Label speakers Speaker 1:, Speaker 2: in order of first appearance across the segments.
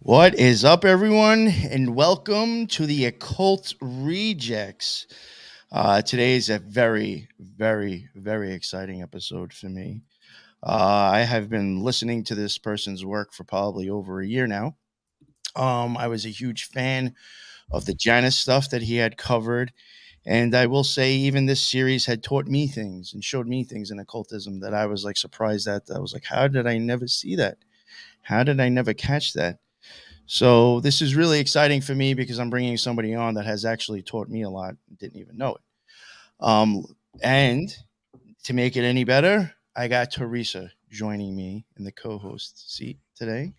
Speaker 1: What is up, everyone, and welcome to the Occult Rejects. Today is a very, very, very exciting episode for me. I have been listening to this person's work for probably over a year now. I was a huge fan of the Janus stuff that he had covered, and I will say, even this series had taught me things and showed me things in occultism that I was like surprised at. I was like, how did I never see that? How did I never catch that? So this is really exciting for me because I'm bringing somebody on that has actually taught me a lot, didn't even know it. And to make it any better, I got Teresa joining me in the co-host seat today.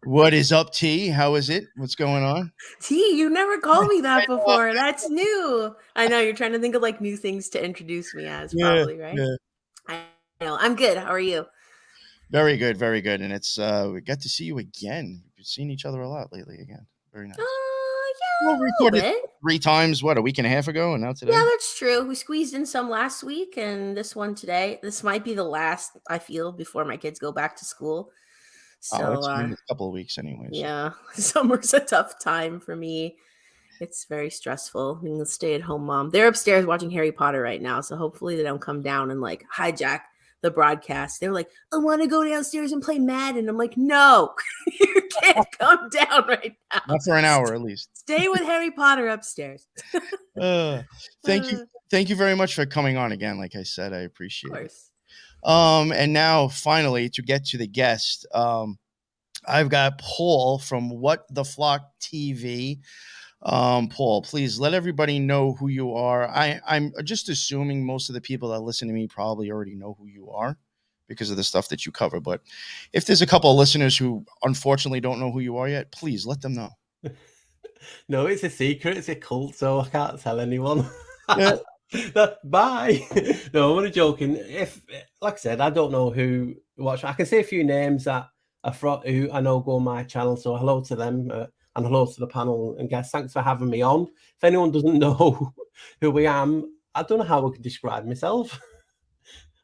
Speaker 1: What is up, T? How is it? What's going on?
Speaker 2: T, you never called me that before. That's new. I know you're trying to think of like new things to introduce me as, probably, right?
Speaker 1: Yeah.
Speaker 2: I know. I'm good. How are you?
Speaker 1: Very good, very good. And it's we got to see you again. We've seen each other a lot lately again. Very nice.
Speaker 2: Yeah,
Speaker 1: Well,
Speaker 2: a
Speaker 1: we
Speaker 2: little
Speaker 1: recorded
Speaker 2: bit.
Speaker 1: 3 times, what, a week and a half ago, and now today?
Speaker 2: Yeah, that's true. We squeezed in some last week and this one today. This might be the last, I feel, before my kids go back to school.
Speaker 1: Oh,
Speaker 2: So,
Speaker 1: it's been a couple of weeks anyways.
Speaker 2: yeah, summer's a tough time for me. It's very stressful being a stay-at-home mom. They're upstairs watching Harry Potter right now, so hopefully they don't come down and like hijack the broadcast. They're like, I want to go downstairs and play Madden. I'm like, no, you can't come down right now.
Speaker 1: Not for an hour at least.
Speaker 2: Stay with Harry Potter upstairs.
Speaker 1: Thank you. Thank you very much for coming on again. Like I said, I appreciate
Speaker 2: Of
Speaker 1: it.
Speaker 2: course.
Speaker 1: And now finally to get to the guest, I've got Paul from What the Flock TV. Paul, please let everybody know who you are. I'm just assuming most of the people that listen to me probably already know who you are because of the stuff that you cover. But if there's a couple of listeners who unfortunately don't know who you are yet, please let them know.
Speaker 3: No, it's a secret. It's a cult, so I can't tell anyone.
Speaker 1: Yeah.
Speaker 3: Bye. No, I'm only joking. If, like I said, I don't know who watch. I can say a few names that are who I know go on my channel. So hello to them and hello to the panel and guys. Thanks for having me on. If anyone doesn't know who I am, I don't know how I can describe myself.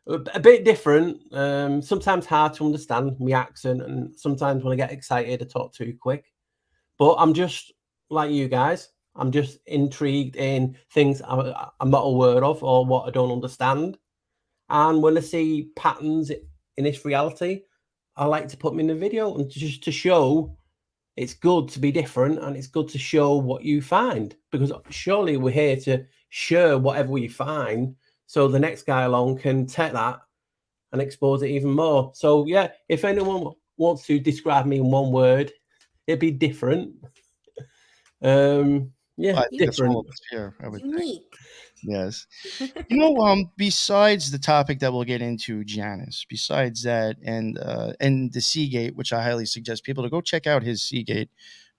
Speaker 3: A bit different. Sometimes hard to understand my accent, and sometimes when I get excited, I talk too quick. But I'm just like you guys. I'm just intrigued in things I'm not aware of or what I don't understand. And when I see patterns in this reality, I like to put them in the video and just to show it's good to be different and it's good to show what you find, because surely we're here to share whatever we find so the next guy along can take that and expose it even more. So yeah, if anyone wants to describe me in one word, it'd be different. Yeah, different.
Speaker 1: Here, I would
Speaker 2: Unique.
Speaker 1: think. Yes. Besides the topic that we'll get into, Janus, besides that, and the Seagate, which I highly suggest people to go check out his Seagate.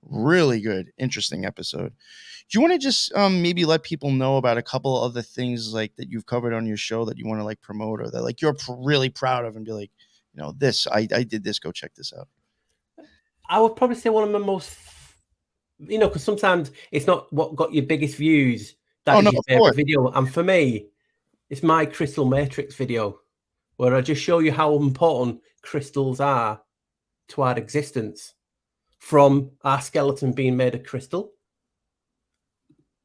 Speaker 1: Really good, interesting episode. Do you want to just maybe let people know about a couple other things like that you've covered on your show that you want to like promote or that like you're really proud of and be like, this, I did this, go check this out.
Speaker 3: I would probably say one of my most, because sometimes it's not what got your biggest views that is your favorite video. And for me, it's my crystal matrix video where I just show you how important crystals are to our existence, from our skeleton being made of crystal.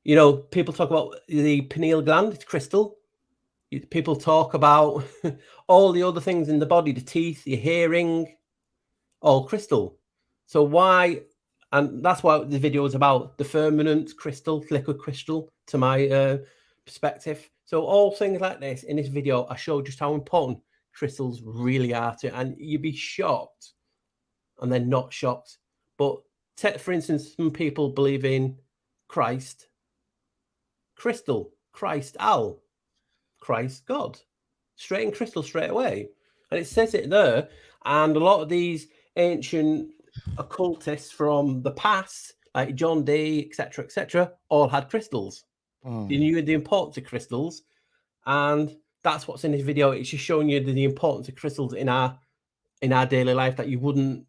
Speaker 3: People talk about the pineal gland, it's crystal. People talk about all the other things in the body, the teeth, your hearing, all crystal. So why? And that's what the video is about, the firmament crystal, liquid crystal, to my perspective. So all things like this in this video, I show just how important crystals really are to, and you'd be shocked and then not shocked. But take, for instance, some people believe in Christ, crystal, Christ, owl, Christ, God, straight in crystal straight away. And it says it there. And a lot of these ancient occultists from the past, like John Dee, etc., all had crystals. You knew the importance of crystals, and that's what's in this video. It's just showing you the importance of crystals in our daily life that you wouldn't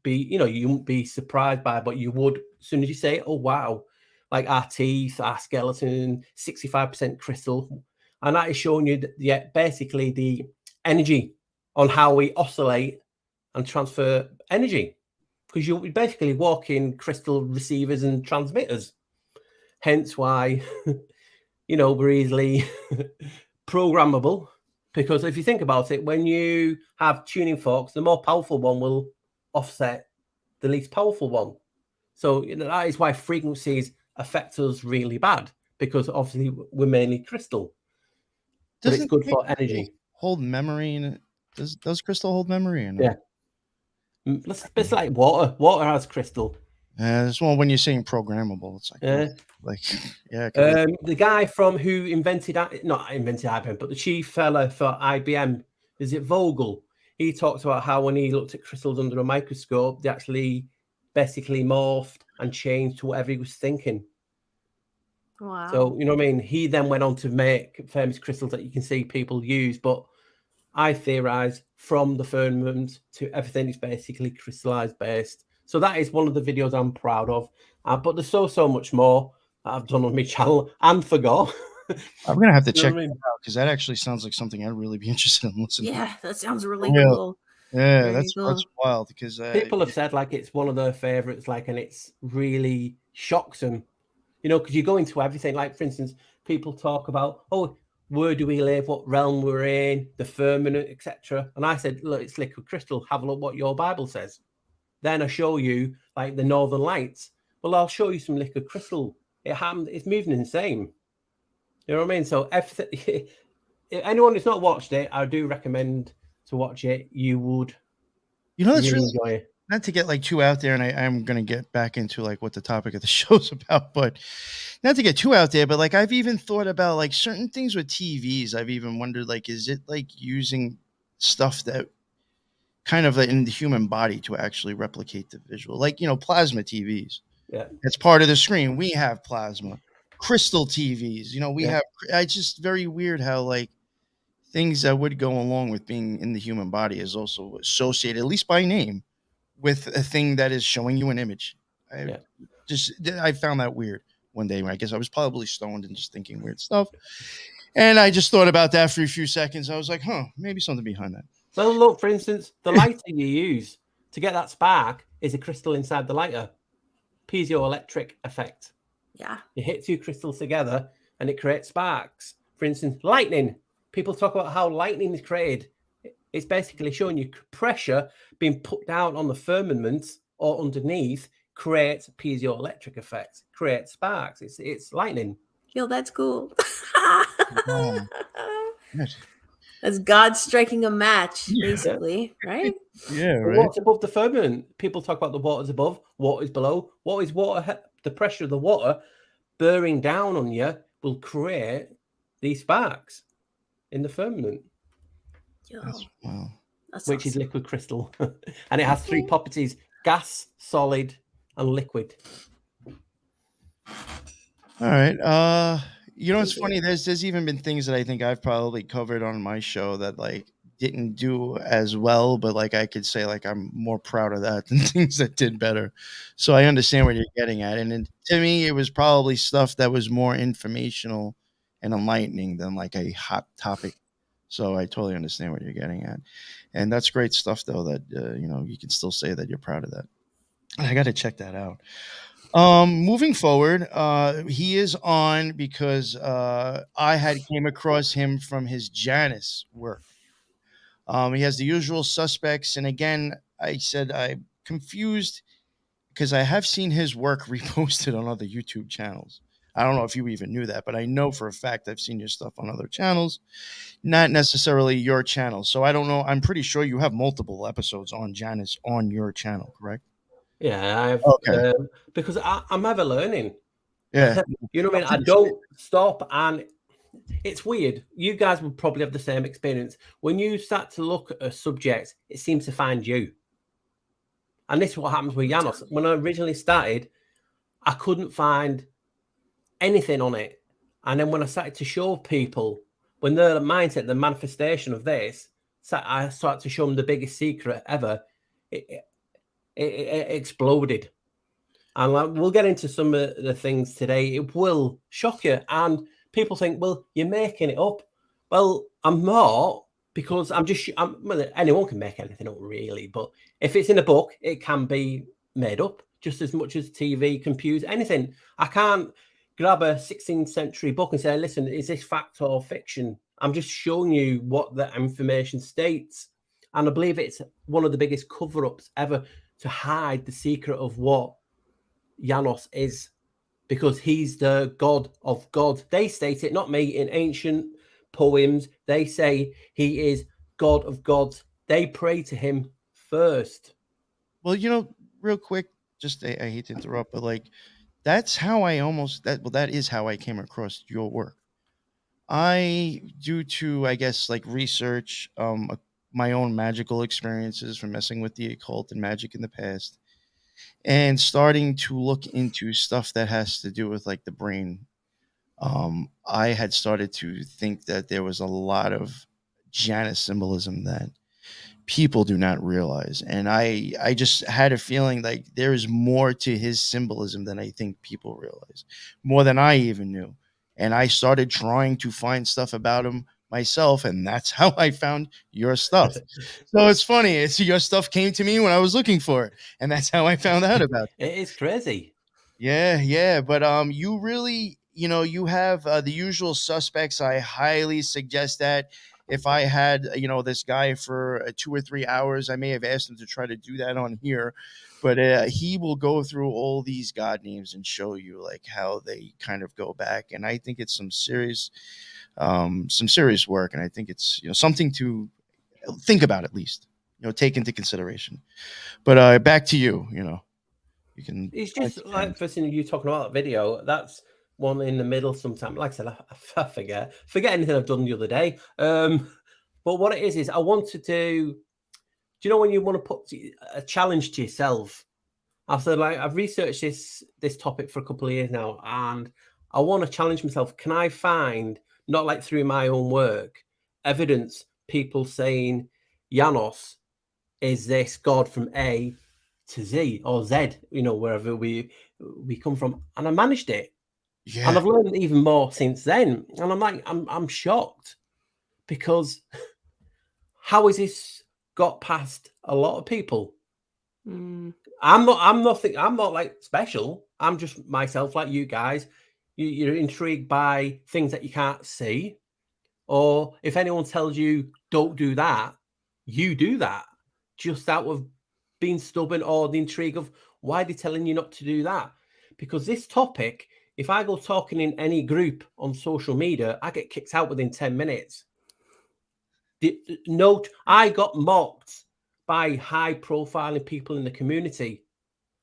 Speaker 3: be, you wouldn't be surprised by, but you would as soon as you say, "Oh wow!" Like our teeth, our skeleton, 65% crystal, and that is showing you basically the energy on how we oscillate and transfer energy. because you're basically walking crystal receivers and transmitters. Hence why, we're easily programmable. Because if you think about it, when you have tuning forks, the more powerful one will offset the least powerful one. So that is why frequencies affect us really bad, because obviously we're mainly crystal. But it's good for energy.
Speaker 1: Hold memory in it. Does crystal hold memory in it?
Speaker 3: Yeah. It's like water. Water has crystal.
Speaker 1: This one, when you're saying programmable, it's
Speaker 3: the guy who invented, not invented IBM, but the chief fella for IBM, is it Vogel? He talks about how when he looked at crystals under a microscope, they actually basically morphed and changed to whatever he was thinking.
Speaker 2: Wow.
Speaker 3: So, you know what I mean? He then went on to make famous crystals that you can see people use, but I theorize from the firmament to everything is basically crystallized based. So that is one of the videos I'm proud of. But there's so much more that I've done on my channel and forgot.
Speaker 1: I'm going to have to check that out, because that actually sounds like something I'd really be interested in listening to.
Speaker 2: Yeah, that sounds really cool.
Speaker 1: Yeah, that's wild, because
Speaker 3: people have said like it's one of their favorites, like, and it's really shocks them, because you go into everything. Like, for instance, people talk about, where do we live, what realm we're in, the firmament, etc. And I said, look, it's liquid crystal. Have a look what your Bible says. Then I show you like the Northern Lights. Well, I'll show you some liquid crystal. It happened. It's moving insane. You know what I mean? So if anyone who's not watched it, I do recommend to watch it. You would,
Speaker 1: that's really
Speaker 3: enjoy it.
Speaker 1: Not to get like too out there, and I'm going to get back into like what the topic of the show's about, but not to get too out there, but like I've even thought about like certain things with TVs. I've even wondered, like, is it like using stuff that kind of in the human body to actually replicate the visual, like, plasma TVs.
Speaker 3: Yeah.
Speaker 1: That's part of the screen. We have plasma. Crystal TVs, we have, it's just very weird how like things that would go along with being in the human body is also associated, at least by name, with a thing that is showing you an image. I found that weird one day. I guess I was probably stoned and just thinking weird stuff. And I just thought about that for a few seconds. I was like, maybe something behind that.
Speaker 3: Well, look, for instance, the lighter you use to get that spark is a crystal inside the lighter. Piezoelectric effect.
Speaker 2: Yeah.
Speaker 3: You hit two crystals together and it creates sparks. For instance, lightning. People talk about how lightning is created. It's basically showing you pressure being put down on the firmament or underneath creates a piezoelectric effect, creates sparks. It's lightning.
Speaker 2: Yo, that's cool.
Speaker 1: Wow.
Speaker 2: That's God striking a match, basically, right?
Speaker 1: Yeah, right.
Speaker 3: What's above the firmament? People talk about the waters above, what is below. What is water? The pressure of the water bearing down on you will create these sparks in the firmament.
Speaker 2: Yo,
Speaker 1: wow.
Speaker 3: Which is liquid crystal. And it has three properties: gas, solid, and liquid.
Speaker 1: All right. It's funny. There's even been things that I think I've probably covered on my show that like didn't do as well, but like I could say like I'm more proud of that than things that did better. So I understand what you're getting at, and to me, it was probably stuff that was more informational and enlightening than like a hot topic. So I totally understand what you're getting at, and that's great stuff though. That you can still say that you're proud of that. I got to check that out. Moving forward, he is on because I had came across him from his Janus work. He has the usual suspects, and again, I said I'm confused because I have seen his work reposted on other YouTube channels. I don't know if you even knew that, but I know for a fact I've seen your stuff on other channels, not necessarily your channel. So I don't know. I'm pretty sure you have multiple episodes on Janus on your channel, correct?
Speaker 3: Yeah, I have.
Speaker 1: Okay.
Speaker 3: Because I'm ever learning.
Speaker 1: Yeah.
Speaker 3: You know what I mean? I don't stop, and it's weird. You guys would probably have the same experience. When you start to look at a subject, it seems to find you. And this is what happens with Janus. When I originally started, I couldn't find anything on it. And then when I started to show people, when their mindset, the manifestation of this, I started to show them the biggest secret ever, it exploded. And we'll get into some of the things today. It will shock you. And people think, well, you're making it up. Well, I'm not, because anyone can make anything up, really. But if it's in a book, it can be made up, just as much as TV, computers, anything. I can't grab a 16th century book and say, listen, is this fact or fiction? I'm just showing you what the information states. And I believe it's one of the biggest cover-ups ever to hide the secret of what Janus is, because he's the god of gods. They state it, not me, in ancient poems. They say he is god of gods. They pray to him first.
Speaker 1: Well, you know, real quick, just I hate to interrupt, but like that's how I almost that is how I came across your work. I, due to I guess like research, my own magical experiences from messing with the occult and magic in the past, and starting to look into stuff that has to do with like the brain. I had started to think that there was a lot of Janus symbolism that people do not realize, and I just had a feeling like there is more to his symbolism than I think people realize, more than I even knew. And I started trying to find stuff about him myself, and that's how I found your stuff. So it's funny, it's your stuff came to me when I was looking for it, and that's how I found out about it.
Speaker 3: It is crazy.
Speaker 1: Yeah, but you really, you know, you have the usual suspects. I highly suggest that. If I had, you know, this guy for 2 or 3 hours, I may have asked him to try to do that on here, but he will go through all these god names and show you like how they kind of go back. And I think it's some serious work, and I think it's, you know, something to think about, at least, you know, take into consideration. But back to you. You know, you can.
Speaker 3: It's just like first thing you talking about that video. That's one in the middle. Sometimes, like I said, I forget anything I've done the other day. But what it is I want to do. Do you know when you want to put a challenge to yourself? I've said, like, I've researched this topic for a couple of years now, and I want to challenge myself. Can I find, not like through my own work, evidence people saying Janus is this god from A to Z or Z, you know, wherever we come from, and I managed it.
Speaker 1: Yeah.
Speaker 3: And I've learned even more since then, and I'm like, I'm shocked, because how has this got past a lot of people? I'm not like special. I'm just myself, like you guys. You're intrigued by things that you can't see, or if anyone tells you don't do that, you do that just out of being stubborn or the intrigue of why they're telling you not to do that. Because this topic, if I go talking in any group on social media, I get kicked out within 10 minutes. Note, I got mocked by high-profiling people in the community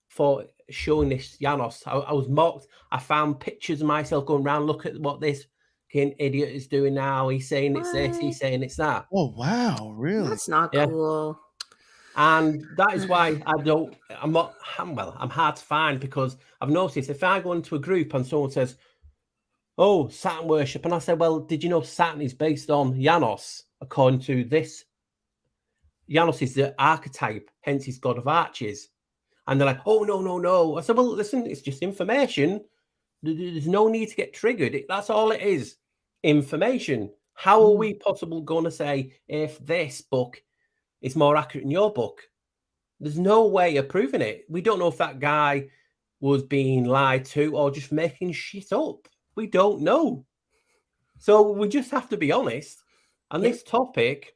Speaker 3: for showing this Janus. I was mocked. I found pictures of myself going around, look at what this idiot is doing now. He's saying it's this, he's saying it's that.
Speaker 1: Oh, wow, really?
Speaker 2: That's not cool.
Speaker 3: And that is why I'm hard to find, because I've noticed if I go into a group and someone says, oh, Saturn worship, and I say, well, did you know Saturn is based on Janus, according to this? Janus is the archetype, hence he's god of arches. And they're like, oh, no. I said, well, listen, it's just information. There's no need to get triggered. That's all it is, information. How are we possibly going to say if this book is more accurate than your book? There's no way of proving it. We don't know if that guy was being lied to or just making shit up. We don't know. So we just have to be honest. And this topic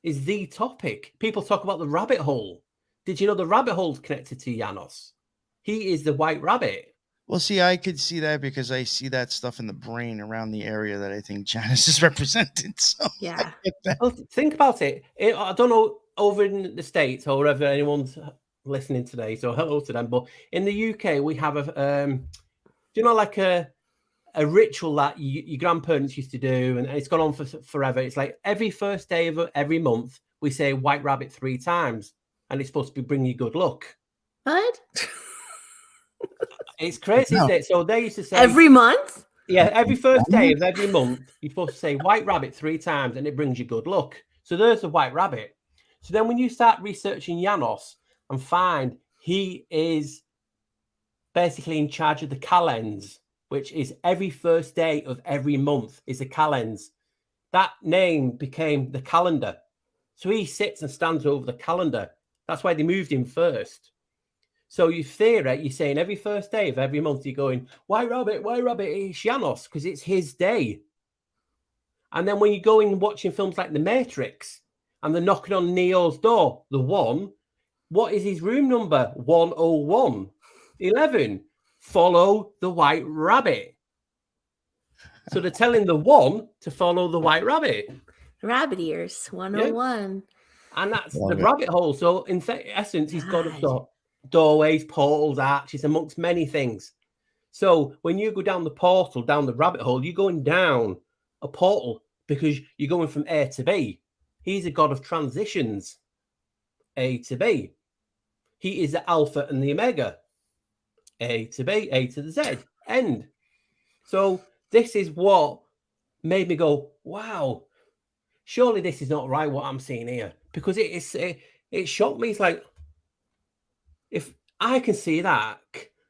Speaker 3: is the topic. People talk about the rabbit hole. Did you know the rabbit hole's connected to Janus? He is the white rabbit.
Speaker 1: Well, see, I could see that because I see that stuff in the brain around the area that I think Janus is represented. So
Speaker 2: yeah.
Speaker 3: Well, think about it. I don't know over in the States or wherever anyone's listening today, so hello to them. But in the UK, we have like a ritual that your grandparents used to do, and it's gone on for forever. It's like every first day of every month, we say white rabbit 3 times, and it's supposed to bring you good luck.
Speaker 2: What?
Speaker 3: It's crazy, isn't it? So they used to say
Speaker 2: every month?
Speaker 3: Yeah, every first day of every month, you're supposed to say white rabbit 3 times, and it brings you good luck. So there's the white rabbit. So then when you start researching Janus and find he is basically in charge of the calends, which is every first day of every month is a calends. That name became the calendar. So he sits and stands over the calendar. That's why they moved him first. So you theory, you're saying every first day of every month, you're going, why rabbit? It's Janus, because it's his day. And then when you go in watching films like The Matrix and they're knocking on Neo's door, the one, what is his room number? 101. 11. Follow the white rabbit. So they're telling the one to follow the white rabbit.
Speaker 2: Rabbit ears, 101.
Speaker 3: Yeah. And that's
Speaker 1: Love
Speaker 3: the
Speaker 1: it.
Speaker 3: rabbit hole. So in essence, he's got
Speaker 2: God.
Speaker 3: doorways, portals, arches, amongst many things. So when you go down the portal, down the rabbit hole, you're going down a portal because you're going from A to B. He's a god of transitions, A to B. He is the alpha and the omega, A to B, A to the Z, end. So this is what made me go, wow, surely this is not right what I'm seeing here, because it shocked me. It's like, if I can see that,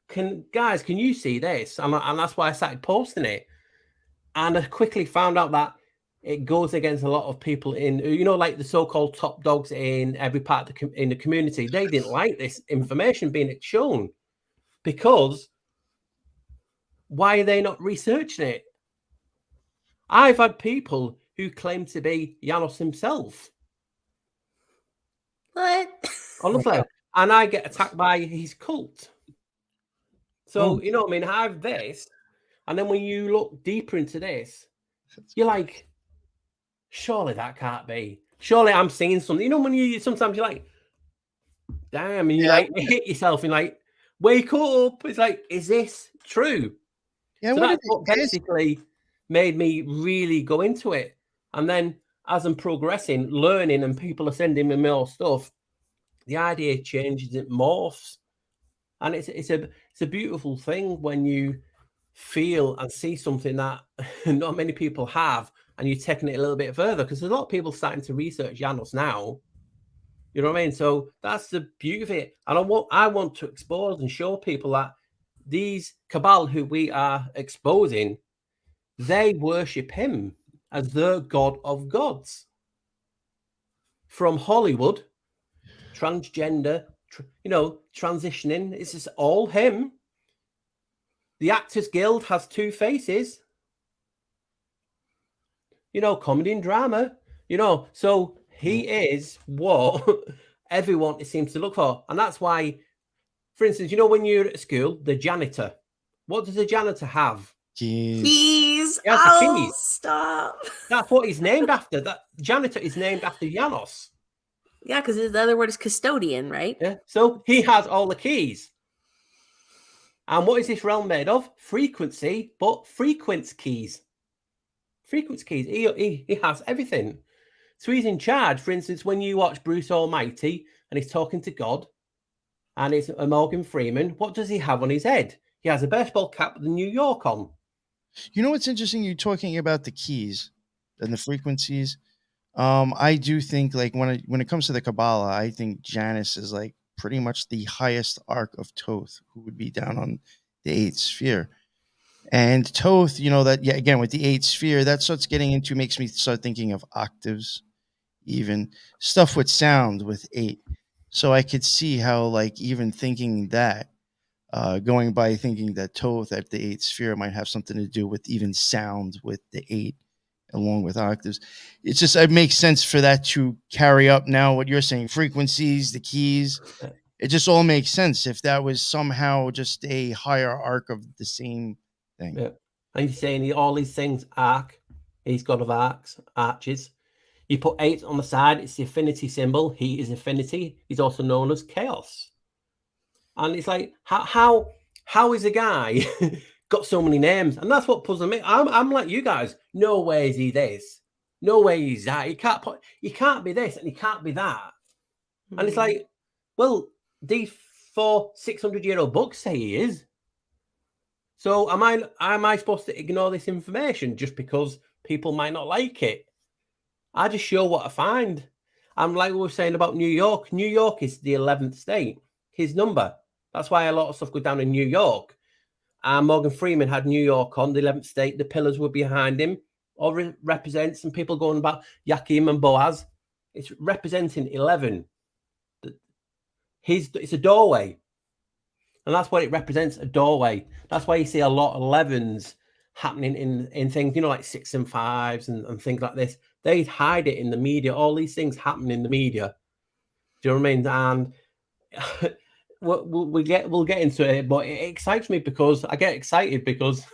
Speaker 3: can you see this? And that's why I started posting it. And I quickly found out that it goes against a lot of people in, like the so-called top dogs in every part of in the community. They didn't like this information being shown, because why are they not researching it? I've had people who claim to be Janus himself.
Speaker 2: What?
Speaker 3: Honestly. And I get attacked by his cult. So, you know what I mean? I have this. And then when you look deeper into this, you're like, surely that can't be. Surely I'm seeing something. You know, when sometimes you're like, damn, and you like hit yourself and like, wake up. It's like, is this true?
Speaker 1: Yeah,
Speaker 3: so that's what basically made me really go into it. And then as I'm progressing, learning, and people are sending me more stuff, the idea changes, it morphs. And it's a beautiful thing when you feel and see something that not many people have, and you're taking it a little bit further, because there's a lot of people starting to research Janus now. You know what I mean? So that's the beauty of it. And I want to expose and show people that these cabal who we are exposing, they worship him as the god of gods. From Hollywood, transgender, transitioning, it's just all him. The Actors Guild has two faces. Comedy and drama. So he is what everyone seems to look for. And that's why, for instance, when you're at school, the janitor, what does the janitor have?
Speaker 2: Keys.
Speaker 3: Keys.
Speaker 2: Stop.
Speaker 3: That's what he's named after. That janitor is named after Janus.
Speaker 2: Yeah, because the other word is custodian, right?
Speaker 3: Yeah. So he has all the keys. And what is this realm made of? Frequency, but frequency keys. Frequency keys. He has everything. So he's in charge. For instance, when you watch Bruce Almighty and he's talking to God, and it's Morgan Freeman, what does he have on his head? He has a baseball cap with the New York on.
Speaker 1: You know what's interesting? You're talking about the keys and the frequencies. I do think, like, when it comes to the Kabbalah, I think Janus is like pretty much the highest arc of Thoth, who would be down on the eighth sphere. And Thoth, again, with the eighth sphere, that starts getting into, makes me start thinking of octaves, even stuff with sound with 8. So I could see how, like, even thinking that, going by thinking that Thoth at the 8th sphere might have something to do with even sound with the 8 along with octaves. It makes sense for that to carry up now what you're saying, frequencies, the keys. It just all makes sense if that was somehow just a higher arc of the same thing.
Speaker 3: Yeah. And you're saying all these things, arc, he's god of arches. You put 8 on the side, it's the affinity symbol. He is affinity. He's also known as chaos. And it's like, how is a guy got so many names? And that's what puzzles me. I'm like you guys. No way is he this. No way he's that. He can't be this and he can't be that. Mm-hmm. And it's like, well, these 600-year-old books say he is. So am I supposed to ignore this information just because people might not like it? I just show what I find. And like we were saying about New York, New York is the 11th state, his number. That's why a lot of stuff goes down in New York. And Morgan Freeman had New York on the 11th state. The pillars were behind him. All represents, and people going about Yakim and Boaz. It's representing 11. It's a doorway. And that's what it represents, a doorway. That's why you see a lot of 11s happening in things, you know, like 6 and 5s and things like this. They hide it in the media. All these things happen in the media. Do you know what I mean? And we'll get into it, but it excites me because I get excited because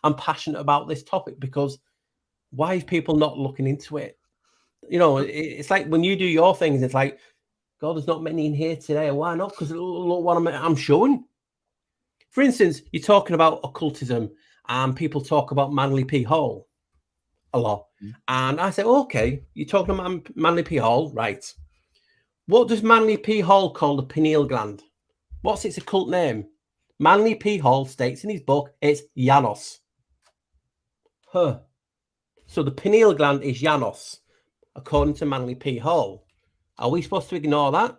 Speaker 3: I'm passionate about this topic, because why is people not looking into it? You know, it's like when you do your things, it's like, God, there's not many in here today. Why not? Because look what I'm showing. For instance, you're talking about occultism, and people talk about Manly P. Hall a lot. And I say, okay, you're talking about Manly P. Hall, right? What does Manly P. Hall call the pineal gland? What's its occult name? Manly P. Hall states in his book it's Janus. Huh. So the pineal gland is Janus, according to Manly P. Hall. Are we supposed to ignore that?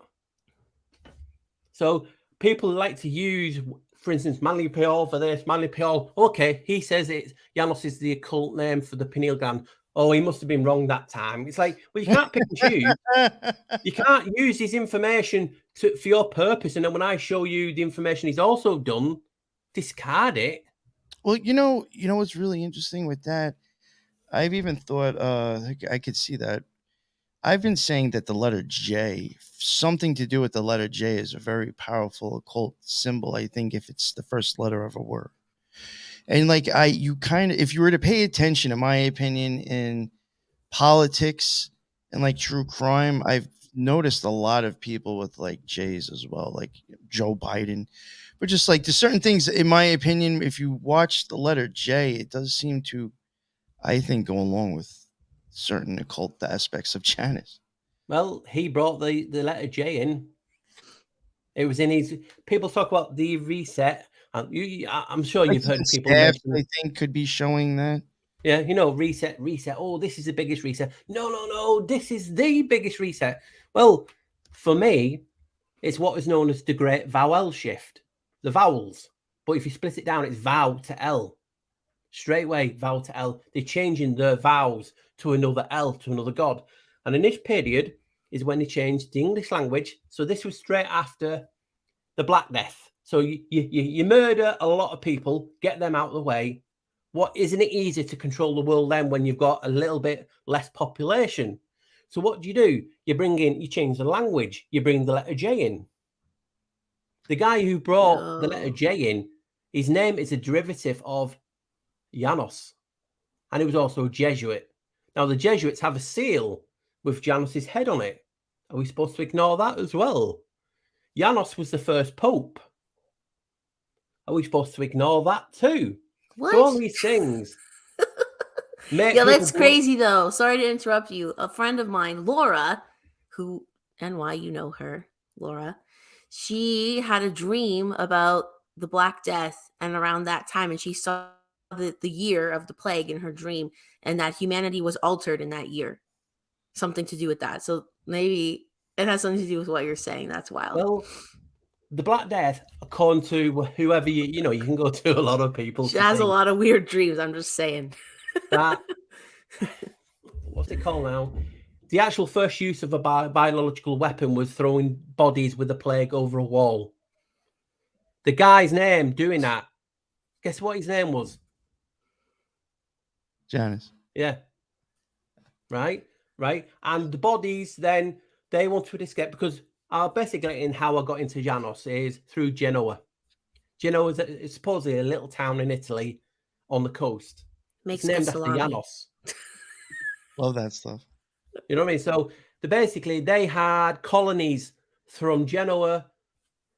Speaker 3: So people like to use, for instance, Manly P. Hall for this, Manly P. Hall. Okay, he says it's Janus is the occult name for the pineal gland. Oh, he must have been wrong that time. It's like, well, you can't pick and choose. You can't use his information for your purpose. And then when I show you the information he's also done, discard it.
Speaker 1: Well, you know what's really interesting with that? I've even thought I could see that. I've been saying that the letter J, something to do with the letter J, is a very powerful occult symbol. I think if it's the first letter of a word. And like if you were to pay attention, in my opinion, in politics and like true crime, I've noticed a lot of people with like J's as well, like Joe Biden. But just like there's certain things, in my opinion, if you watch the letter J, it does seem to, I think, go along with certain occult aspects of Janus.
Speaker 3: Well, he brought the letter J in. It was in his. People talk about the reset. I'm sure you've heard people mention.
Speaker 1: I think could be showing that.
Speaker 3: Yeah, you know, reset. Oh, this is the biggest reset. No. This is the biggest reset. Well, for me, it's what is known as the Great Vowel Shift. The vowels. But if you split it down, it's vow to L. Straight away, vow to L. They're changing their vows to another L, to another god. And in this period is when they changed the English language. So this was straight after the Black Death. So you murder a lot of people, get them out of the way. Isn't it easier to control the world then when you've got a little bit less population? So what do? You change the language, you bring the letter J in. The guy who brought the letter J in, his name is a derivative of Janus, and he was also a Jesuit. Now the Jesuits have a seal with Janus's head on it. Are we supposed to ignore that as well? Janus was the first pope. Are we supposed to ignore that too?
Speaker 2: What?
Speaker 3: So all these things.
Speaker 2: Yeah, that's crazy though. Sorry to interrupt you. A friend of mine, Laura, why you know her, Laura, she had a dream about the Black Death and around that time, and she saw the year of the plague in her dream, and that humanity was altered in that year. Something to do with that. So maybe it has something to do with what you're saying. That's wild.
Speaker 3: Well, the Black Death, according to whoever you can go to a lot of people.
Speaker 2: She has a lot of weird dreams. I'm just saying.
Speaker 3: That what's it called now? The actual first use of a biological weapon was throwing bodies with the plague over a wall. The guy's name doing that, guess what his name was?
Speaker 1: Janus.
Speaker 3: Yeah. Right. And the bodies then, they want to escape, because basically in how I got into Janus is through Genoa. Genoa is supposedly a little town in Italy on the coast.
Speaker 2: Makes
Speaker 3: it's named after Janus.
Speaker 1: Love that stuff.
Speaker 3: You know what I mean? So they had colonies from Genoa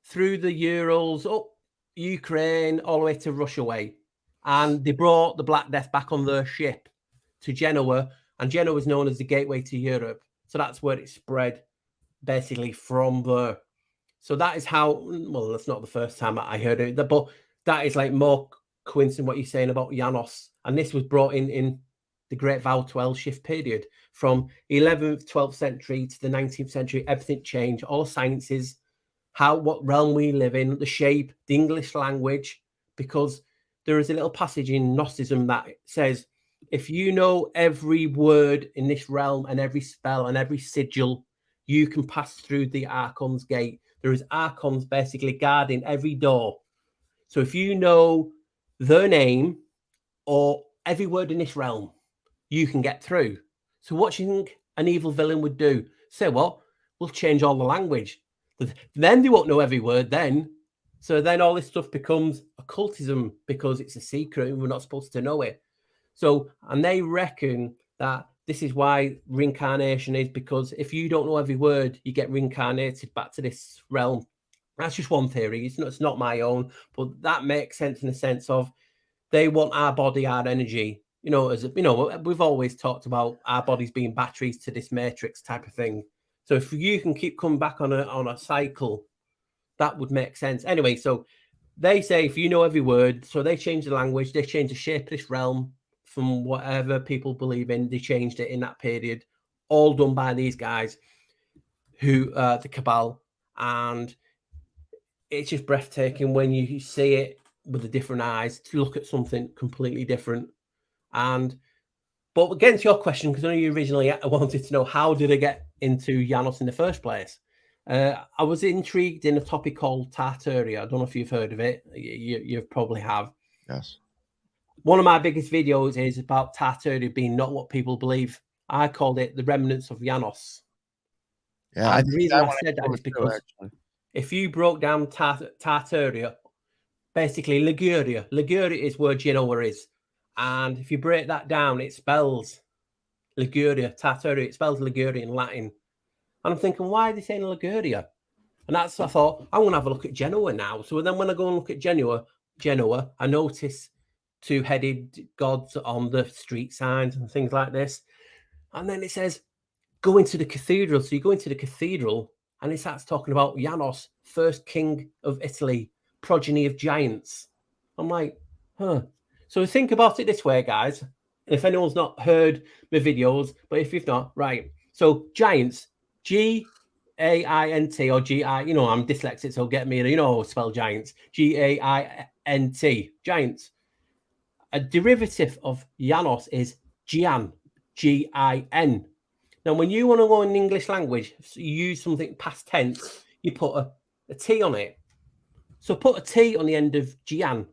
Speaker 3: through the Urals, up Ukraine, all the way to Russia way. And they brought the Black Death back on their ship to Genoa. And Genoa is known as the gateway to Europe. So that's where it spread basically from there. So that is how, well, that's not the first time I heard it, but that is like more coincident what you're saying about Janus. And this was brought in the Great Vow to L shift period from 11th, 12th century to the 19th century. Everything changed, all sciences, what realm we live in, the shape, the English language, because there is a little passage in Gnosticism that says, if you know every word in this realm and every spell and every sigil, you can pass through the Archon's gate. there is archons basically guarding every door. So if you know their name or every word in this realm, you can get through. So what do you think an evil villain would do? Say, what? We'll change all the language. Then they won't know every word then. So then all this stuff becomes occultism because it's a secret and we're not supposed to know it. So, and they reckon that this is why reincarnation is, because if you don't know every word, you get reincarnated back to this realm. That's just one theory. It's not my own, but that makes sense in the sense of they want our body, our energy. You know, as you know, we've always talked about our bodies being batteries to this matrix type of thing. So if you can keep coming back on a cycle, that would make sense. Anyway, so they say if you know every word, so they change the language, they change the shape of this realm from whatever people believe in. They changed it in that period, all done by these guys who the Cabal, and it's just breathtaking when you see it with the different eyes to look at something completely different. But against your question, because I know you originally wanted to know how did I get into Janus in the first place. I was intrigued in a topic called Tartaria. I don't know if you've heard of it. You probably have.
Speaker 1: Yes.
Speaker 3: One of my biggest videos is about Tartaria being not what people believe. I called it the remnants of Janus.
Speaker 1: Yeah,
Speaker 3: and the reason I said that is because if you broke down Tartaria, basically Liguria is where Genoa is. And if you break that down, it spells Liguria, Tartaria, it spells Liguria in Latin. And I'm thinking, why are they saying Liguria? And I thought, I'm going to have a look at Genoa now. So then when I go and look at Genoa, I notice two-headed gods on the street signs and things like this. And then it says, go into the cathedral. So you go into the cathedral and it starts talking about Janus, first king of Italy, progeny of giants. I'm like, huh. So think about it this way, guys. If anyone's not heard my videos, but if you've not, right. So giants, G-A-I-N-T or G-I, you know, I'm dyslexic, so get me, you know, spell giants, G-A-I-N-T, giants. A derivative of Janus is Gian, G-I-N. Now, when you want to go in English language, you use something past tense, you put a T on it. So put a T on the end of Gian,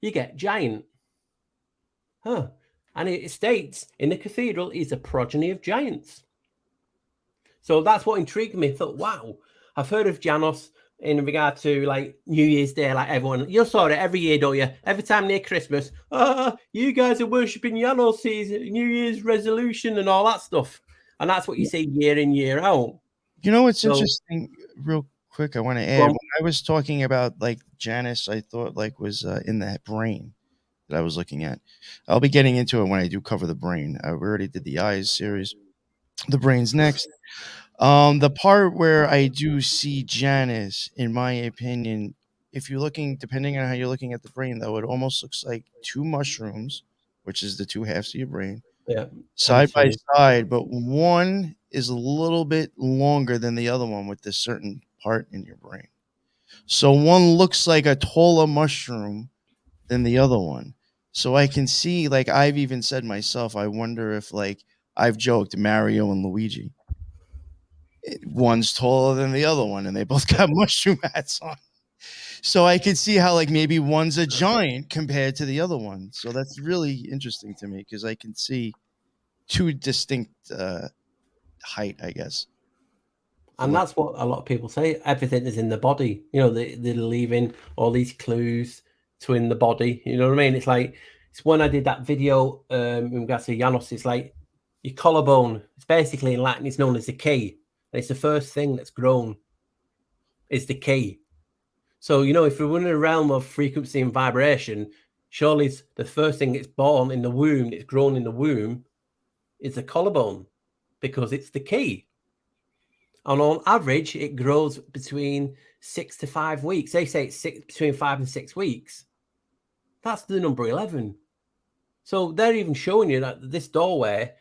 Speaker 3: you get giant. Huh. And it states in the cathedral is a progeny of giants. So that's what intrigued me. I thought, wow, I've heard of Janus in regard to like New Year's Day, like everyone. You saw it every year, don't you? Every time near Christmas, you guys are worshipping Janus, New Year's resolution and all that stuff. And that's what you see year in, year out.
Speaker 1: You know what's interesting, real quick, I want to add, when I was talking about like Janus, I thought like was in that brain that I was looking at. I'll be getting into it when I do cover the brain. We already did the eyes series. The brain's next. The part where I do see Janus, in my opinion, if you're looking, depending on how you're looking at the brain, though, it almost looks like two mushrooms, which is the two halves of your brain, side by side, but one is a little bit longer than the other one with this certain part in your brain. So one looks like a taller mushroom than the other one. So I can see, like I've even said myself, I wonder if, like, I've joked Mario and Luigi. One's taller than the other one, and they both got mushroom hats on. So I could see how, like, maybe one's a giant compared to the other one. So that's really interesting to me because I can see two distinct height, I guess.
Speaker 3: And that's what a lot of people say. Everything is in the body. You know, they're leaving all these clues to in the body. You know what I mean? It's like, it's when I did that video in regards to Janus, it's like your collarbone. It's basically in Latin, it's known as the key. And it's the first thing that's grown is the key. So, you know, if we're in a realm of frequency and vibration, surely it's the first thing that's born in the womb, it's grown in the womb, is the collarbone because it's the key. And on average, it grows between 6 to 5 weeks. They say it's between 5 and 6 weeks. That's the number 11. So they're even showing you that this doorway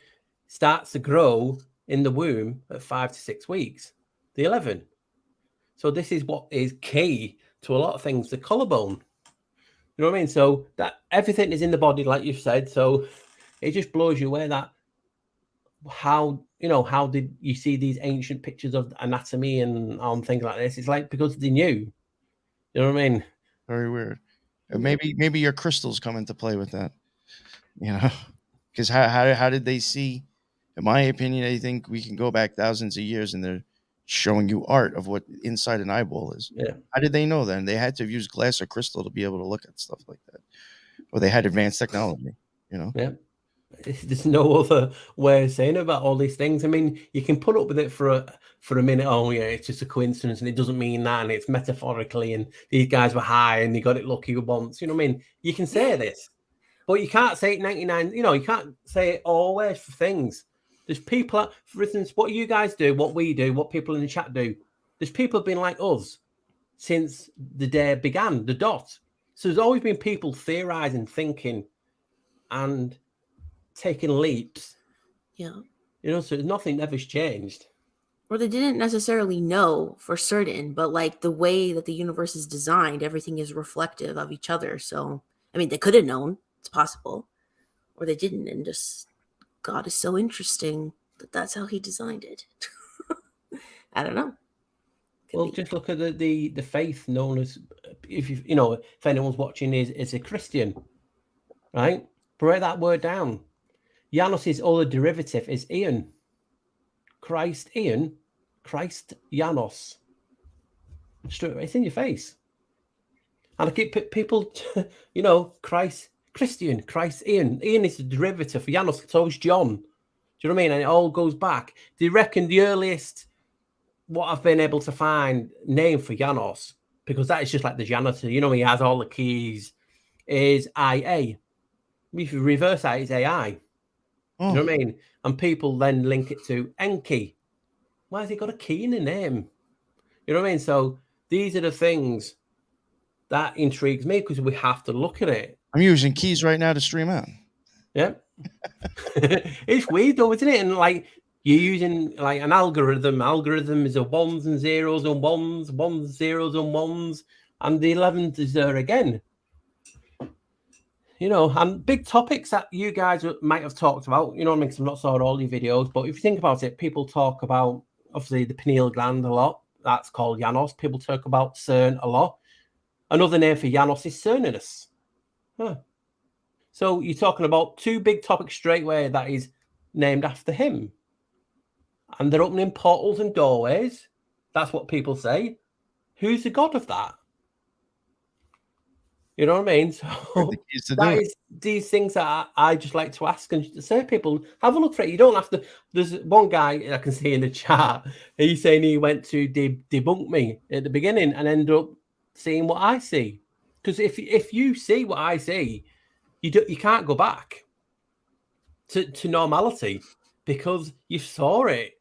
Speaker 3: starts to grow in the womb at 5 to 6 weeks, the 11. So this is what is key to a lot of things, the collarbone. You know what I mean? So that everything is in the body, like you've said. So it just blows you away that how how did you see these ancient pictures of anatomy and things like this? It's like because they knew. You know what I mean?
Speaker 1: Very weird.
Speaker 2: Yeah.
Speaker 1: Maybe your crystals come into play with that. Because how did they see? In my opinion, I think we can go back thousands of years, and they're showing you art of what inside an eyeball is.
Speaker 3: Yeah.
Speaker 1: How did they know then? They had to have used glass or crystal to be able to look at stuff like that, or they had advanced technology.
Speaker 3: Yeah. There's no other way of saying about all these things. I mean, you can put up with it for a minute. Oh yeah, it's just a coincidence, and it doesn't mean that, and it's metaphorically. And these guys were high, and they got it lucky once. You know what I mean? You can say this, but you can't say it 99. You can't say it always for things. There's people, for instance, what you guys do, what we do, what people in the chat do. There's people been like us since the day began, the dot. So there's always been people theorizing, thinking, and taking leaps.
Speaker 2: Yeah.
Speaker 3: So nothing ever's changed.
Speaker 2: Or they didn't necessarily know for certain, but like the way that the universe is designed, everything is reflective of each other. So, I mean, they could have known, it's possible, or they didn't, and just God is so interesting that that's how he designed it. I don't know.
Speaker 3: Just look at the faith known as, if anyone's watching is a Christian, right? Break that word down. Janus's other derivative is Ian. Christ Ian, Christ Janus. It's in your face. And I keep people, Christ Christian, Christ Ian. Ian is the derivative for Janus, so is John. Do you know what I mean? And it all goes back. Do you reckon the earliest, what I've been able to find, name for Janus, because that is just like the janitor, he has all the keys, is IA. If you reverse that, it's AI. You know what I mean? And people then link it to Enki. Why has he got a key in the name? You know what I mean? So these are the things that intrigues me, because we have to look at it.
Speaker 1: I'm using keys right now to stream out.
Speaker 3: Yeah. It's weird though, isn't it? And like you're using like an algorithm. Algorithm is a ones and zeros and ones, zeros and ones, and the 11th is there again. And big topics that you guys might have talked about, what I mean? 'Cause I'm not saw all your videos, but if you think about it, people talk about obviously the pineal gland a lot. That's called Janus. People talk about CERN a lot. Another name for Janus is Cernunnos. So you're talking about two big topics straight away that is named after him. And they're opening portals and doorways. That's what people say. Who's the god of that? You know what I mean? So that is these things that I just like to ask and say, people, have a look for it. You don't have to. There's one guy I can see in the chat. He's saying he went to debunk me at the beginning and ended up seeing what I see. Because if you see what I see, you can't go back to normality because you saw it.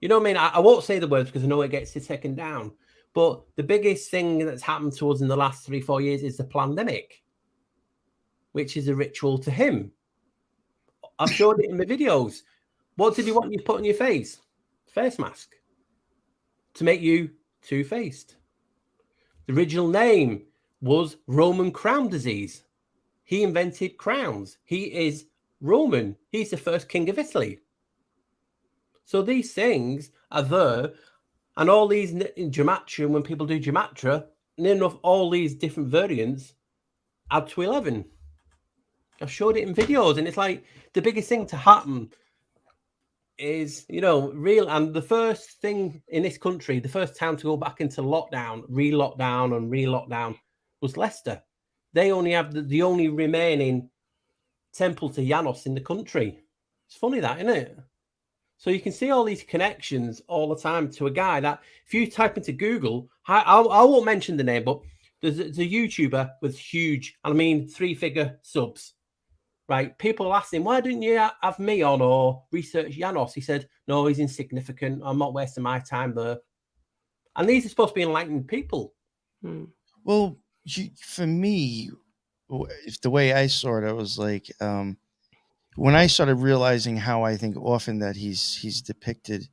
Speaker 3: You know what I mean? I won't say the words because I know it gets taken down. But the biggest thing that's happened to us in the last 3-4 years is the pandemic, which is a ritual to him. I've showed it in my videos. What did he want you to put on your face? Face mask. To make you two-faced. The original name was Roman crown disease. He invented crowns. He is Roman. He's the first king of Italy. So these things are there. And all these in gematria, when people do gematria, near enough all these different variants add to 11. I've showed it in videos, and it's like the biggest thing to happen is, real. And the first thing in this country, the first town to go back into lockdown, re-lockdown was Leicester. They only have the only remaining temple to Janus in the country. It's funny that, isn't it? So you can see all these connections all the time to a guy that if you type into Google, I won't mention the name, but there's a YouTuber with huge, 3-figure subs, right? People ask him, why didn't you have me on or research Janus? He said, no, he's insignificant. I'm not wasting my time there. And these are supposed to be enlightened people.
Speaker 1: Well, for me, if the way I saw it, I was like, when I started realizing how I think often that he's depicted,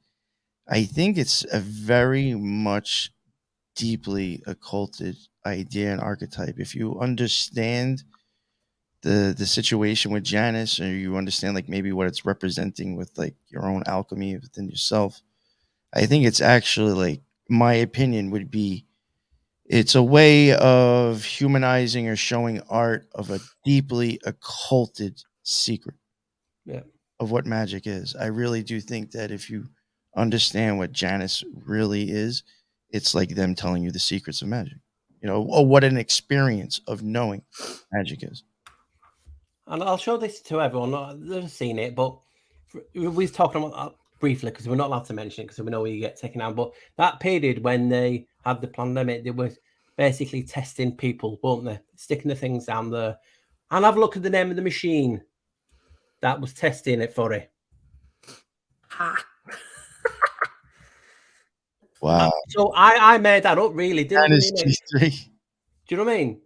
Speaker 1: I think it's a very much deeply occulted idea and archetype. If you understand the situation with Janus, or you understand like maybe what it's representing with like your own alchemy within yourself. I think it's actually like, my opinion would be, it's a way of humanizing or showing art of a deeply occulted secret
Speaker 3: Yeah.
Speaker 1: of what magic is. I really do think that if you understand what Janus really is, it's like them telling you the secrets of magic, or what an experience of knowing magic is.
Speaker 3: And I'll show this to everyone. They've seen it, but we was talking about that briefly because we're not allowed to mention it because we know you get taken out. But that period when they had the pandemic, they were basically testing people, weren't they? Sticking the things down there. And have a look at the name of the machine that was testing it for it.
Speaker 2: Ha.
Speaker 1: Wow.
Speaker 3: So I made that up, really, didn't
Speaker 1: Janus
Speaker 3: I?
Speaker 1: G3.
Speaker 3: Do you know what I mean?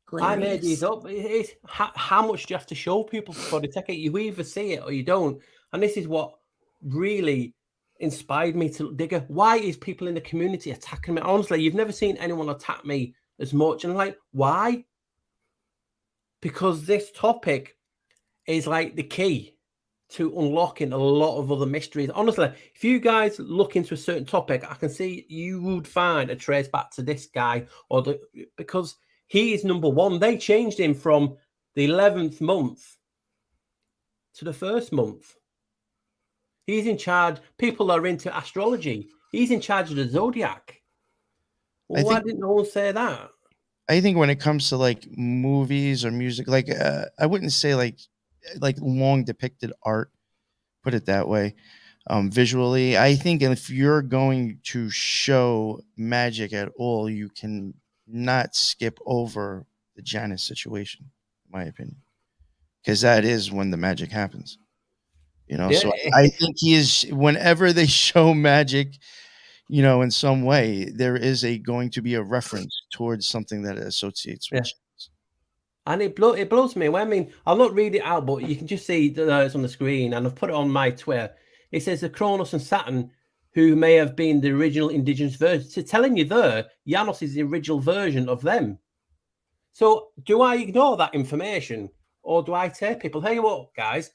Speaker 2: Hilarious.
Speaker 3: I made these up. It's, how much do you have to show people before they take it? You either see it or you don't. And this is what really inspired me to dig. Why is people in the community attacking me? Honestly, you've never seen anyone attack me as much. And like, why? Because this topic is like the key to unlocking a lot of other mysteries. Honestly, if you guys look into a certain topic, I can see you would find a trace back to this guy, because he is number one. They changed him from the 11th month to the first month. He's in charge. People are into astrology. He's in charge of the zodiac. Well, why didn't no one say that?
Speaker 1: I think when it comes to like movies or music, like I wouldn't say like long depicted art, put it that way. Visually, I think if you're going to show magic at all, you can not skip over the Janus situation, in my opinion, because that is when the magic happens.
Speaker 3: Yeah.
Speaker 1: So I think he is, whenever they show magic, in some way, there is going to be a reference towards something that it associates with.
Speaker 3: Yeah. And it blows me away. I mean, I'll not read it out, but you can just see that it's on the screen, and I've put it on my Twitter. It says the Kronos and Saturn, who may have been the original indigenous version. So telling you there, Janus is the original version of them. So do I ignore that information, or do I tell people, hey, what, guys,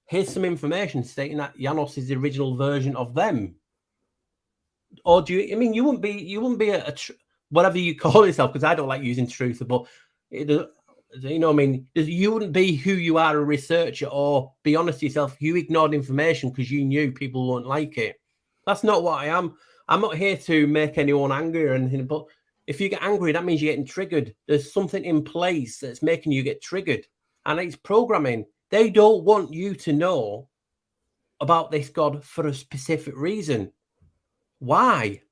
Speaker 3: here's some information stating that Janus is the original version of them? Or do you? I mean, you wouldn't be a whatever you call yourself, because I don't like using truth, but you know what I mean? You wouldn't be who you are, a researcher, or be honest to yourself. You ignored information because you knew people won't like it. That's not what I am. I'm not here to make anyone angry or anything, but if you get angry, that means you're getting triggered. There's something in place that's making you get triggered, and it's programming. They don't want you to know about this God for a specific reason. Why?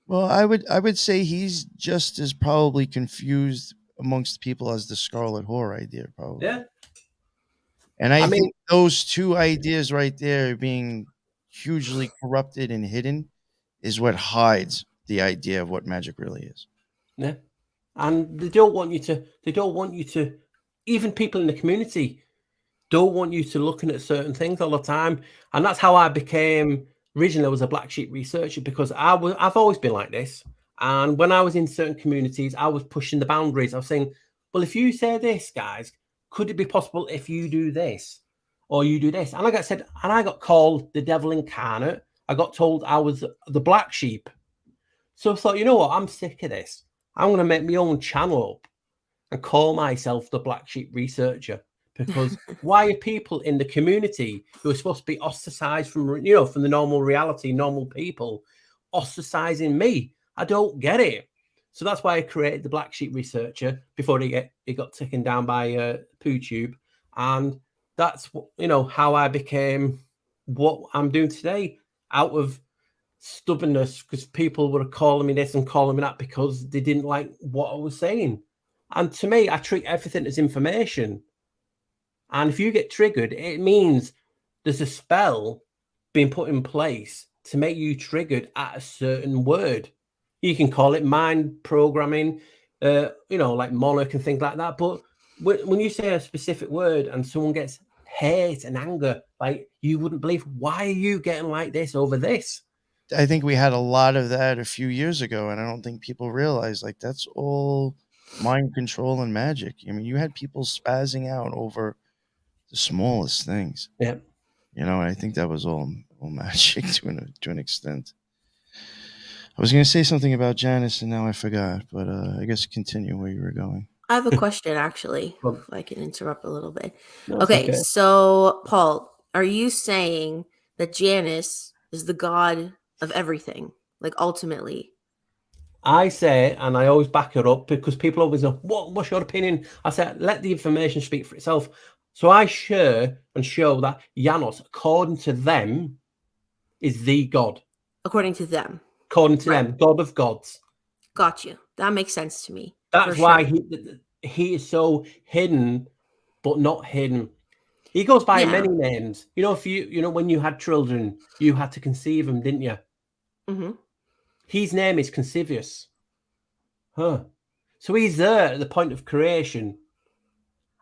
Speaker 1: Well, I would say he's just as probably confused amongst people as the Scarlet Whore idea, probably.
Speaker 3: Yeah.
Speaker 1: And I think those two ideas right there, being hugely corrupted and hidden, is what hides the idea of what magic really is.
Speaker 3: Yeah. And they don't want you to, even people in the community don't want you to looking at certain things all the time. And that's how I became, originally I was a black sheep researcher, because I've always been like this. And when I was in certain communities, I was pushing the boundaries. I was saying, well, if you say this, guys, could it be possible if you do this or you do this? And I got called the devil incarnate. I got told I was the black sheep. So I thought, you know what? I'm sick of this. I'm going to make my own channel up and call myself the black sheep researcher. Because why are people in the community who are supposed to be ostracized from the normal reality, normal people, ostracizing me? I don't get it. So that's why I created the Black Sheep Researcher before it got taken down by PooTube. And that's how I became what I'm doing today, out of stubbornness, because people were calling me this and calling me that because they didn't like what I was saying. And to me, I treat everything as information. And if you get triggered, it means there's a spell being put in place to make you triggered at a certain word. You can call it mind programming, like monarch and things like that. But when you say a specific word and someone gets hate and anger, like, you wouldn't believe, why are you getting like this over this?
Speaker 1: I think we had a lot of that a few years ago, and I don't think people realize, like, that's all mind control and magic. I mean, you had people spazzing out over the smallest things.
Speaker 3: Yeah.
Speaker 1: You know, I think that was all magic to an extent. I was going to say something about Janus, and now I forgot. But I guess continue where you were going.
Speaker 2: I have a question, actually,
Speaker 3: Well,
Speaker 2: if I can interrupt a little bit.
Speaker 3: no, it's
Speaker 2: Okay, so Paul, are you saying that Janus is the god of everything, like ultimately?
Speaker 3: I say, and I always back it up because people always know, what's your opinion? I say, let the information speak for itself. So I share and show that Janus, according to them, is the god.
Speaker 2: According to them.
Speaker 3: According to them, God of gods.
Speaker 2: Got you. That makes sense to me.
Speaker 3: That's
Speaker 2: for
Speaker 3: why
Speaker 2: sure.
Speaker 3: he is so hidden, but not hidden. He goes by
Speaker 2: Yeah.
Speaker 3: many names. You know, if you know when you had children, you had to conceive them, didn't you?
Speaker 2: Mm-hmm.
Speaker 3: His name is Concevious. Huh. So he's there at the point of creation.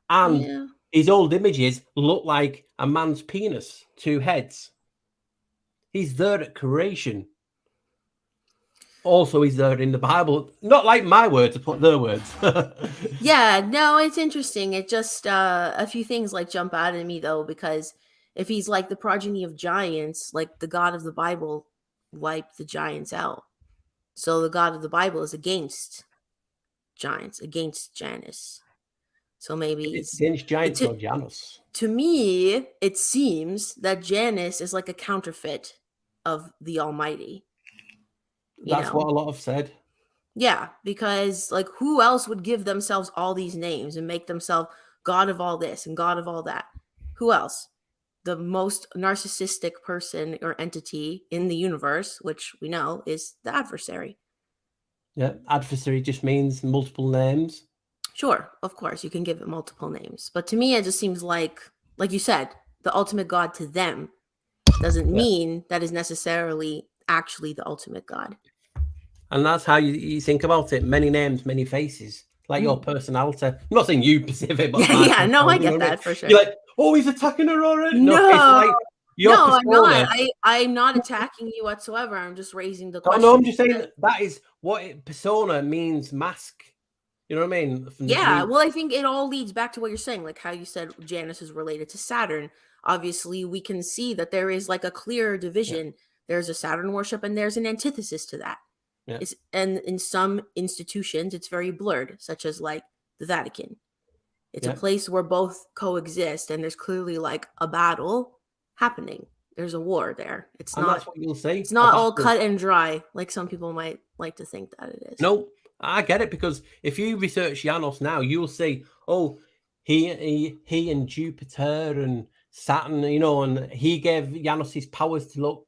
Speaker 3: And his old images look like a man's penis, 2 heads. He's there at creation. Also, he's there in the Bible. Not like my words, I put their words.
Speaker 2: Yeah, no, it's interesting. It just a few things like jump out at me though, because if he's like the progeny of giants, like the God of the Bible wiped the giants out. So the God of the Bible is against giants, against Janus. So maybe
Speaker 3: It's against giants or Janus.
Speaker 2: To me, it seems that Janus is like a counterfeit of the Almighty.
Speaker 3: That's what a lot have said.
Speaker 2: Yeah, because like who else would give themselves all these names and make themselves God of all this and God of all that? Who else? The most narcissistic person or entity in the universe, which we know is the adversary.
Speaker 3: Yeah, adversary just means multiple names.
Speaker 2: Sure, of course, you can give it multiple names. But to me, it just seems like you said, the ultimate God to them doesn't mean that is necessarily actually the ultimate God.
Speaker 3: And that's how you think about it. Many names, many faces. Like your personality. I'm not saying you specific, but
Speaker 2: yeah, no, I get that for sure.
Speaker 3: You're like, oh, he's attacking her already.
Speaker 2: No,
Speaker 3: it's like your
Speaker 2: I'm
Speaker 3: persona.
Speaker 2: not. I'm not attacking you whatsoever. I'm just raising the question.
Speaker 3: No, I'm just saying that is what persona means. Mask. You know what I mean?
Speaker 2: Yeah, well, I think it all leads back to what you're saying, like how you said Janus is related to Saturn. Obviously, we can see that there is like a clear division. Yeah. There's a Saturn worship and there's an antithesis to that. Yeah. And in some institutions, it's very blurred, such as like the Vatican. It's a place where both coexist and there's clearly like a battle happening. There's a war there. It's not,
Speaker 3: that's what you'll see.
Speaker 2: It's not all cut and dry like some people might like to think that it is.
Speaker 3: No, I get it, because if you research Janus now, you'll see, oh, he and Jupiter and Saturn, you know, and he gave Janus his powers to look,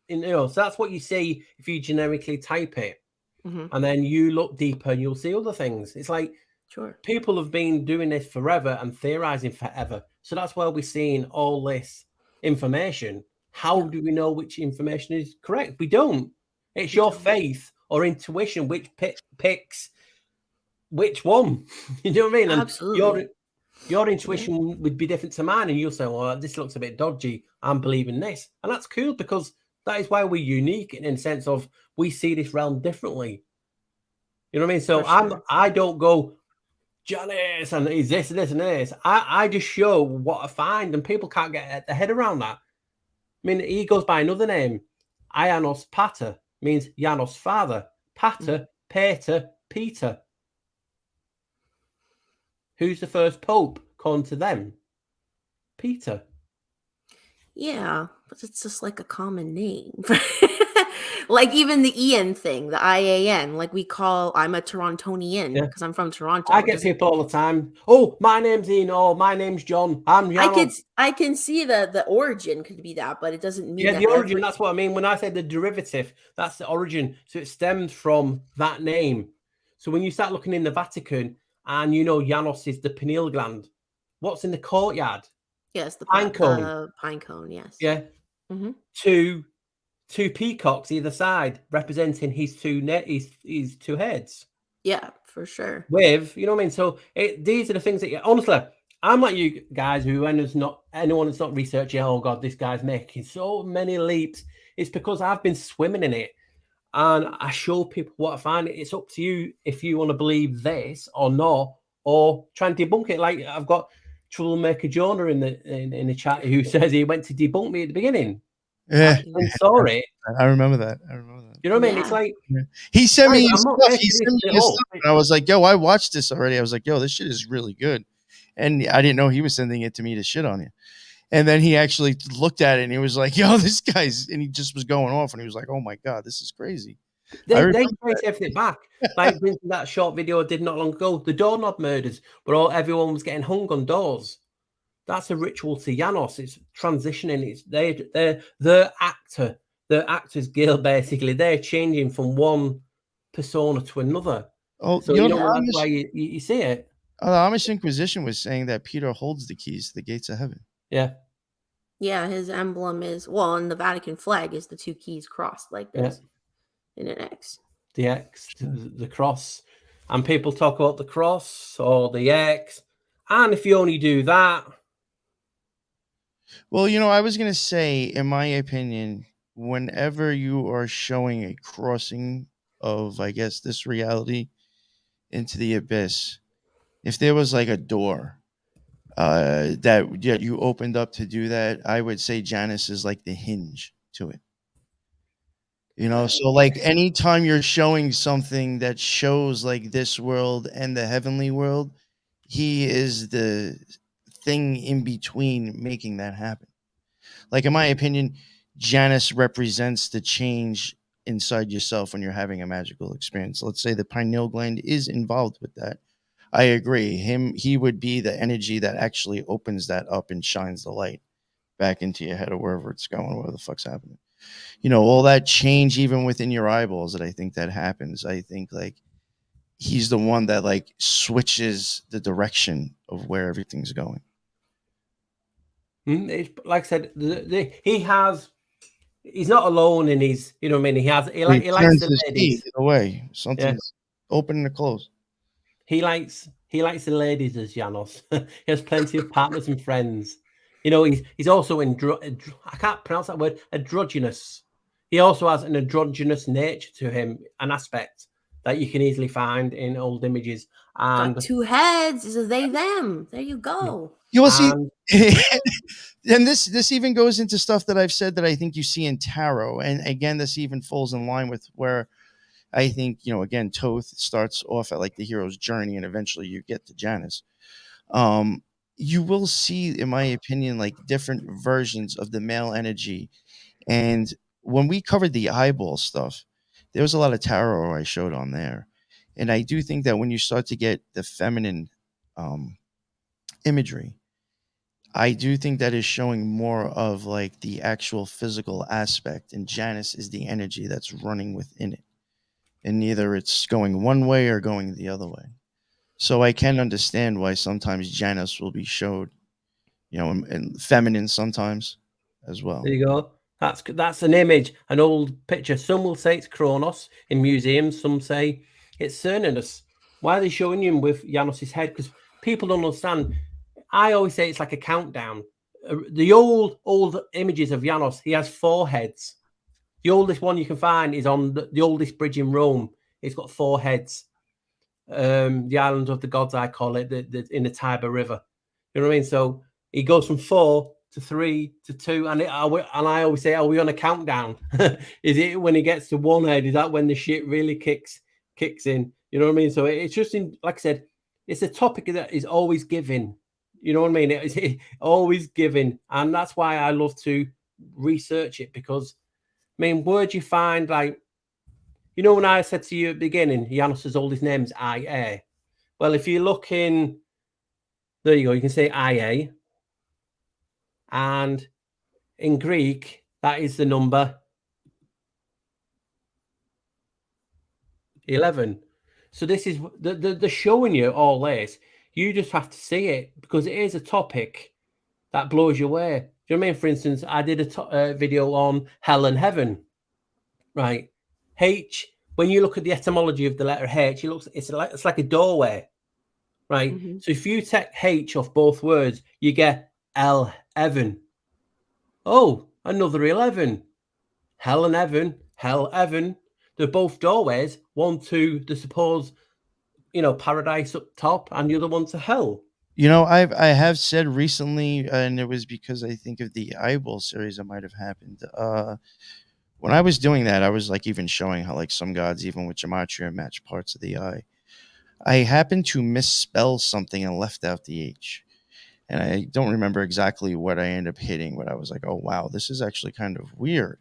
Speaker 3: you know, so that's what you see if you generically type it. Mm-hmm. And then you look deeper and you'll see other things. It's like,
Speaker 2: sure,
Speaker 3: people have been doing this forever and theorizing forever. So that's where we're seeing all this information. How do we know which information is correct? We don't. It's your faith or intuition which picks which one. You know what I mean? And
Speaker 2: absolutely.
Speaker 3: Your intuition would be different to mine, and you'll say, well, this looks a bit dodgy. I'm believing this. And that's cool, because that is why we're unique in the sense of we see this realm differently. You know what I mean? So I don't go, Janus, and is this and this and this. I just show what I find, and people can't get their head around that. I mean, he goes by another name. Ianos Pater means Janus father. Pater, Pater, Peter. Who's the first pope, according to them? Peter.
Speaker 2: Yeah, but it's just like a common name. Like even the Ian thing, the IAN, like I'm a Torontonian because I'm from Toronto.
Speaker 3: I get people all the time. Oh, my name's Ian, or my name's John. I'm Janus.
Speaker 2: I can see the origin could be that, but it doesn't mean
Speaker 3: the origin. That's what I mean when I say the derivative. That's the origin. So it stems from that name. So when you start looking in the Vatican, and you know Janus is the pineal gland, what's in the courtyard?
Speaker 2: Yes, the pine cone. Pine cone. Yes.
Speaker 3: Yeah. Mm-hmm. Two peacocks either side, representing his two heads.
Speaker 2: Yeah, for sure.
Speaker 3: With, you know what I mean? So these are the things that honestly, I'm like you guys who anyone that's not researching, oh God, this guy's making so many leaps. It's because I've been swimming in it. and I show people what I find. It's up to you if you want to believe this or not, or try and debunk it. Like I've got Troublemaker Jonah in the chat who says he went to debunk me at the beginning.
Speaker 1: Yeah,
Speaker 3: And saw it.
Speaker 1: I remember that.
Speaker 3: You know what I mean? It's like
Speaker 1: he sent me his
Speaker 3: I'm not
Speaker 1: stuff.
Speaker 3: there
Speaker 1: He
Speaker 3: to
Speaker 1: sent me
Speaker 3: mix
Speaker 1: his
Speaker 3: it up.
Speaker 1: stuff, and I was like, "Yo, I watched this already." I was like, "Yo, this shit is really good," and I didn't know he was sending it to me to shit on you. And then he actually looked at it and he was like, "Yo, this guy's," and he just was going off, and he was like, "Oh my god, this is crazy."
Speaker 3: They trace everything back. Like that short video I did not long ago, the doorknob murders, where everyone was getting hung on doors. That's a ritual to Janus. It's transitioning. It's the actor, the actor's guild, basically. They're changing from one persona to another.
Speaker 1: Oh,
Speaker 3: so that's why you see it.
Speaker 1: The Amish Inquisition was saying that Peter holds the keys to the gates of heaven.
Speaker 3: Yeah.
Speaker 2: Yeah, his emblem is, well, and the Vatican flag is the two keys crossed like this in an X.
Speaker 3: The X, the cross. And people talk about the cross or the X. And if you only do that.
Speaker 1: Well, I was going to say, in my opinion, whenever you are showing a crossing of, I guess, this reality into the abyss, if there was like a door that you opened up to do that, I would say Janus is like the hinge to it. So like anytime you're showing something that shows like this world and the heavenly world, he is the thing in between making that happen. Like, in my opinion, Janus represents the change inside yourself when you're having a magical experience. Let's say the pineal gland is involved with that. I agree. He would be the energy that actually opens that up and shines the light back into your head or wherever it's going, whatever the fuck's happening. All that change even within your eyeballs that I think that happens. I think like he's the one that like switches the direction of where everything's going.
Speaker 3: Like I said, he's not alone in his, you know what I mean? He likes the ladies.
Speaker 1: Away. Something's open and closed.
Speaker 3: He likes the ladies as Janus. He has plenty of partners and friends. He's also I can't pronounce that word, androgynous. He also has an androgynous nature to him, an aspect that you can easily find in old images. And
Speaker 2: got two heads. Is they them? There you go.
Speaker 1: You'll see, and this even goes into stuff that I've said that I think you see in tarot. And again, this even falls in line with where I think, again, Thoth starts off at like the hero's journey and eventually you get to Janus. You will see, in my opinion, like different versions of the male energy. And when we covered the eyeball stuff, there was a lot of tarot I showed on there. And I do think that when you start to get the feminine imagery, I do think that is showing more of like the actual physical aspect. And Janus is the energy that's running within it. And either it's going one way or going the other way. So I can understand why sometimes Janus will be showed, and feminine sometimes as well.
Speaker 3: There you go. That's an image, an old picture. Some will say it's Kronos in museums. Some say it's Cernunnos. Why are they showing him with Janus's head? Because people don't understand. I always say it's like a countdown. The old images of Janus, he has 4 heads. The oldest one you can find is on the oldest bridge in Rome. It's got 4 heads. The island of the gods, I call it, in the Tiber River. You know what I mean? So he goes from 4 to 3 to 2, and I always say, are we on a countdown? Is it when he gets to 1 head? Is that when the shit really kicks in? You know what I mean? So it's just like I said, it's a topic that is always given. You know what I mean? It's always given, and that's why I love to research it, because where do you find, like, when I said to you at the beginning, Janus's oldest name is IA. Well, if you look in, there you go, you can say IA. And in Greek, that is the number 11. So this is the showing you all this. You just have to see it, because it is a topic that blows you away. Do you know what I mean? For instance, I did a video on hell and heaven, right? H, when you look at the etymology of the letter H, it's like a doorway, right? Mm-hmm. So if you take H off both words, you get L, heaven. Oh, another 11. Hell and heaven, hell, heaven. They're both doorways, one to the supposed, paradise up top, and the other one to hell.
Speaker 1: I have said recently, and it was because I think of the eyeball series that might have happened. When I was doing that, I was like even showing how like some gods, even with gematria, match parts of the eye. I happened to misspell something and left out the H. And I don't remember exactly what I ended up hitting, but I was like, oh, wow, this is actually kind of weird.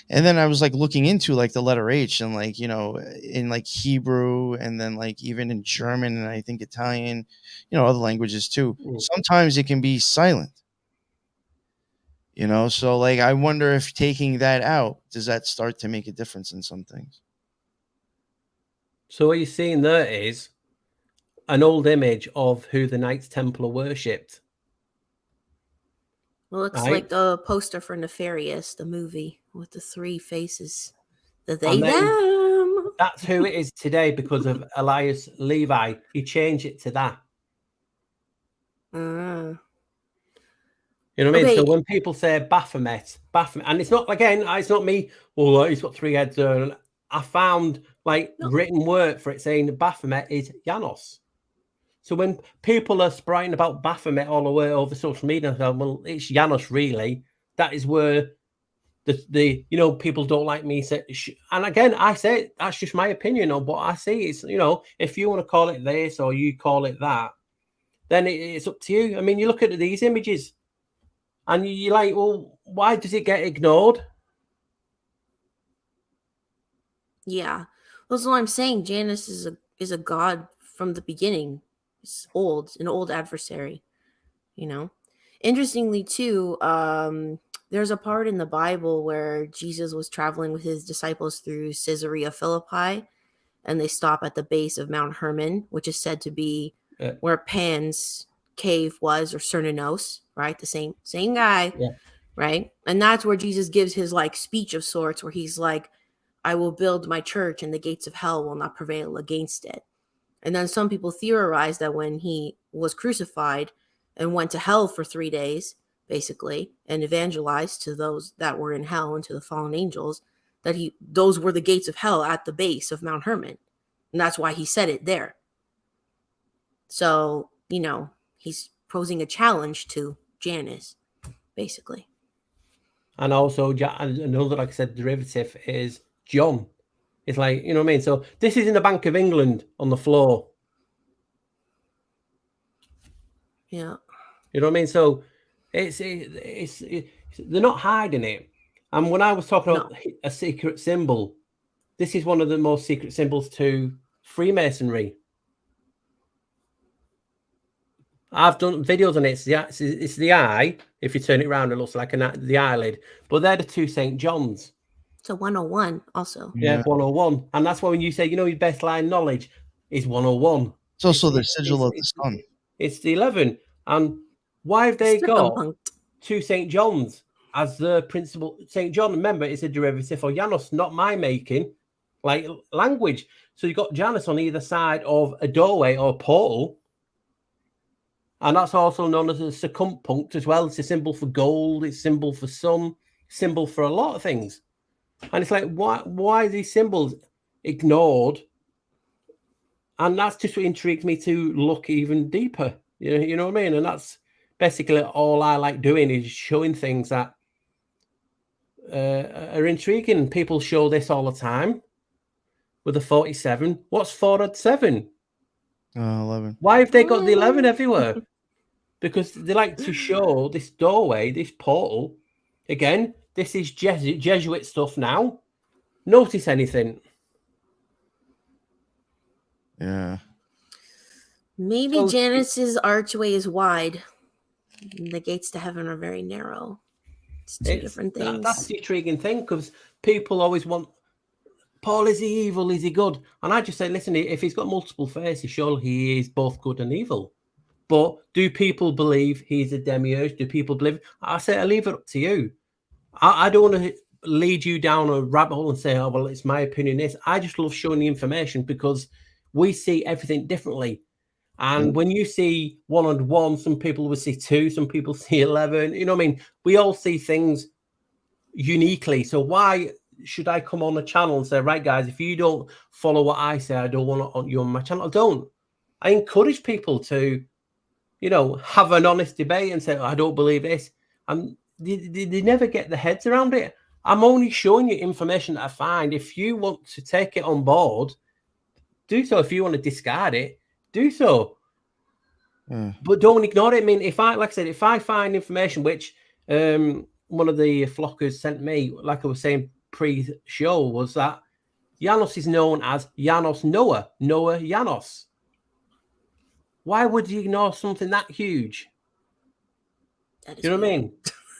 Speaker 1: And then I was like looking into like the letter H and like, in like Hebrew and then like even in German and I think Italian, other languages too. Sometimes it can be silent. So like I wonder if taking that out, does that start to make a difference in some things?
Speaker 3: So what you're seeing there is an old image of who the Knights Templar worshipped.
Speaker 2: It looks like the poster for Nefarious, the movie with the three faces. Them.
Speaker 3: That's who it is today because of Elias Levi. He changed it to that. You know what I mean? Okay. So when people say Baphomet, and it's not, again, it's not me, well, he's got three heads. I found written word for it saying Baphomet is Janus. So when people are sprouting about Baphomet all the way over social media, well, it's Janus really. That is where the people don't like me. And again, I say that's just my opinion on what I see. It's, if you want to call it this or you call it that, then it's up to you. I mean, you look at these images and you're like, well, why does it get ignored?
Speaker 2: Yeah. That's what I'm saying. Janus is a god from the beginning. It's an old adversary, Interestingly, too, there's a part in the Bible where Jesus was traveling with his disciples through Caesarea Philippi, and they stop at the base of Mount Hermon, which is said to be where Pan's cave was, or Cernunnos, right? The same guy, right? And that's where Jesus gives his speech of sorts, where he's like, I will build my church and the gates of hell will not prevail against it. And then some people theorize that when he was crucified and went to hell for 3 days, basically, and evangelized to those that were in hell and to the fallen angels, that those were the gates of hell at the base of Mount Hermon. And that's why he said it there. So, he's posing a challenge to Janus, basically.
Speaker 3: And also, another, like I said, derivative is John. It's like, you know what I mean? So this is in the Bank of England on the floor.
Speaker 2: Yeah.
Speaker 3: You know what I mean? So it's they're not hiding it. And when I was talking about a secret symbol, this is one of the most secret symbols to Freemasonry. I've done videos on it. It's the eye. If you turn it around, it looks like the eyelid. But they're the two St. Johns.
Speaker 2: It's a 101 also.
Speaker 3: Yeah, 101. And that's why when you say, your best line knowledge is 101.
Speaker 1: It's also the sigil of the sun.
Speaker 3: It's the 11. And why have they got two St. Johns as the principal? St. John, remember, it's a derivative of Janus, not my making, language. So you've got Janus on either side of a doorway or a portal. And that's also known as a circumpunct as well. It's a symbol for gold. It's a symbol for sun, symbol for a lot of things. And it's like, why are these symbols ignored? And that's just what intrigues me to look even deeper. You know what I mean? And that's basically all I like doing, is showing things that are intriguing. People show this all the time with the 47. What's 4 and 7?
Speaker 1: 11.
Speaker 3: Why have they got the 11 everywhere? Because they like to show this doorway, this portal. Again, this is Jesuit stuff now. Notice anything?
Speaker 1: Yeah.
Speaker 2: Maybe Janus's archway is wide. The gates to heaven are very narrow. It's two different things.
Speaker 3: That's the intriguing thing, because people always want, Paul, is he evil? Is he good? And I just say, listen, if he's got multiple faces, surely he is both good and evil. But do people believe he's a demiurge? Do people believe? I say, I leave it up to you. I don't want to lead you down a rabbit hole and say, oh, well, it's my opinion. I just love showing the information, because we see everything differently. And when you see 1 and 1, some people will see 2, some people see 11. You know what I mean? We all see things uniquely. So why should I come on a channel and say, right, guys, if you don't follow what I say, I don't want you on my channel. I don't. I encourage people to, have an honest debate and say, I don't believe this. And they never get their heads around it. I'm only showing you information that I find. If you want to take it on board, do so. If you want to discard it, do so. But don't ignore it. I mean, if I find information which one of the flockers sent me, like I was saying pre-show, was that Janus is known as Janus Noah Janus. Why would you ignore something that huge? You know what I mean?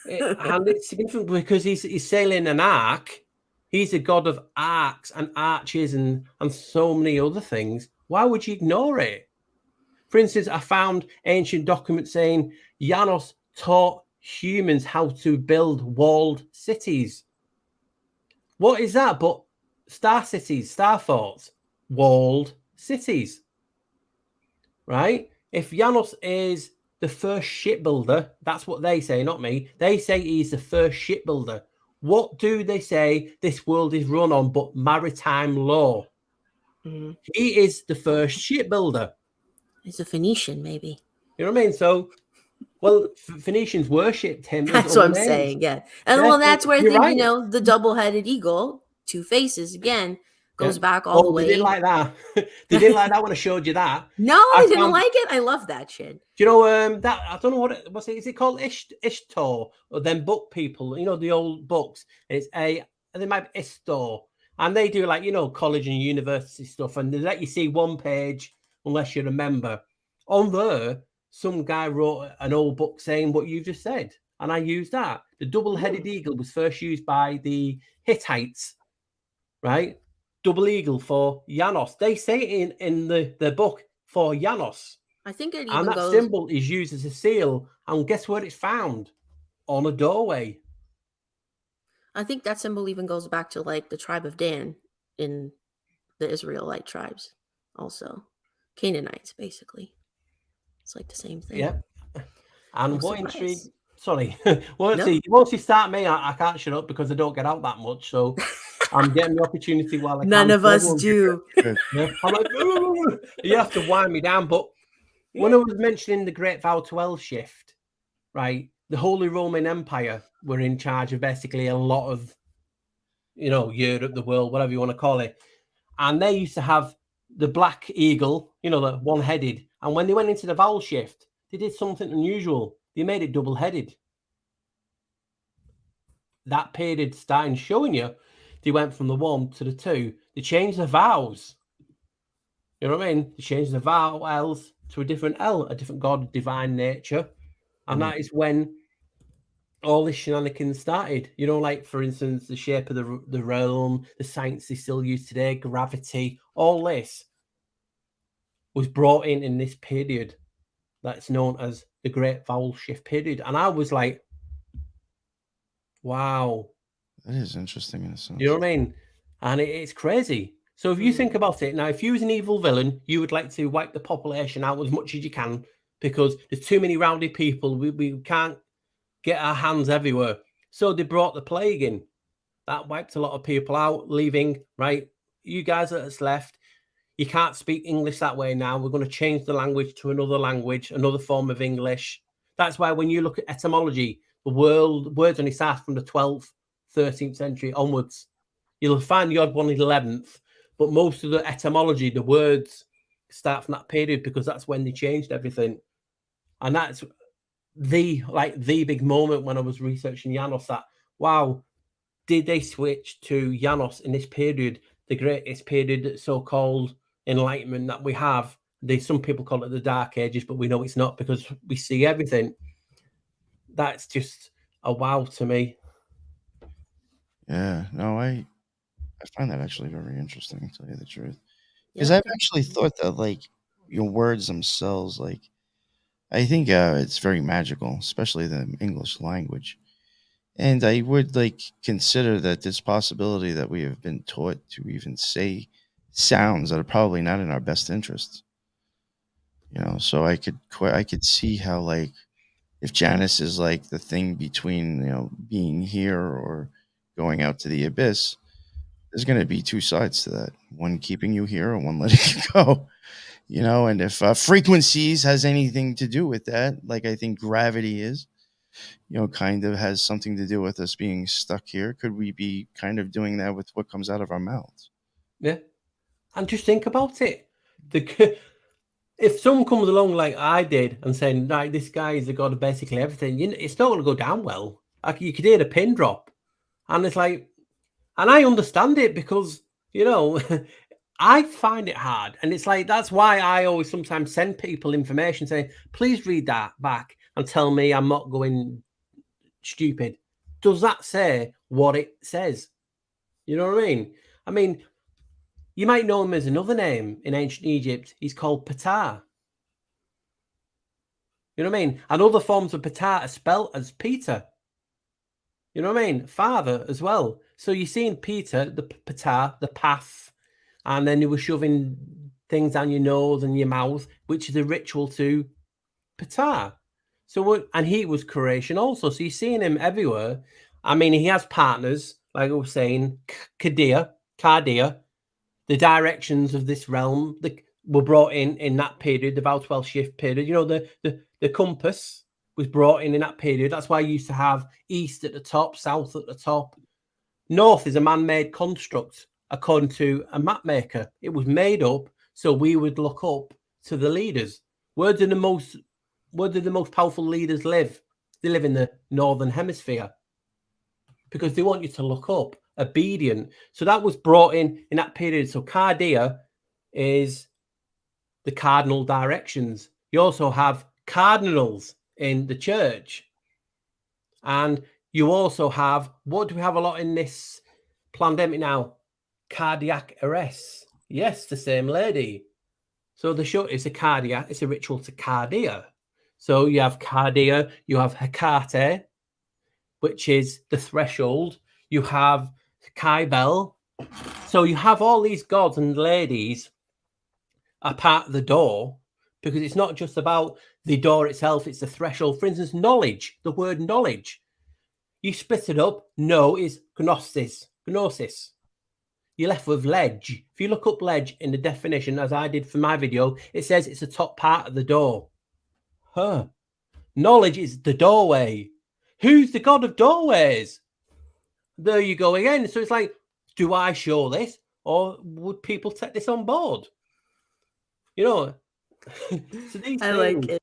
Speaker 3: And it's significant because he's sailing an ark. He's a god of arcs and arches and so many other things. Why would you ignore it? For instance, I found ancient documents saying Janus taught humans how to build walled cities. What is that but star cities, star forts, walled cities? Right? If Janus is the first shipbuilder, that's what they say, not me. They say he's the first shipbuilder. What do they say this world is run on but maritime law? Mm-hmm. He is the first shipbuilder.
Speaker 2: He's a Phoenician, maybe.
Speaker 3: You know what I mean? So, well, Phoenicians worshipped him.
Speaker 2: That's what I'm saying, yeah. And well, that's where I think, the double-headed eagle, two faces, again, goes back all the way.
Speaker 3: They didn't like that. They didn't like that when I showed you that.
Speaker 2: No, they didn't like it. I love that shit.
Speaker 3: Do you know that? I don't know what it was. Is it called Ishtar or them book people? The old books. And they might be Ishtar, and they do college and university stuff, and they let you see one page unless you're a member. On there, some guy wrote an old book saying what you just said, and I used that. The double-headed eagle was first used by the Hittites, right? Double eagle for Janus. They say it in the book for Janus.
Speaker 2: I think it even
Speaker 3: and that symbol is used as a seal. And guess where it's found? On a doorway.
Speaker 2: I think that symbol even goes back to the tribe of Dan in the Israelite tribes, also Canaanites, basically. It's the same thing.
Speaker 3: Yeah. And what intrigue? Sorry. Once you start me, I can't shut up because I don't get out that much. So I'm getting the opportunity while I can.
Speaker 2: None of us do.
Speaker 3: Yeah. I'm like, you have to wind me down. But when I was mentioning the Great Vow to Hell shift, right, the Holy Roman Empire were in charge of basically a lot of, Europe, the world, whatever you want to call it. And they used to have the black eagle, the one-headed. And when they went into the vowel shift, they did something unusual. They made it double-headed. That period starting showing you, they went from the 1 to the 2. They changed the vowels. You know what I mean? They changed the vowels to a different L, a different god, divine nature. And that is when all this shenanigans started. For instance, the shape of the realm, the science they still use today, gravity, all this was brought in this period that's known as the Great Vowel Shift period. And I was like, wow.
Speaker 1: That is interesting in a sense.
Speaker 3: You know what I mean? And it's crazy. So if you think about it, now, if you was an evil villain, you would like to wipe the population out as much as you can because there's too many rowdy people. We can't get our hands everywhere. So they brought the plague in. That wiped a lot of people out, leaving, right? You guys that's left, you can't speak English that way now. We're going to change the language to another language, another form of English. That's why when you look at etymology, the words only start from the 12th, 13th century onwards. You'll find the odd one in the 11th, but most of the etymology, the words start from that period because that's when they changed everything. And that's the big moment when I was researching Janus, that, wow, did they switch to Janus in this period, the greatest period, so-called enlightenment that we have? Some people call it the Dark Ages, but we know it's not because we see everything. That's just a wow to me.
Speaker 1: Yeah, no, I find that actually very interesting, to tell you the truth. Because I've actually thought that, your words themselves, I think it's very magical, especially the English language. And I would consider that this possibility that we have been taught to even say sounds that are probably not in our best interest. So I could see how if Janus is the thing between being here or going out to the abyss, there's going to be two sides to that, one keeping you here and one letting you go. And if frequencies has anything to do with that, like I think gravity is, kind of has something to do with us being stuck here, could we be kind of doing that with what comes out of our mouths?
Speaker 3: Yeah. And just think about it. If someone comes along like I did and saying, right, this guy is the god of basically everything, it's not going to go down well. Like, you could hear a pin drop. And it's like, and I understand it because, I find it hard. And it's like, that's why I always sometimes send people information saying, please read that back and tell me I'm not going stupid. Does that say what it says? You know what I mean? I mean, you might know him as another name in ancient Egypt. He's called Ptah. You know what I mean? And other forms of Ptah are spelled as Peter. You know what I mean? Father as well. So you're seeing Peter, the Ptah, the path, and then you were shoving things down your nose and your mouth, which is a ritual to Ptah. So, and he was creation also. So you're seeing him everywhere. I mean, he has partners, like I was saying, Cardia, the directions of this realm that were brought in that period, the Val 12 shift period. The compass was brought in that period. That's why you used to have east at the top, south at the top. North is a man-made construct, according to a map maker. It was made up so we would look up to the leaders. Where do the most powerful leaders live? They live in the northern hemisphere because they want you to look up, obedient. So that was brought in that period. So Cardia is the cardinal directions. You also have cardinals in the church. And you also have, what do we have a lot in this pandemic now? Cardiac arrests. Yes, the same lady. So the show is it's a ritual to Cardia. So you have Cardia, you have Hecate, which is the threshold. You have Kybel. So you have all these gods and ladies are part of the door, because it's not just about the door itself, it's the threshold. For instance, knowledge, the word knowledge. You split it up. No is gnosis. You're left with ledge. If you look up ledge in the definition, as I did for my video, it says it's the top part of the door. Knowledge is the doorway. Who's the god of doorways? There you go again. So it's like, do I show this, or would people take this on board? So these
Speaker 2: I like it.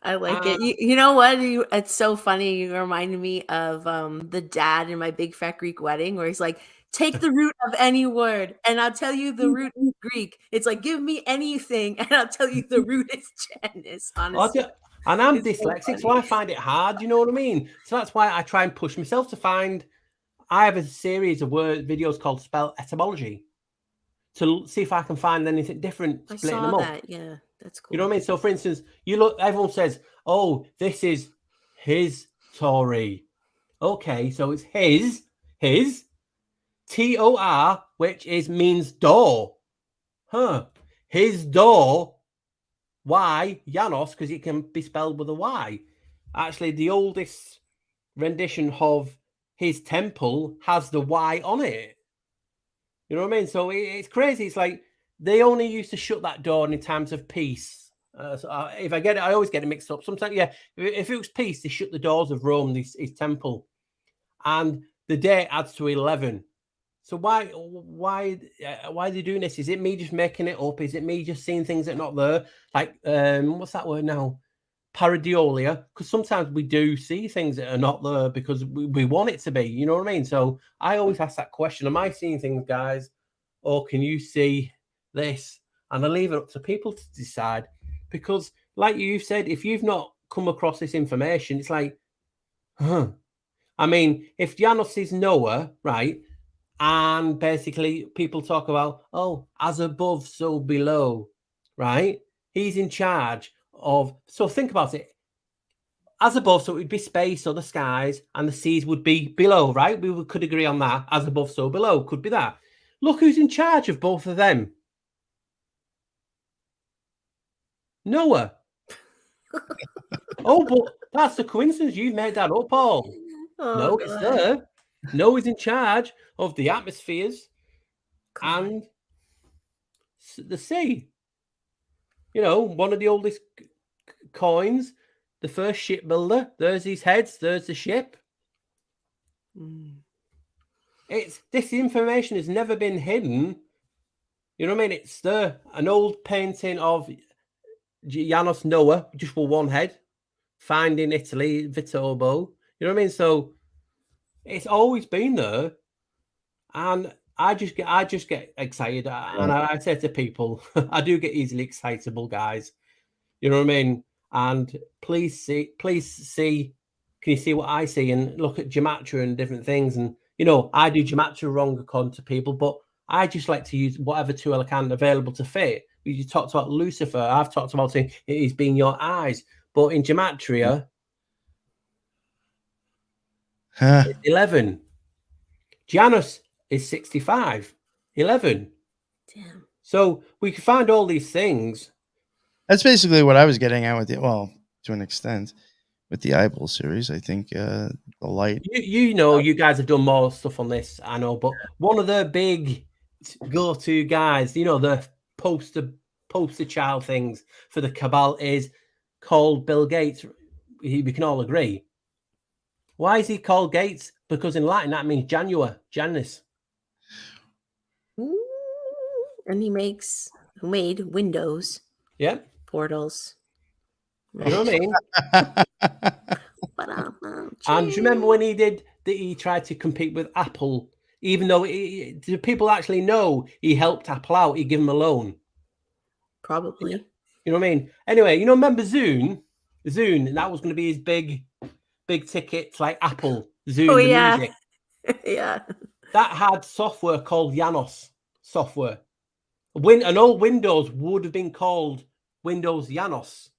Speaker 2: I like it. You know what? It's so funny. You reminded me of the dad in My Big Fat Greek Wedding, where he's like, take the root of any word and I'll tell you the root in Greek. It's like, give me anything and I'll tell you the root is Janus, honestly.
Speaker 3: And I'm dyslexic, so I find it hard. You know what I mean? So that's why I try and push myself to find. I have a series of videos called Spell Etymology to see if I can find anything different.
Speaker 2: I saw that. Yeah, that's cool.
Speaker 3: You know what I mean? So, for instance, everyone says, "Oh, this is his Tory." Okay, so it's his Tor, which means door. His door. Why Janus? Because it can be spelled with a Y. Actually, the oldest rendition of his temple has the Y on it. You know what I mean? So it's crazy. It's like they only used to shut that door in times of peace. If I get it, I always get it mixed up. Sometimes, yeah, if it was peace, they shut the doors of Rome, his temple, and the day adds to 11. So why are they doing this? Is it me just making it up? Is it me just seeing things that are not there? Like, what's that word now? Pareidolia. Because sometimes we do see things that are not there because we want it to be. You know what I mean? So I always ask that question: am I seeing things, guys, or can you see this? And I leave it up to people to decide. Because, like you said, if you've not come across this information, it's like, I mean, if Janus is Noah, right? And basically people talk about, oh, as above, so below, right? He's in charge of, so think about it. As above, so it would be space or the skies, and the seas would be below, right? We could agree on that. As above, so below, could be that. Look who's in charge of both of them. Noah. Oh, but that's a coincidence. You made that up, Paul. No, it's there. Noah's in charge of the atmospheres, and the sea. You know, one of the oldest coins, the first shipbuilder. There's his heads. There's the ship. This information has never been hidden. You know what I mean? It's an old painting of Janus Noah, just with one head, found in Italy, Viterbo. You know what I mean? So it's always been there, and I just get excited, and I say to people, I do get easily excitable, guys. You know what I mean? And please see. Can you see what I see? And look at gematria and different things. And you know, I do gematria wrong according to people, but I just like to use whatever tool I can available to fit. You talked about Lucifer. I've talked about it is being your eyes, but in gematria, 11. Janus is 65. 11.
Speaker 2: Damn.
Speaker 3: So we can find all these things.
Speaker 1: That's basically what I was getting at with it. Well, to an extent, with the eyeball series, I think the light.
Speaker 3: You know, you guys have done more stuff on this, I know, but one of the big go-to guys, you know, the poster child things for the cabal is called Bill Gates. We can all agree. Why is he called Gates? Because in Latin that means Janus.
Speaker 2: And he made windows.
Speaker 3: Yeah.
Speaker 2: Portals.
Speaker 3: You know what I mean? And do you remember when he tried to compete with Apple, even though do people actually know he helped Apple out? He gave them a loan.
Speaker 2: Probably.
Speaker 3: You know what I mean? Anyway, you know, remember Zune? That was going to be his big ticket, like Apple. Zune,
Speaker 2: Oh,
Speaker 3: the
Speaker 2: yeah.
Speaker 3: music.
Speaker 2: Yeah.
Speaker 3: That had software called Janus software. An old Windows would have been called Windows Janus.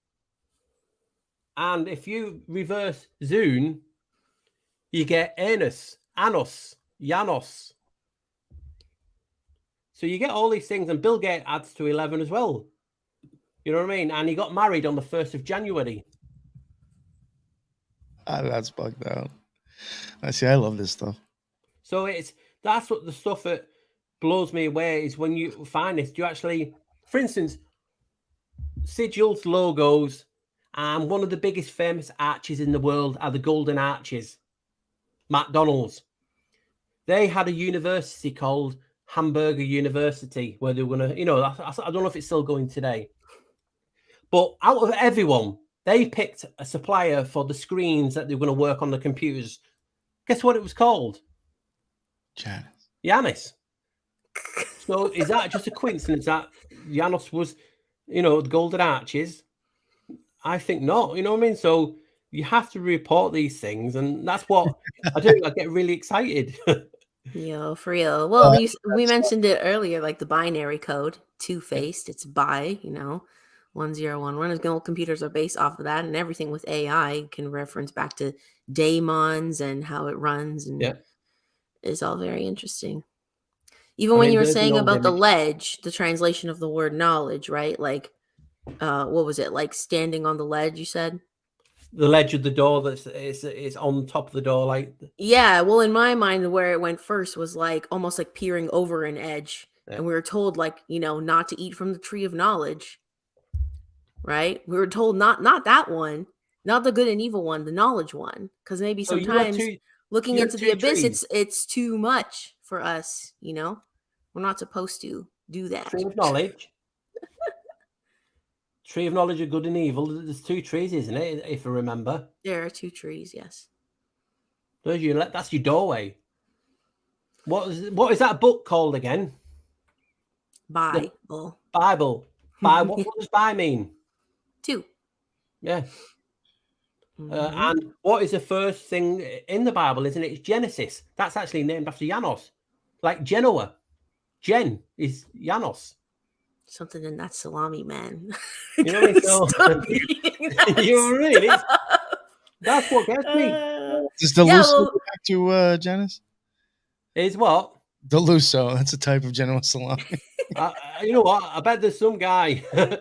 Speaker 3: And if you reverse Zune, you get Janus. So you get all these things, and Bill Gates adds to 11 as well. You know what I mean? And he got married on the 1st of January.
Speaker 1: That's bugged out. I love this stuff.
Speaker 3: So that's what the stuff that blows me away is when you find this. Do you actually, for instance, sigils, logos, and one of the biggest famous arches in the world are the Golden Arches. McDonald's. They had a university called Hamburger University where they were going to, you know, I don't know if it's still going today. But out of everyone, they picked a supplier for the screens that they were going to work on the computers. Guess what it was called? Janus. So is that just a coincidence that Janus was, you know, the Golden Arches? I think not. You know what I mean? So you have to report these things, and that's what I do. I get really excited.
Speaker 2: Yo, for real. Well, we mentioned it earlier, like the binary code, two-faced. It's bi, you know, 1011. As computers are based off of that, and everything with AI can reference back to daemons and how it runs, and it's all very interesting. Even when you were saying about the ledge, the translation of the word knowledge, right? Like, what was it? Like standing on the ledge, you said?
Speaker 3: The ledge of the door is on top of the door, like.
Speaker 2: Yeah, well, in my mind, where it went first was like almost like peering over an edge. Yeah. And we were told, like, you know, not to eat from the tree of knowledge. Right? We were told not that one, not the good and evil one, the knowledge one. Because maybe sometimes looking into the abyss, it's too much for us, you know? We're not supposed to do that.
Speaker 3: Tree of knowledge. Tree of knowledge of good and evil. There's 2 trees, isn't it? If I remember.
Speaker 2: There are 2 trees, yes.
Speaker 3: That's your doorway. What is that book called again?
Speaker 2: Bible.
Speaker 3: Bible. What does bi mean?
Speaker 2: 2.
Speaker 3: Yeah. And what is the first thing in the Bible, isn't it? It's Genesis. That's actually named after Janus. Like Genoa. Gen is Janus.
Speaker 2: Something in that salami, man.
Speaker 3: You know what I mean? You know what I mean? That's what gets me.
Speaker 1: Does Deluso go back to Janus?
Speaker 3: Is what?
Speaker 1: Deluso. That's a type of Genoa salami.
Speaker 3: You know what? I bet there's some guy. There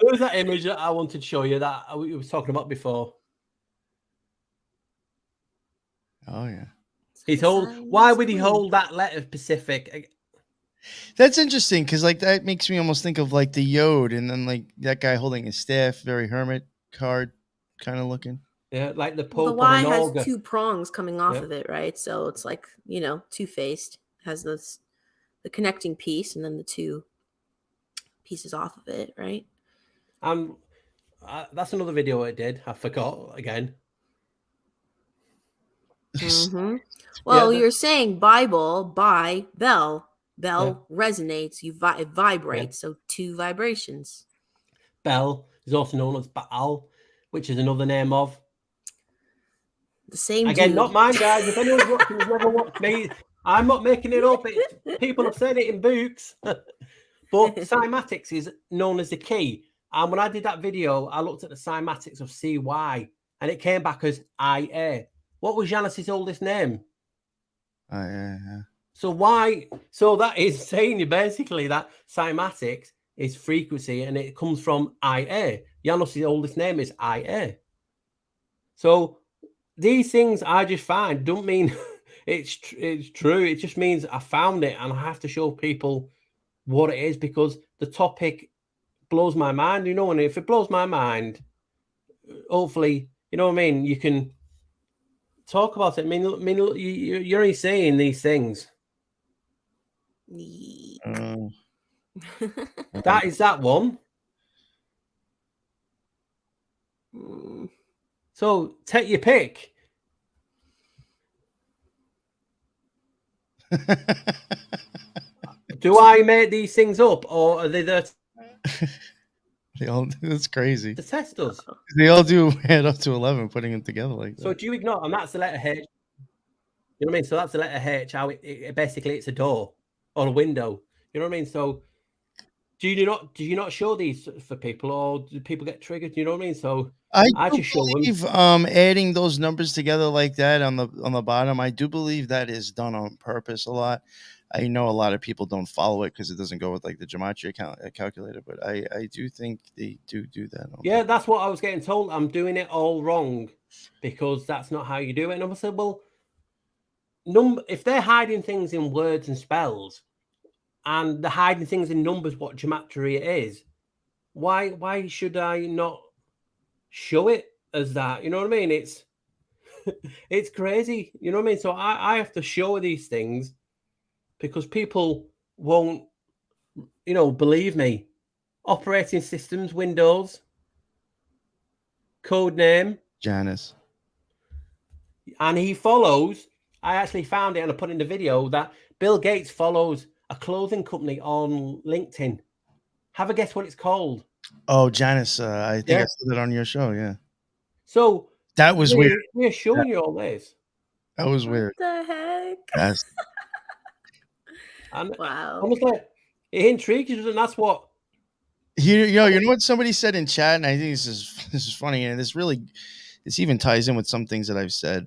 Speaker 3: was that image that I wanted to show you that we was talking about before.
Speaker 1: Oh, yeah.
Speaker 3: Why would he hold that letter Pacific?
Speaker 1: That's interesting because like that makes me almost think of like the Yod, and then like that guy holding his staff, very hermit card kind of looking.
Speaker 3: Yeah, like the
Speaker 2: Well, the
Speaker 3: Pope on
Speaker 2: Y
Speaker 3: an
Speaker 2: has
Speaker 3: auger.
Speaker 2: 2 prongs coming off
Speaker 3: Yeah.
Speaker 2: of it, right? So it's like, two-faced. Has the connecting piece and then the 2 pieces off of it, right?
Speaker 3: And that's another video I did. I forgot again.
Speaker 2: Mm-hmm. Well,
Speaker 3: Yeah,
Speaker 2: you're saying Bible, by bell. Bell resonates. It vibrates. So 2 vibrations.
Speaker 3: Bel is also known as Baal, which is another name of.
Speaker 2: The same
Speaker 3: Again,
Speaker 2: dude.
Speaker 3: not mine, guys. If anyone's watching, has never watched me, I'm not making it up. People have said it in books. But cymatics is known as the key. And when I did that video, I looked at the cymatics of CY, and it came back as IA. What was Janus's oldest name?
Speaker 1: Yeah.
Speaker 3: So why? So that is saying you basically that cymatics is frequency, and it comes from IA. Janus's oldest name is IA. So these things I just find don't mean it's true. It just means I found it, and I have to show people what it is because the topic blows my mind. And if it blows my mind, hopefully, what I mean. You can talk about it. I mean, you're only saying these things. That is that one. So take your pick. Do I make these things up, or are they there?
Speaker 1: That's crazy.
Speaker 3: To test us.
Speaker 1: They all do add up to 11, putting them together like that.
Speaker 3: So do you ignore? And that's the letter H. You know what I mean? So that's the letter H. How basically it's a door or a window. You know what I mean? So do you not show these for people, or do people get triggered? You know what I mean? So I just show them.
Speaker 1: Adding those numbers together like that on the bottom, I do believe that is done on purpose a lot. I know a lot of people don't follow it because it doesn't go with like the gematria calculator, but I do think they do that.
Speaker 3: Yeah, that's what I was getting told. I'm doing it all wrong because that's not how you do it. And I said, well, if they're hiding things in words and spells, and they're hiding things in numbers, what gematria is, why should I not show it as that? You know what I mean? It's crazy. You know what I mean? So I have to show these things because people won't, believe me. Operating systems, Windows, code name
Speaker 1: Janus.
Speaker 3: And he follows, I actually found it and I put in the video that Bill Gates follows a clothing company on LinkedIn. Have a guess what it's called.
Speaker 1: Oh, Janus. I think I said it on your show. Yeah.
Speaker 3: So
Speaker 1: that was weird.
Speaker 3: We're showing you all this.
Speaker 1: That was weird.
Speaker 2: What the heck?
Speaker 1: Yes.
Speaker 3: And
Speaker 2: wow.
Speaker 3: Honestly, it intrigues you, and that's what.
Speaker 1: You know what somebody said in chat, and I think this is funny, and this even ties in with some things that I've said.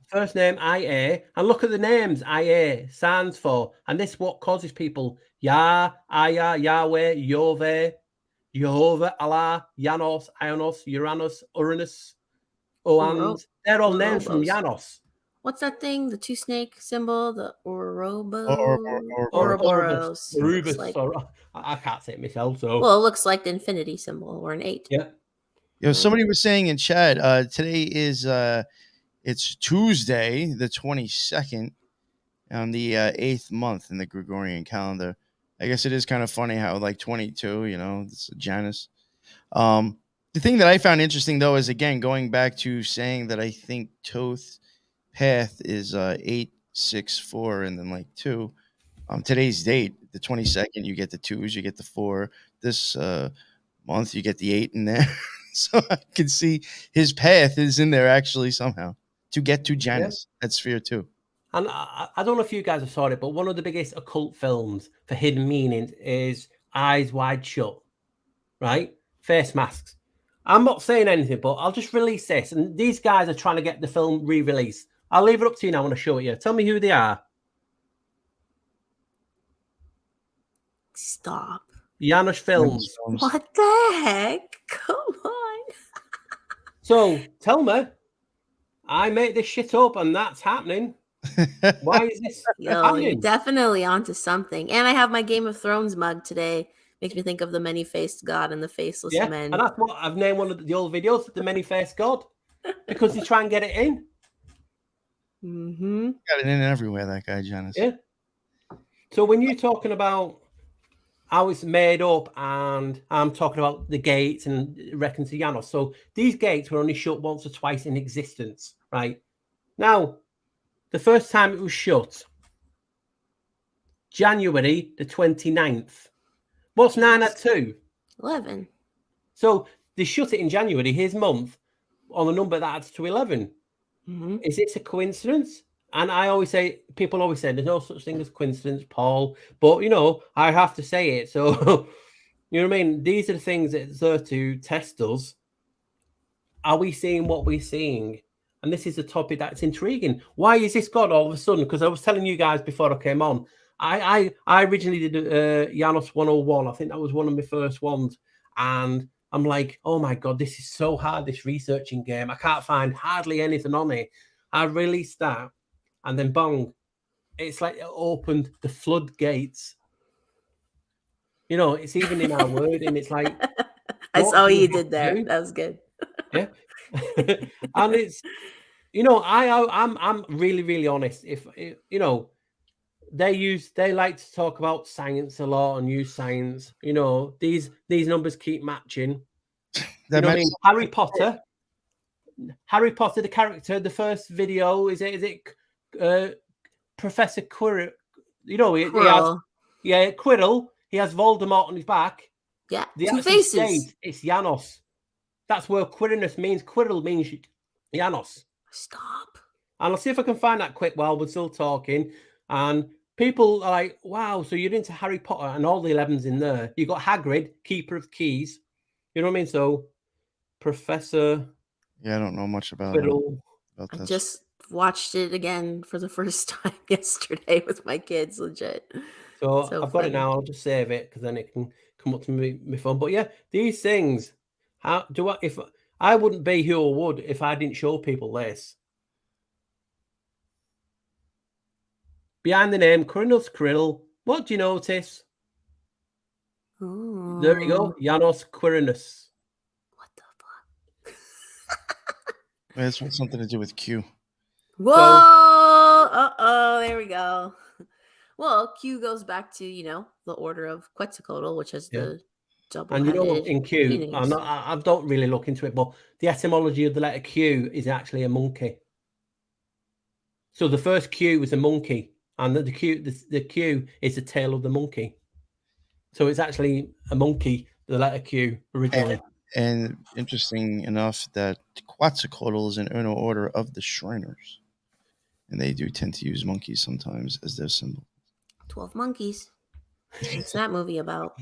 Speaker 3: First name IA, and look at the names. IA stands for, and this is what causes people Yah, Aya, Yahweh, Yoveh, Jehovah, Allah, Janus, Ionos, Uranus, Uranus, Oans. They're all names from Janus.
Speaker 2: What's that thing? The 2 snake symbol, the Ouroboros.
Speaker 3: Ouroboros. Like, I can't say it myself. So
Speaker 2: well, it looks like the infinity symbol or an 8.
Speaker 3: Yeah.
Speaker 1: Somebody was saying in chat. Today is it's Tuesday, the 22nd, on the 8th month in the Gregorian calendar. I guess it is kind of funny how like 22. It's Janus. The thing that I found interesting though is again going back to saying that I think Thoth path is 864 and then like 2. Today's date, the 22nd, you get the 2s, you get the 4. This month you get the 8 in there. So I can see his path is in there actually somehow to get to Janus. That sphere too.
Speaker 3: And I don't know if you guys have saw it, but one of the biggest occult films for hidden meanings is Eyes Wide Shut, right? Face masks. I'm not saying anything, but I'll just release this. And these guys are trying to get the film re-released. I'll leave it up to you now. I want to show it you. Tell me who they are.
Speaker 2: Stop.
Speaker 3: Janus Films.
Speaker 2: What the heck? Come on.
Speaker 3: So tell me, I make this shit up and that's happening. Why is this
Speaker 2: You're
Speaker 3: happening?
Speaker 2: definitely onto something. And I have my Game of Thrones mug today. Makes me think of the many-faced god and the faceless men.
Speaker 3: And that's what I've named one of the old videos, the many-faced god, because they try and get it in.
Speaker 2: Mm-hmm.
Speaker 1: Got it in everywhere, that guy, Janus.
Speaker 3: Yeah. So when you're talking about how it's made up, and I'm talking about the gates and reckon to Janus. So these gates were only shut once or twice in existence, right? Now, the first time it was shut, January the 29th. What's 9 add 2?
Speaker 2: 11.
Speaker 3: So they shut it in January, his month, on a number that adds to 11.
Speaker 2: Mm-hmm.
Speaker 3: Is this a coincidence? And I always say, people always say, there's no such thing as coincidence, Paul. But, you know, I have to say it. So, you know what I mean? These are the things that's there to test us. Are we seeing what we're seeing? And this is a topic that's intriguing. Why is this God all of a sudden? Because I was telling you guys before I came on, I originally did Janus 101. I think that was one of my first ones. And I'm like, oh my God, this is so hard, this researching game. I can't find hardly anything on it. I released that, and then bang, it's like it opened the floodgates. You know, it's even in our word, and it's like,
Speaker 2: I saw what you
Speaker 3: do we
Speaker 2: did
Speaker 3: have to
Speaker 2: there.
Speaker 3: do?
Speaker 2: That was good.
Speaker 3: Yeah. And it's, you know, I'm really, really honest. If you know, they like to talk about science a lot and use science. You know, these numbers keep matching. You know what I mean? Harry Potter, the character, the first video, is it Professor Quirrell? You know, he has, yeah, Quirrell. He has Voldemort on his back.
Speaker 2: Yeah,
Speaker 3: The
Speaker 2: 2 faces.
Speaker 3: State, it's Janus. That's where Quirinus means. Quirrell means Janus.
Speaker 2: Stop.
Speaker 3: And I'll see if I can find that quick while we're still talking. And people are like, wow, so you're into Harry Potter and all the 11s in there. You got Hagrid, Keeper of Keys. You know what I mean? So, Professor...
Speaker 1: Yeah, I don't know much about
Speaker 3: Quirrell.
Speaker 1: this.
Speaker 2: I just watched it again for the first time yesterday with my kids, legit.
Speaker 3: So I've got it now. I'll just save it because then it can come up to my phone. But yeah, these things, how do I, if I wouldn't be who I would if I didn't show people this. Behind the name, Quirrell. What do you notice?
Speaker 2: Ooh.
Speaker 3: There you go. Janus Quirinus.
Speaker 2: What the fuck?
Speaker 1: It's something to do with Q.
Speaker 2: Whoa! Uh-oh, there we go. Well, Q goes back to, you know, the order of Quetzalcoatl, which is the double-headed.
Speaker 3: And you know, in Q, I don't really look into it, but the etymology of the letter Q is actually a monkey. So the first Q is a monkey, and the Q is the tail of the monkey. So it's actually a monkey, the letter Q originally.
Speaker 1: And interesting enough that Quetzalcoatl is an inner order of the Shriners. And they do tend to use monkeys sometimes as their symbol.
Speaker 2: 12 Monkeys. What's that movie about?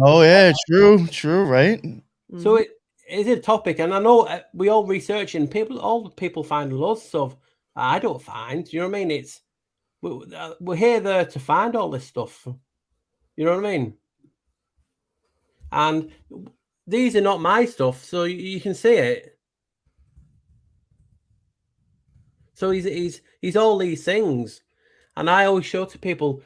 Speaker 1: Oh, yeah, true, right?
Speaker 3: So it is a topic, and I know we all research, and all the people find lots of stuff I don't find. You know what I mean? We're here there to find all this stuff. You know what I mean? And these are not my stuff, so you can see it. So he's all these things, and I always show to people,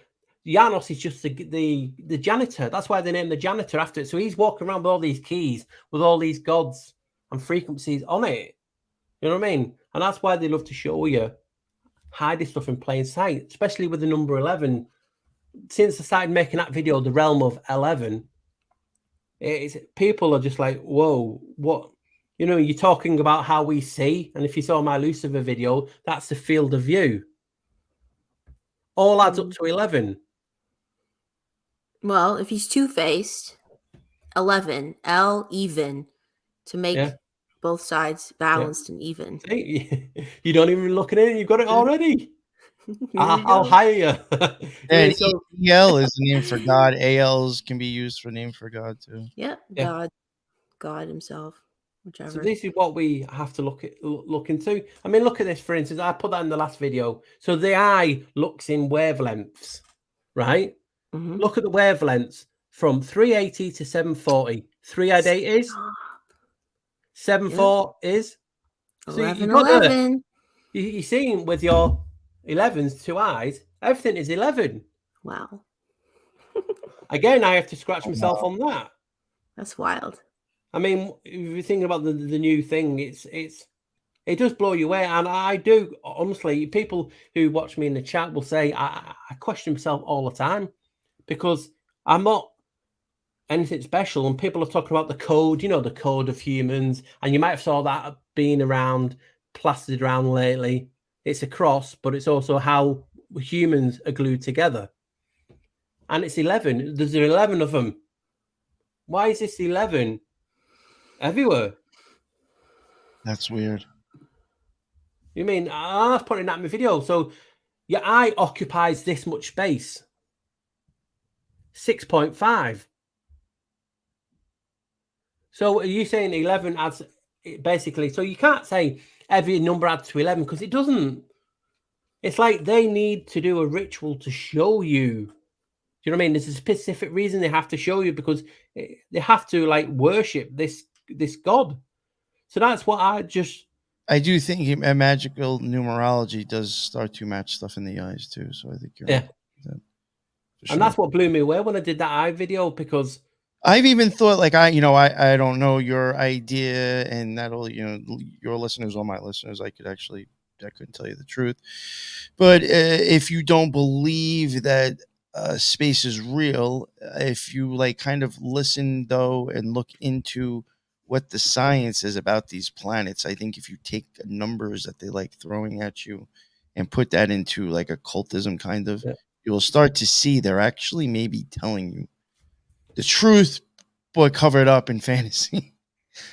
Speaker 3: Janus is just the janitor. That's why they named the janitor after it. So he's walking around with all these keys, with all these gods and frequencies on it. You know what I mean? And that's why they love to show you, hide this stuff in plain sight, especially with the number 11. Since I started making that video, The Realm of 11, people are just like, whoa, what? You know, you're talking about how we see, and if you saw my Lucifer video, that's the field of view. All adds up to 11.
Speaker 2: Well, if he's two-faced, 11, L even, to make both sides balanced and even.
Speaker 3: See, you don't even look at it, you've got it already. I'll hire you.
Speaker 1: And EL is the name for God. ALs can be used for name for God too.
Speaker 2: Yeah, God himself, whichever.
Speaker 3: So this is what we have to look into. I mean, look at this, for instance. I put that in the last video. So the eye looks in wavelengths, right? Mm-hmm. Look at the wavelengths from 380 to 740. 388 is 74 is
Speaker 2: 11.
Speaker 3: You're seeing with your 11's 2 eyes. Everything is 11.
Speaker 2: Wow.
Speaker 3: Again, I have to scratch myself on that.
Speaker 2: That's wild.
Speaker 3: I mean, if you're thinking about the new thing, it does blow you away. And I do, honestly, people who watch me in the chat will say I question myself all the time because I'm not anything special. And people are talking about the code, the code of humans. And you might have saw that being around, plastered around lately. It's a cross, but it's also how humans are glued together. And it's 11. There's 11 of them. Why is this 11 everywhere?
Speaker 1: That's weird.
Speaker 3: You mean, I was putting that in my video. So your eye occupies this much space. 6.5. So are you saying 11 adds basically? So you can't say every number adds to 11 because it doesn't. It's like they need to do a ritual to show you. Do you know what I mean? There's a specific reason they have to show you because they have to like worship this god. So that's what I
Speaker 1: do think magical numerology does start to match stuff in the eyes too. So I think you're right.
Speaker 3: And that's what blew me away when I did that eye video because
Speaker 1: I've even thought like I don't know your idea and that all your listeners, all my listeners, I couldn't tell you the truth, but if you don't believe that space is real, if you like kind of listen though and look into what the science is about these planets, I think if you take numbers that they like throwing at you and put that into like occultism kind of, you'll start to see they're actually maybe telling you the truth, but covered up in fantasy.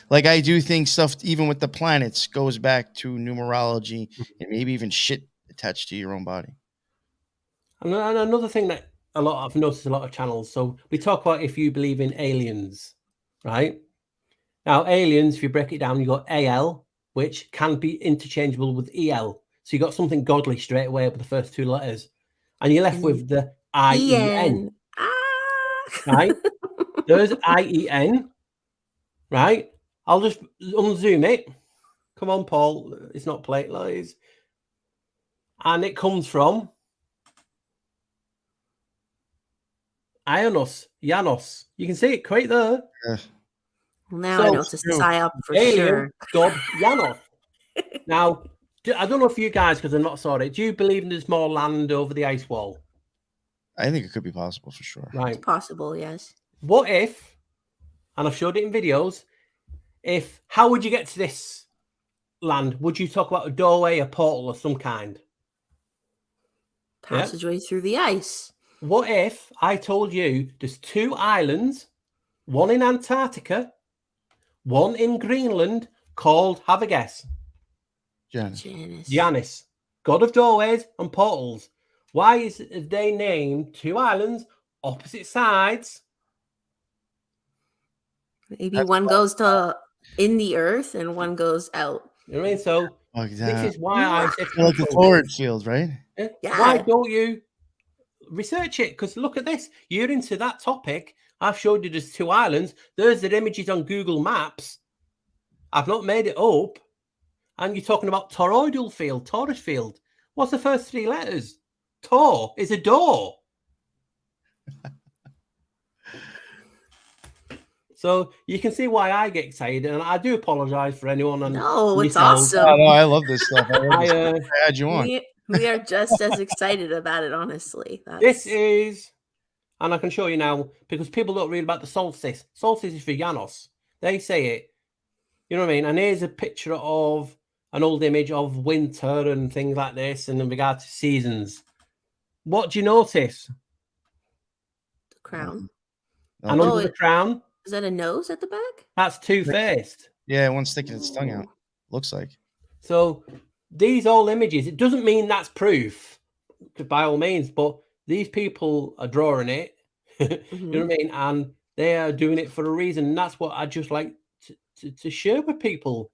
Speaker 1: Like I do think stuff, even with the planets, goes back to numerology and maybe even shit attached to your own body.
Speaker 3: And another thing that I've noticed a lot of channels. So we talk about if you believe in aliens, right? Now, aliens, if you break it down, you got AL, which can be interchangeable with EL. So you got something godly straight away with the first 2 letters. And you're left with the IEN. Right? There's IEN. Right? I'll just unzoom it. Come on, Paul. It's not plate lies. And it comes from Janus. You can see it right there.
Speaker 2: Well, now I know it's a psyop for sure.
Speaker 3: God Janus. Now, I don't know if you guys, because I'm not sorry, do you believe there's more land over the ice wall?
Speaker 1: I think it could be possible for sure.
Speaker 3: Right.
Speaker 2: It's possible, yes.
Speaker 3: What if, and I've showed it in videos, how would you get to this land? Would you talk about a doorway, a portal of some kind?
Speaker 2: Passageway through the ice.
Speaker 3: What if I told you there's 2 islands, one in Antarctica, one in Greenland, called, have a guess? Janus, god of doorways and portals. Why is they named 2 islands, opposite sides?
Speaker 2: Maybe one goes to in the earth and one goes out.
Speaker 3: You know what I mean? So this is why I said
Speaker 1: like the forward field, right?
Speaker 2: Yeah.
Speaker 3: Why don't you research it? Because look at this. You're into that topic. I've showed you there's 2 islands. There's the images on Google Maps. I've not made it up. And you're talking about toroidal field, torus field. What's the first 3 letters? Tor is a door. So you can see why I get excited, and I do apologize for anyone.
Speaker 2: No, it's awesome.
Speaker 1: Oh, no, I love this stuff. I had you on.
Speaker 2: We are just as excited about it, honestly.
Speaker 3: This is, and I can show you now, because people don't read about the solstice. Solstice is for Janus. They say it. You know what I mean? And here's a picture of an old image of winter and things like this, and in regard to seasons. What do you notice?
Speaker 2: The crown.
Speaker 3: And under the crown.
Speaker 2: Is that a nose at the back?
Speaker 3: That's 2-faced.
Speaker 1: Yeah, one sticking its tongue out. Looks like.
Speaker 3: So these all images, it doesn't mean that's proof, by all means, but these people are drawing it. You know what I mean? And they are doing it for a reason. And that's what I just like to share with people.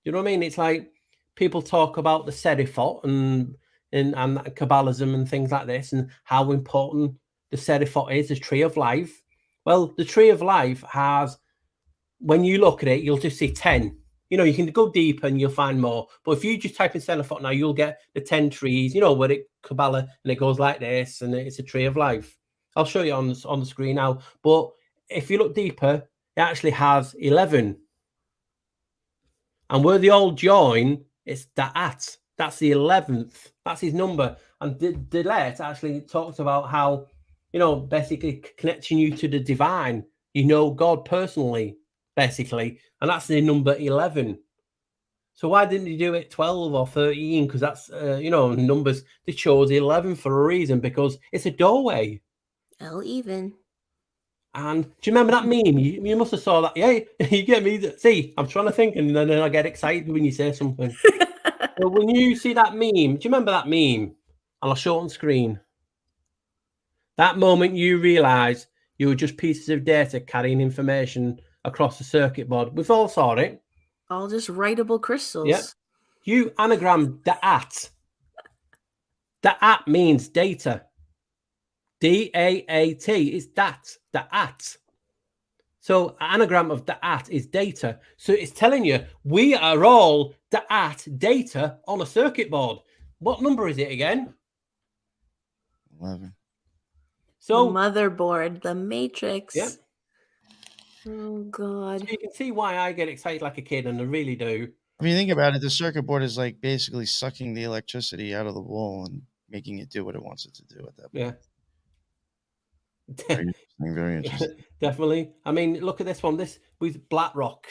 Speaker 3: You know what I mean? It's like people talk about the Serifot and Kabbalism and things like this, and how important the Serifot is, the tree of life. Well, the tree of life has, when you look at it, you'll just see 10. you can go deeper and you'll find more. But if you just type in Stenophote now, you'll get the 10 trees, where it Kabbalah, and it goes like this, and it's a tree of life. I'll show you on the screen now. But if you look deeper, it actually has 11. And where they all join, it's Da'at. That's the 11th. That's his number. And Dilet actually talks about how, basically connecting you to the divine. God personally, basically. And that's the number 11. So why didn't you do it 12 or 13? Because that's, numbers. They chose 11 for a reason, because it's a doorway.
Speaker 2: L even.
Speaker 3: And do you remember that meme? You must have saw that. Yeah, you get me. See, I'm trying to think, and then I get excited when you say something. So when you see that meme, do you remember that meme? And I'll show it on screen. That moment you realise you were just pieces of data carrying information across the circuit board. We've all saw it.
Speaker 2: All just writable crystals.
Speaker 3: Yep. You anagram Da'at. Da'at means data. D-A-A-T is that, Da'at. So anagram of Da'at is data. So it's telling you we are all Da'at data on a circuit board. What number is it again?
Speaker 1: 11.
Speaker 3: So
Speaker 2: motherboard, the matrix.
Speaker 3: Yeah.
Speaker 2: Oh God.
Speaker 3: So you can see why I get excited like a kid, and I really do.
Speaker 1: I mean, think about it. The circuit board is like basically sucking the electricity out of the wall and making it do what it wants it to do at that point.
Speaker 3: Yeah.
Speaker 1: Very interesting.
Speaker 3: Definitely. I mean, look at this one. This with BlackRock.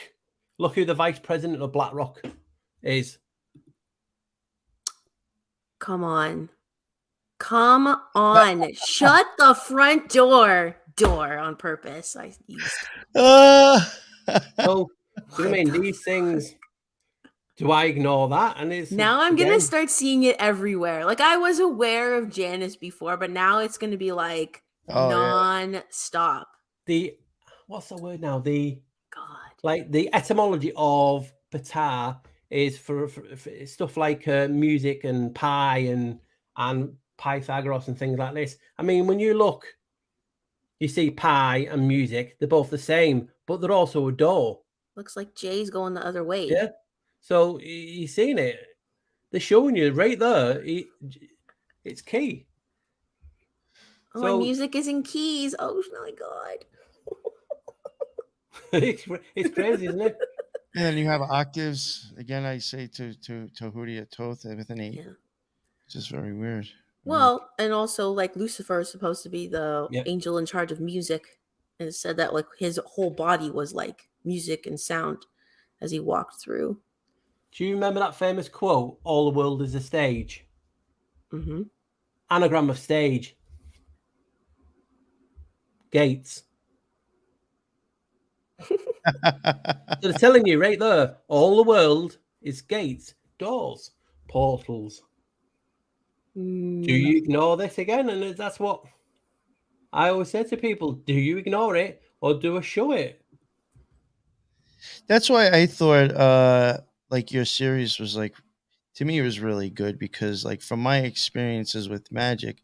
Speaker 3: Look who the vice president of BlackRock is.
Speaker 2: Come on. Shut the front door on purpose. I used.
Speaker 3: So, I mean, these things. Do I ignore that? And it's
Speaker 2: now I'm gonna start seeing it everywhere. Like, I was aware of Janus before, but now it's gonna be like non-stop.
Speaker 3: What's the word now? The
Speaker 2: God.
Speaker 3: etymology of Ptah is for stuff like music and pi and Pythagoras and things like this. I mean, when you look, you see pi and music, they're both the same, but they're also a door.
Speaker 2: Looks like Jay's going the other way.
Speaker 3: Yeah. So you've seen it. They're showing you right there. It's key.
Speaker 2: Oh, and music is in keys. Oh my God.
Speaker 3: it's crazy, isn't it?
Speaker 1: And then you have octaves. Again, I say to Tahuti Toth with an 8.
Speaker 2: Yeah.
Speaker 1: It's just very weird.
Speaker 2: Well, and also like Lucifer is supposed to be the angel in charge of music. And it said that like his whole body was like music and sound as he walked through.
Speaker 3: Do you remember that famous quote, all the world is a stage?
Speaker 2: Mm-hmm.
Speaker 3: Anagram of stage. Gates. So they're telling you right there, all the world is gates, doors, portals. Do you ignore this again? And that's what I always say to people. Do you ignore it or do I show it?
Speaker 1: That's why I thought like your series was like, to me, it was really good because like from my experiences with magic,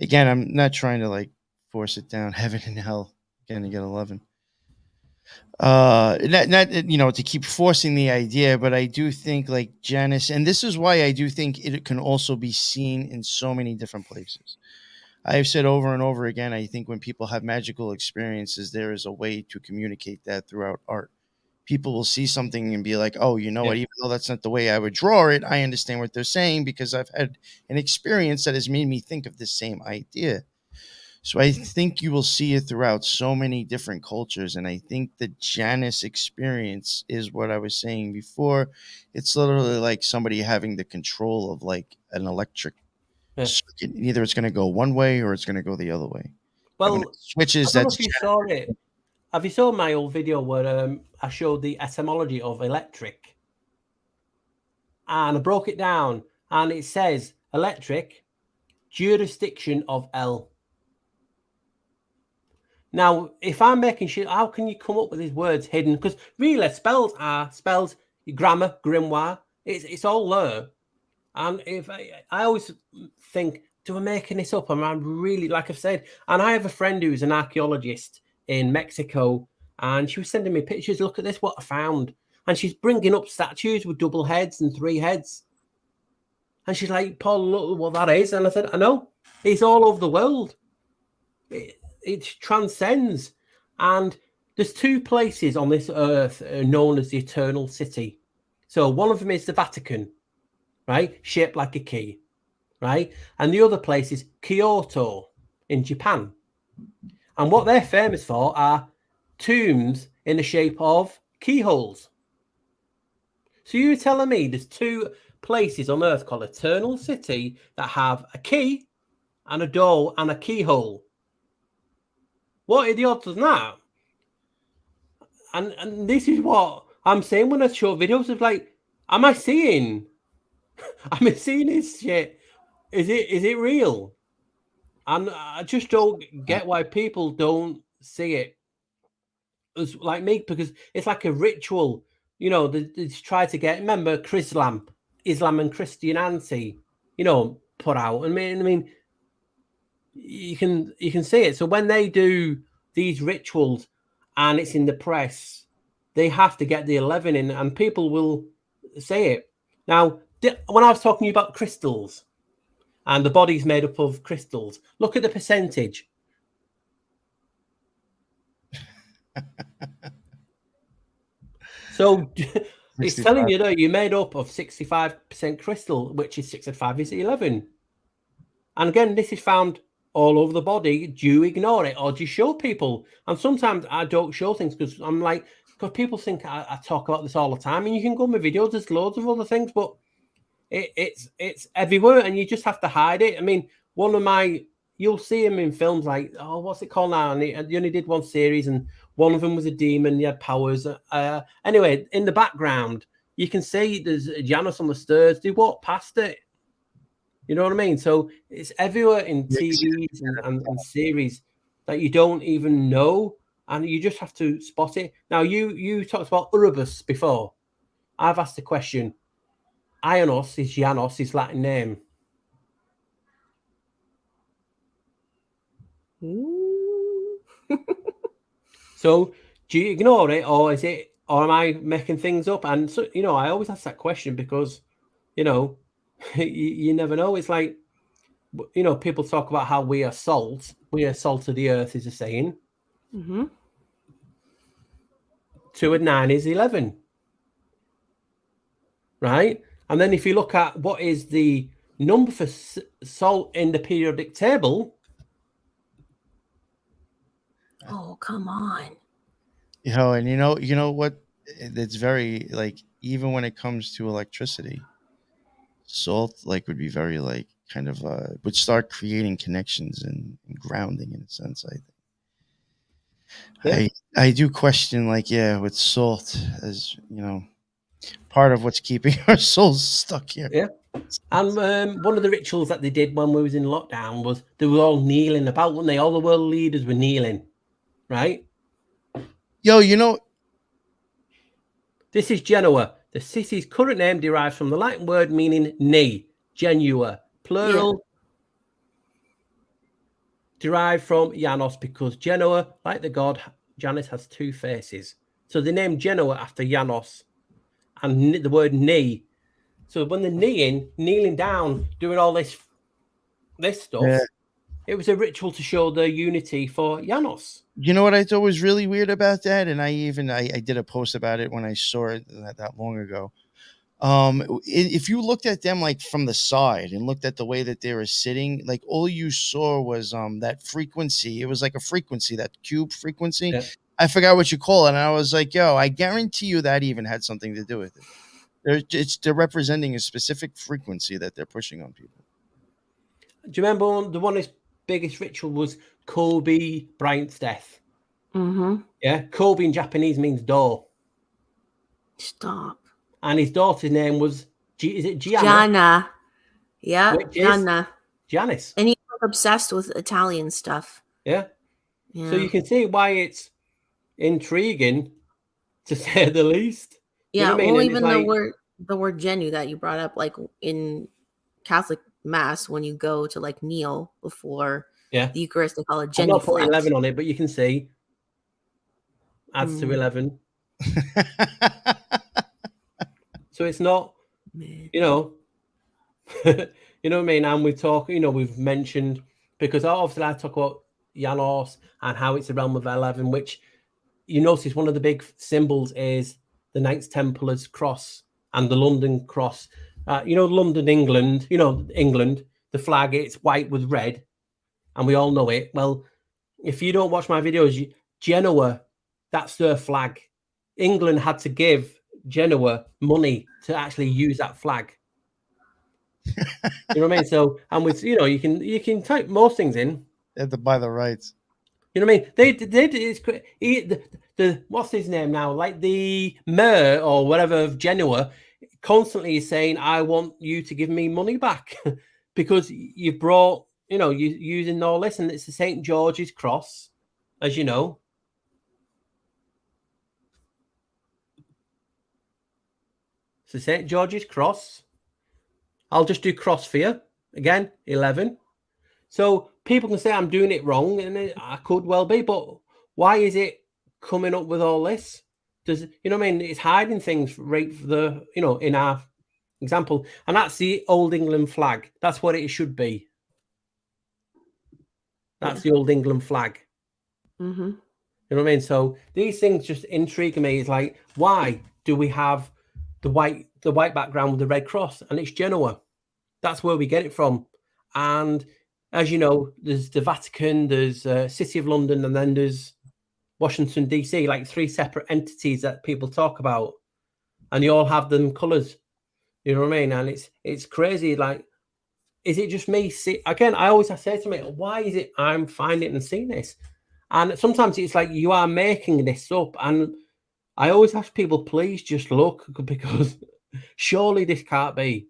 Speaker 1: again, I'm not trying to like force it down heaven and hell again to get 11. Not to keep forcing the idea, but I do think like Janus, and this is why I do think it can also be seen in so many different places. I've said over and over again, I think when people have magical experiences, there is a way to communicate that throughout art. People will see something and be like, oh, you know what, even though that's not the way I would draw it, I understand what they're saying because I've had an experience that has made me think of the same idea. So I think you will see it throughout so many different cultures. And I think the Janus experience is what I was saying before. It's literally like somebody having the control of like an electric circuit. Either it's going to go one way or it's going to go the other way.
Speaker 3: Well,
Speaker 1: switches.
Speaker 3: I don't know if you saw it. Have you saw my old video where I showed the etymology of electric? And I broke it down and it says electric, jurisdiction of L. Now, if I'm making sure, how can you come up with these words hidden? Because really, spells are spells, grammar, grimoire, it's all there. And if I always think, do I making this up? And I'm really, like I've said, and I have a friend who's an archaeologist in Mexico, and she was sending me pictures. Look at this, what I found. and she's bringing up statues with double heads and 3 heads. And she's like, Paul, look what that is. And I said, I know. It's all over the world. It transcends. And there's 2 places on this earth known as the Eternal City. So one of them is the Vatican, right? Shaped like a key, right? And the other place is Kyoto in Japan. And what they're famous for are tombs in the shape of keyholes. So you're telling me there's 2 places on earth called Eternal City that have a key and a door and a keyhole? What are the odds of that? And this is what I'm saying when I show videos of like, am I seeing this shit? Is it real? And I just don't get why people don't see it as like me, because it's like a ritual. You know, they try to get, remember Islam and Christianity, you know, put out. I mean, you can see it. So when they do these rituals and it's in the press, they have to get the 11 in, and people will say it. Now, when I was talking to you about crystals, and the body's made up of crystals, look at the percentage. So it's telling you that you're made up of 65% crystal, which is 65 is 11. And again, this is found all over the body. Do you ignore it, or do you show people? And sometimes I don't show things because I'm like, because people think I talk about this all the time, and you can go on my videos, there's loads of other things, but it's everywhere, and you just have to hide it. I mean, you'll see him in films like, oh, what's it called now? And he only did 1 series, and one of them was a demon. He had powers. Anyway, in the background, you can see there's Janus on the stairs. They walk past it. You know what I mean? So it's everywhere in TVs and series that you don't even know, and you just have to spot it. Now, you talked about Urubus before. I've asked the question. Ionos is Janus, his Latin name. So do you ignore it, or am I making things up? And so, you know, I always ask that question because, you know, you never know. It's like, you know, people talk about how we are salt. We are salt of the earth is a saying. 2 and 9 is 11. Right? And then if you look at what is the number for salt in the periodic table.
Speaker 2: Oh, come on.
Speaker 1: You know, and you know what? It's very like, even when it comes to electricity, salt like would be very like kind of would start creating connections and grounding in a sense. I think. Yeah. I do question, like, with salt, as you know, part of what's keeping our souls stuck here.
Speaker 3: Yeah. And one of the rituals that they did when we was in lockdown was they were all kneeling about, weren't they? All the world leaders were kneeling, right?
Speaker 1: Yo, you know,
Speaker 3: this is Genoa. The city's current name derives from the Latin word meaning knee, Genua, plural, derived from Janus, because Genoa, like the god Janus, has 2 faces. So they named Genoa after Janus, and the word knee. So when they're kneeling down, doing all this stuff, it was a ritual to show their unity for Janus.
Speaker 1: You know what I thought was really weird about that? And I did a post about it when I saw it that long ago. If you looked at them like from the side and looked at the way that they were sitting, like all you saw was that frequency. It was like a frequency, that cube frequency.
Speaker 3: Yeah.
Speaker 1: I forgot what you call it. And I was like, yo, I guarantee you that even had something to do with it. They're representing a specific frequency that they're pushing on people.
Speaker 3: Do you remember the one of his biggest ritual was Kobe Bryant's death? Yeah, Kobe in Japanese means door.
Speaker 2: Stop.
Speaker 3: And his daughter's name was, is it Gianna?
Speaker 2: Gianna. Yeah,
Speaker 3: Gianna. Janus.
Speaker 2: And he was obsessed with Italian stuff.
Speaker 3: Yeah. So you can see why it's intriguing, to say the least.
Speaker 2: Yeah,
Speaker 3: you know
Speaker 2: well, even the word Genu that you brought up, like in Catholic Mass, when you go to like kneel before the Eucharist, they call it
Speaker 3: Genu. I'm not putting 11 on it, but you can see adds to 11. So it's not,
Speaker 2: Man.
Speaker 3: you know, you know what I mean? And we talk, you know, we've mentioned, because obviously I talk about Janus and how it's a realm of 11, which you notice one of the big symbols is the Knights Templar's cross and the London cross. You know, London, England, England, the flag, it's white with red, and we all know it. Well, if you don't watch my videos, Genoa, that's their flag. England had to give Genoa money to actually use that flag. You know what I mean? So, and with, you can type most things in.
Speaker 1: They have to buy the rights.
Speaker 3: You know what I mean? They it's the what's his name now? Like the mayor or whatever of Genoa constantly is saying, "I want you to give me money back because you brought, you using all this, and it's the St. George's Cross, as you know." It's the St. George's Cross. I'll just do cross for you again. 11. So people can say I'm doing it wrong, and I could well be, but why is it coming up with all this? Does you know what I mean? It's hiding things right for the in our example, and that's the Old England flag. That's what it should be. That's the Old England flag.
Speaker 2: Mm-hmm.
Speaker 3: You know what I mean? So these things just intrigue me. It's like, why do we have the white background with the red cross? And it's Genoa. That's where we get it from. And as you know, there's the Vatican, there's City of London, and then there's Washington, D.C., like 3 separate entities that people talk about. And you all have them colours. You know what I mean? And it's crazy. Like, is it just me? Again, I always say to me, why is it I'm finding and seeing this? And sometimes it's like you are making this up. And I always ask people, please just look, because surely this can't be.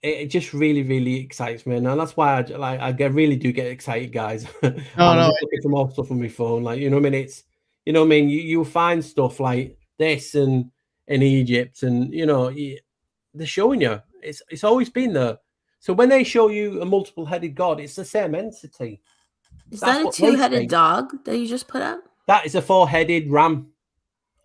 Speaker 3: It just really, really excites me, and that's why I really do get excited, guys. I'm looking for more stuff on my phone, like, you know what I mean? It's, you know what I mean? You'll find stuff like this and in Egypt, and they're showing you it's always been there. So when they show you a multiple-headed god, it's the same entity.
Speaker 2: Is that a 2-headed dog that you just put up?
Speaker 3: That is a 4-headed ram.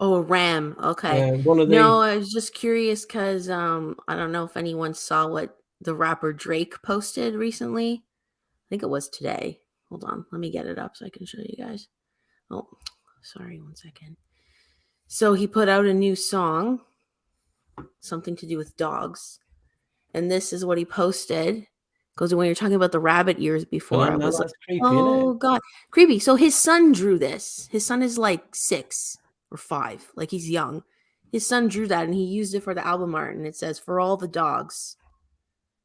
Speaker 2: Oh, a ram. Okay. No, I was just curious because I don't know if anyone saw what the rapper Drake posted recently. I think it was today. Hold on. Let me get it up so I can show you guys. Oh, sorry. 1 second. So he put out a new song, something to do with dogs. And this is what he posted. Because when you're talking about the rabbit ears before, I was like, creepy, oh, God. Creepy. So his son drew this. His son is like 6 or 5. Like, he's young. His son drew that, and he used it for the album art. And it says, "For all the dogs."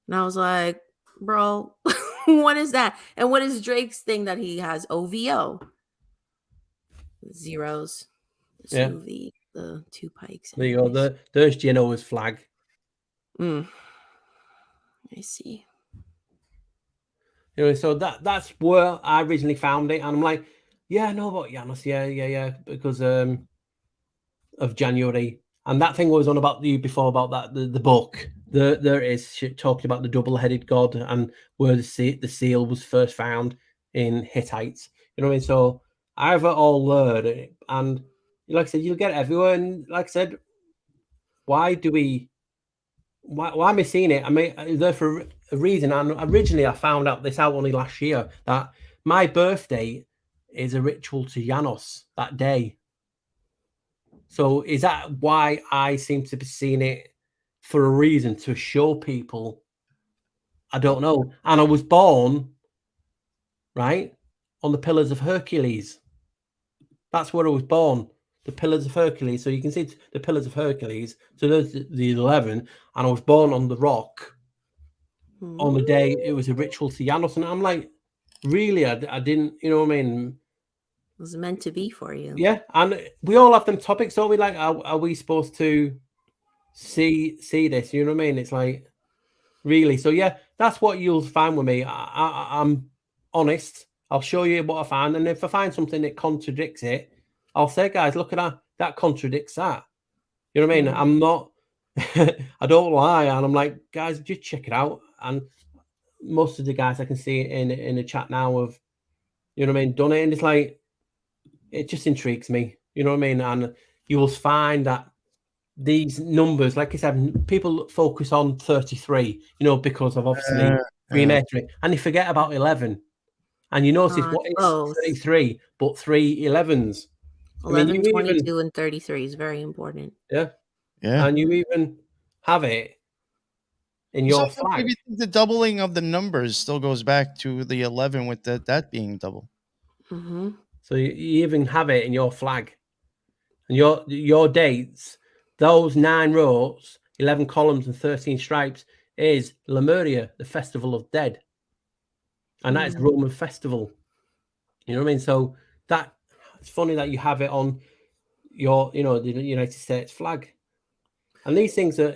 Speaker 2: And I was like, bro, what is that? And what is Drake's thing that he has? OVO. Zeros. The the 2 pikes.
Speaker 3: There you go. There's Genoa's flag.
Speaker 2: I see.
Speaker 3: So that's where I originally found it, and I'm like, yeah, I know about Janus, yeah, because of January, and that thing was on about you before about that the book. There it is, talking about the double-headed god and where the seal was first found in Hittites. You know what I mean? So I've all learned it, and like I said, you'll get it everywhere. And like I said, why am I seeing it? I mean, it's there for a reason. And originally, I found out this out only last year, that my birthday is a ritual to Janus that day. So is that why I seem to be seeing it for a reason, to show people? I don't know. And I was born, right, on the Pillars of Hercules. That's where I was born. The Pillars of Hercules. So you can see the Pillars of Hercules. So there's the 11. And I was born on the rock on the day it was a ritual to Janus. And I'm like, really? I didn't, you know what I mean?
Speaker 2: It was meant to be for you.
Speaker 3: Yeah. And we all have them topics. So we like, are we supposed to see this? You know what I mean? It's like, really? So yeah, that's what you'll find with me. I'm honest. I'll show you what I find. And if I find something that contradicts it, I'll say, guys, look at that. That contradicts that. You know what I mean? I'm not, I don't lie. And I'm like, guys, just check it out. And most of the guys I can see in the chat now have, you know what I mean, done it. And it's like, it just intrigues me. You know what I mean? And you will find that these numbers, like I said, people focus on 33, because of obviously Freemasonry, and they forget about 11. And you notice what is
Speaker 2: both.
Speaker 3: 33, but 3 11s.
Speaker 2: 11, 22, and 33 is very important.
Speaker 3: Yeah.
Speaker 1: Yeah.
Speaker 3: And you even have it in your flag.
Speaker 1: Maybe the doubling of the numbers still goes back to the 11 with that being double.
Speaker 2: Mm-hmm.
Speaker 3: So you even have it in your flag. And your dates, those 9 rows, 11 columns and 13 stripes is Lemuria, the Festival of Dead. And that is the Roman festival. You know what I mean? So it's funny that you have it on your, the United States flag. And these things are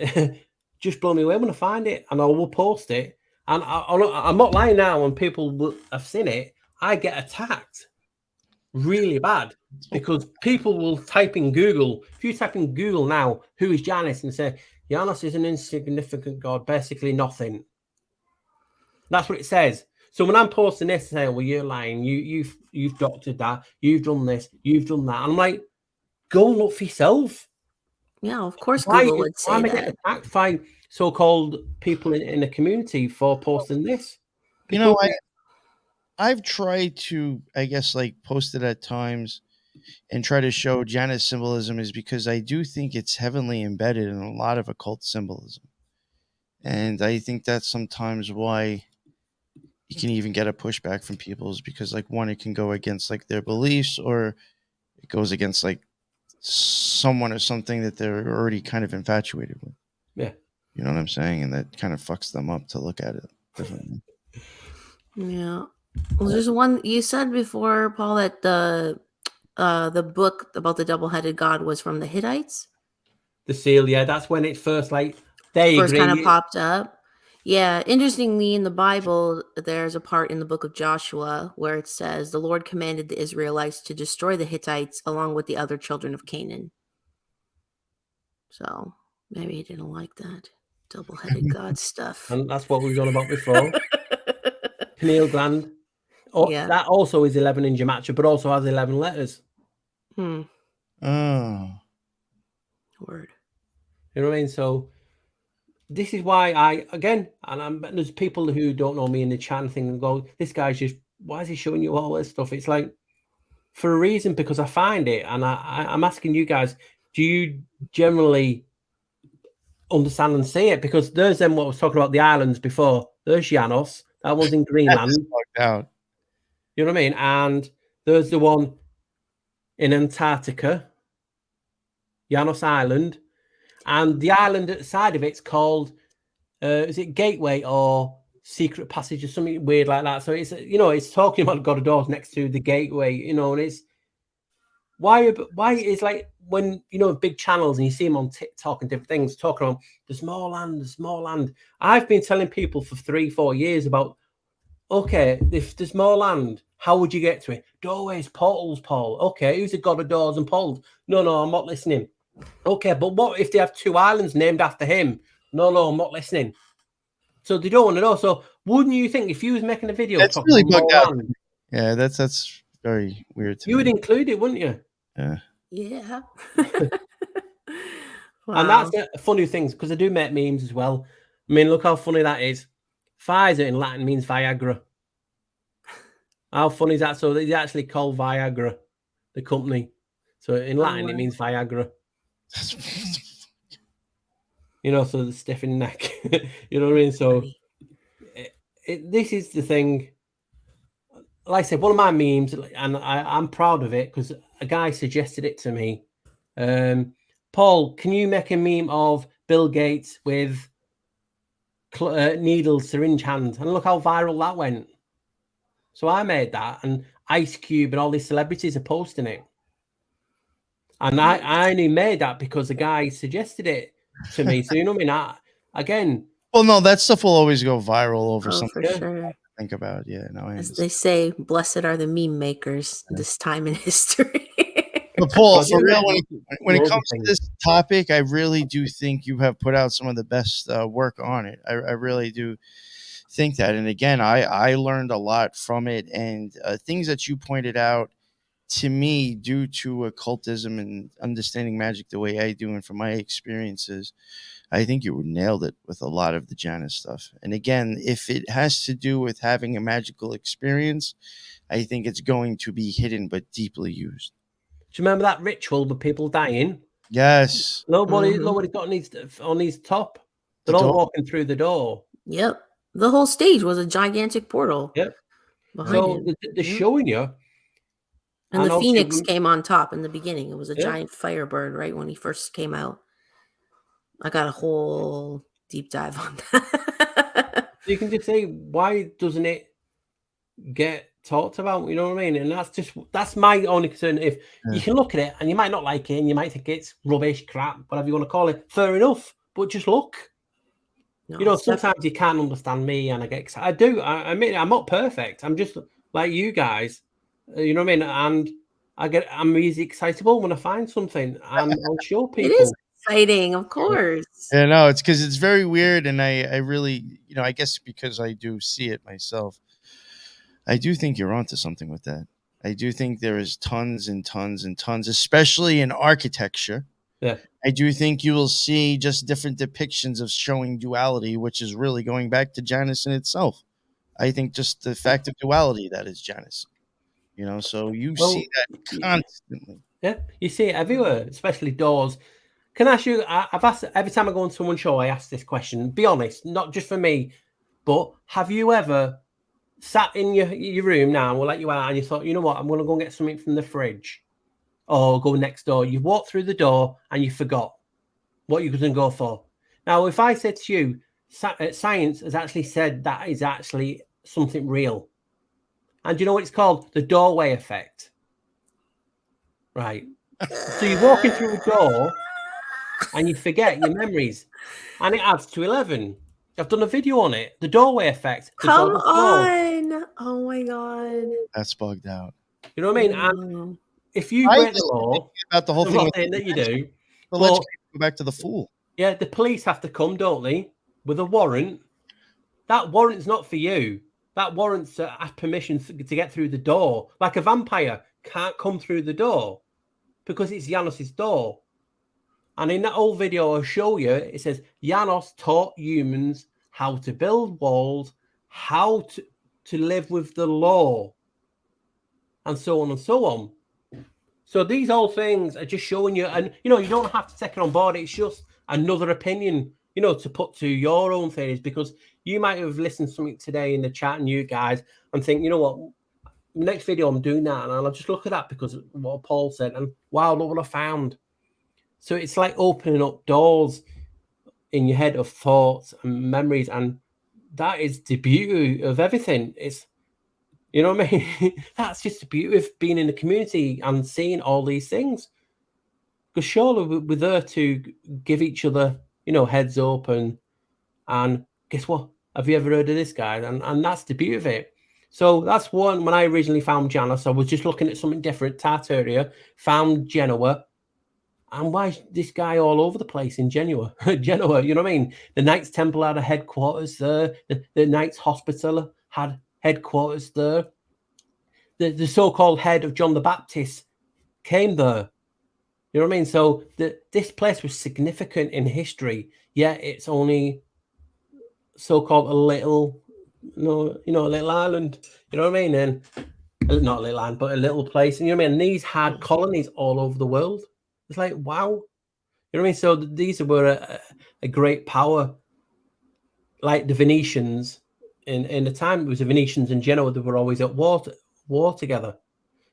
Speaker 3: just blow me away when I find it, and I will post it. And I'm not lying now. When people have seen it, I get attacked really bad because people will type in Google. If you type in Google now, who is Janus, and say Janus is an insignificant god, basically nothing. That's what it says. So when I'm posting this, I say, "Well, you're lying. You've doctored that. You've done this. You've done that." And I'm like, "Go and look for yourself."
Speaker 2: Yeah, of course Google would say
Speaker 3: why
Speaker 2: that.
Speaker 3: am I getting attacked by so-called people in the community for posting this?
Speaker 1: I've tried to, I guess, like post it at times and try to show Janus symbolism is because I do think it's heavily embedded in a lot of occult symbolism. And I think that's sometimes why you can even get a pushback from people is because, like, one, it can go against like their beliefs, or it goes against like someone or something that they're already kind of infatuated with.
Speaker 3: Yeah.
Speaker 1: You know what I'm saying? And that kind of fucks them up to look at it differently.
Speaker 2: Yeah. Well, there's one you said before, Paul, that the book about the double-headed god was from the Hittites.
Speaker 3: The seal, yeah, that's when it first kind of
Speaker 2: popped up. Yeah, interestingly, in the Bible, there's a part in the book of Joshua where it says the Lord commanded the Israelites to destroy the Hittites along with the other children of Canaan. So maybe he didn't like that double-headed god stuff.
Speaker 3: And that's what we've done about before. Pineal gland.
Speaker 2: Yeah.
Speaker 3: That also is 11 in gematria, but also has 11 letters.
Speaker 2: Oh. Word.
Speaker 3: You know what I mean? So this is why there's people who don't know me in the chat thing and go, this guy's just, why is he showing you all this stuff? It's like, for a reason, because I find it, and I'm asking you guys, do you generally understand and see it? Because there's what I was talking about, the islands before. There's Janus, that one's in Greenland.
Speaker 1: Out.
Speaker 3: You know what I mean? And there's the one in Antarctica, Janus Island, and the island at the side of it's called, is it Gateway or Secret Passage or something weird like that? So it's, it's talking about God of Doors next to the Gateway, and it's why it's like when, big channels and you see them on TikTok and different things talking about there's more land. I've been telling people for 3-4 years about, okay, if there's more land, how would you get to it? Doorways, portals, Paul. Okay, who's the god of doors and portals? No, I'm not listening. Okay, but what if they have 2 islands named after him? No, I'm not listening. So they don't want to know. So wouldn't you think if you was making a video
Speaker 1: that's
Speaker 3: talking
Speaker 1: really
Speaker 3: about more land,
Speaker 1: yeah, that's very weird to
Speaker 3: you
Speaker 1: me.
Speaker 3: would include it, wouldn't you?
Speaker 2: Yeah.
Speaker 3: Wow. And that's the funny things, because I do make memes as well. I mean, look how funny that is. Pfizer in Latin means Viagra. How funny is that? So they actually call Viagra the company. So in Latin, it means Viagra. So the stiff in the neck. You know what I mean? So this is the thing. Like I said, one of my memes, and I'm proud of it because a guy suggested it to me. Paul, can you make a meme of Bill Gates with needle syringe hand? And look how viral that went. So I made that, and Ice Cube and all these celebrities are posting it. And I only made that because the guy suggested it to me. So, you know what I mean? Again.
Speaker 1: Well, no, that stuff will always go viral over something.
Speaker 2: For sure.
Speaker 1: Think about, yeah. No,
Speaker 2: as they say, blessed are the meme makers this time in history.
Speaker 1: But Paul, for real, when it comes to this topic, I really do think you have put out some of the best work on it. I really do think that. And again, I learned a lot from it, and things that you pointed out to me, due to occultism and understanding magic the way I do, and from my experiences, I think you nailed it with a lot of the Janus stuff. And again, if it has to do with having a magical experience, I think it's going to be hidden but deeply used.
Speaker 3: Do you remember that ritual with people dying?
Speaker 1: Yes.
Speaker 3: Nobody's got on his top. They're all walking through the door.
Speaker 2: Yep. The whole stage was a gigantic portal.
Speaker 3: Yep.
Speaker 2: So
Speaker 3: they're showing you.
Speaker 2: And the phoenix came on top in the beginning. It was a giant firebird right when he first came out. I got a whole deep dive on that.
Speaker 3: You can just say, why doesn't it get talked about? You know what I mean? And that's my only concern. If you can look at it and you might not like it and you might think it's rubbish, crap, whatever you want to call it, fair enough. But just look. No, sometimes you can't understand me and I get excited. I do. I admit I'm not perfect. I'm just like you guys. You know what I mean? And I'm easy excitable when I find something, and I'll show people.
Speaker 2: It is exciting, of course.
Speaker 1: Yeah, no, it's because it's very weird, and I really, I guess because I do see it myself, I do think you're onto something with that. I do think there is tons and tons and tons, especially in architecture.
Speaker 3: Yeah,
Speaker 1: I do think you will see just different depictions of showing duality, which is really going back to Janus in itself. I think just the fact of duality, that is Janus. So you see that constantly.
Speaker 3: Yeah, you see it everywhere, especially doors. Can I ask you, I've asked every time I go on someone's show, I ask this question. Be honest, not just for me, but have you ever sat in your room now and we'll let you out and you thought, you know what, I'm going to go and get something from the fridge or go next door. You walked through the door and you forgot what you were going to go for. Now, if I said to you, science has actually said that is actually something real. And do you know what it's called? The doorway effect. Right. So you're walking through a door and you forget your memories. And it adds to 11. I've done a video on it. The doorway effect.
Speaker 2: Come on. Oh my God.
Speaker 1: That's bugged out.
Speaker 3: You know what I mean? And if you break the law,
Speaker 1: about the whole thing
Speaker 3: that you do.
Speaker 1: But let's go back to the fool.
Speaker 3: Yeah, the police have to come, don't they? With a warrant. That warrant's not for you. That warrants permission to get through the door. Like a vampire can't come through the door because it's Janus's door. And in that old video I'll show you, it says Janus taught humans how to build walls, how to live with the law, and so on and so on. So these old things are just showing you, and you don't have to take it on board. It's just another opinion, to put to your own theories, because you might have listened to something today in the chat and you guys and think, you know what, next video I'm doing that, and I'll just look at that because of what Paul said, and wow, look what I found. So it's like opening up doors in your head of thoughts and memories, and that is the beauty of everything. It's, you know what I mean? That's just the beauty of being in the community and seeing all these things. Because surely we're there to give each other, heads up and guess what? Have you ever heard of this guy? And that's the beauty of it. So that's one. When I originally found Janus, I was just looking at something different. Tartaria, found Genoa. And why is this guy all over the place in Genoa? Genoa, you know what I mean? The Knights Temple had a headquarters there. The Knights Hospital had headquarters there. The so-called head of John the Baptist came there. You know what I mean? So this place was significant in history, yet it's only so-called a little, a little island. You know what I mean? And not a little island, but a little place. And you know what I mean? And these had colonies all over the world. It's like, wow. You know what I mean? So these were a great power, like the Venetians. In the time, it was the Venetians and Genoa that were always at war together.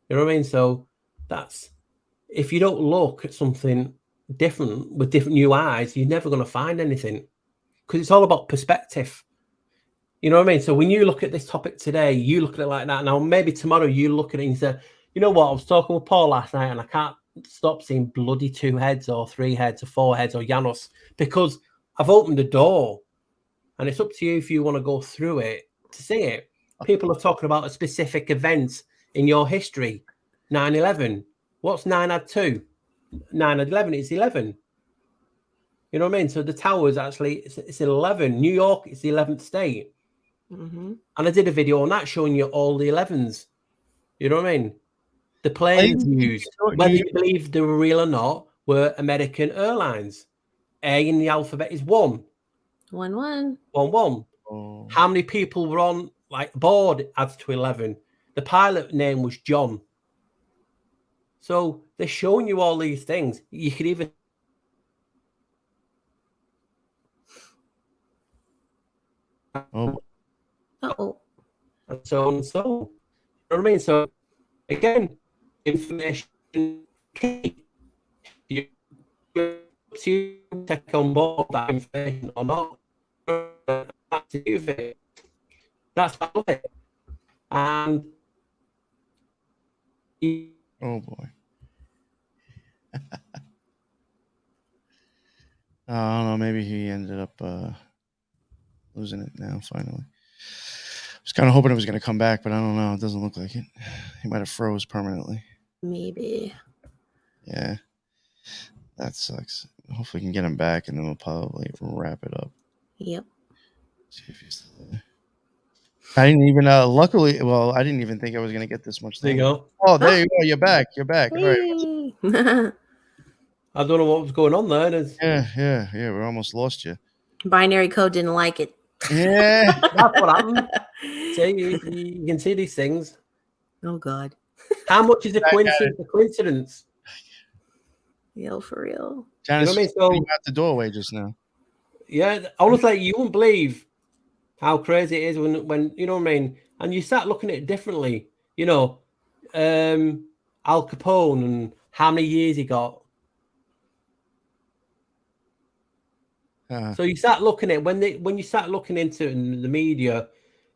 Speaker 3: You know what I mean? So that's, if you don't look at something different with different new eyes, you're never going to find anything, because it's all about perspective. You know what I mean? So when you look at this topic today, you look at it like that. Now, maybe tomorrow you look at it and say, you know what? I was talking with Paul last night and I can't stop seeing bloody 2 heads or 3 heads or 4 heads or Janus, because I've opened the door. And it's up to you if you want to go through it to see it. People are talking about a specific event in your history. 9/11. What's 9 add 2? 9 add 11 is 11. You know what I mean? So the tower is actually, it's 11. New York is the 11th state.
Speaker 2: Mm-hmm.
Speaker 3: And I did a video on that showing you all the 11s. You know what I mean? The planes used, whether you believe they were real or not, were American Airlines. A in the alphabet is 1.
Speaker 2: 1 1.
Speaker 3: 1 1.
Speaker 1: Oh.
Speaker 3: How many people were on board adds to 11. The pilot name was John. So they're showing you all these things. You could even
Speaker 2: Uh-oh.
Speaker 3: and so on and so on. You know what I mean? So again, information key. You take on board that information or not. That's part of it. And
Speaker 1: oh boy. I don't know. Maybe he ended up losing it now. Finally, I was kind of hoping it was going to come back, but I don't know. It doesn't look like it. He might have froze permanently.
Speaker 2: Maybe.
Speaker 1: Yeah, that sucks. Hopefully, we can get him back, and then we'll probably wrap it up.
Speaker 2: Yep.
Speaker 1: See if he's still there. I didn't even. Luckily, well, I didn't even think I was going to get this much.
Speaker 3: There you go.
Speaker 1: Oh, there you go. You're back. You're back. All right.
Speaker 3: I don't know what was going on there.
Speaker 1: Yeah. We almost lost you.
Speaker 2: Binary code didn't like it.
Speaker 1: Yeah.
Speaker 3: That's what happened. See, you can see these things.
Speaker 2: Oh, God.
Speaker 3: How much is a coincidence?
Speaker 2: Yo, for real.
Speaker 1: Janus,
Speaker 3: you know what I mean?
Speaker 1: out the doorway just now.
Speaker 3: Yeah, honestly, you wouldn't believe how crazy it is when you know what I mean, and you start looking at it differently. You know, Al Capone and how many years he got. So you start looking at when you start looking into it in the media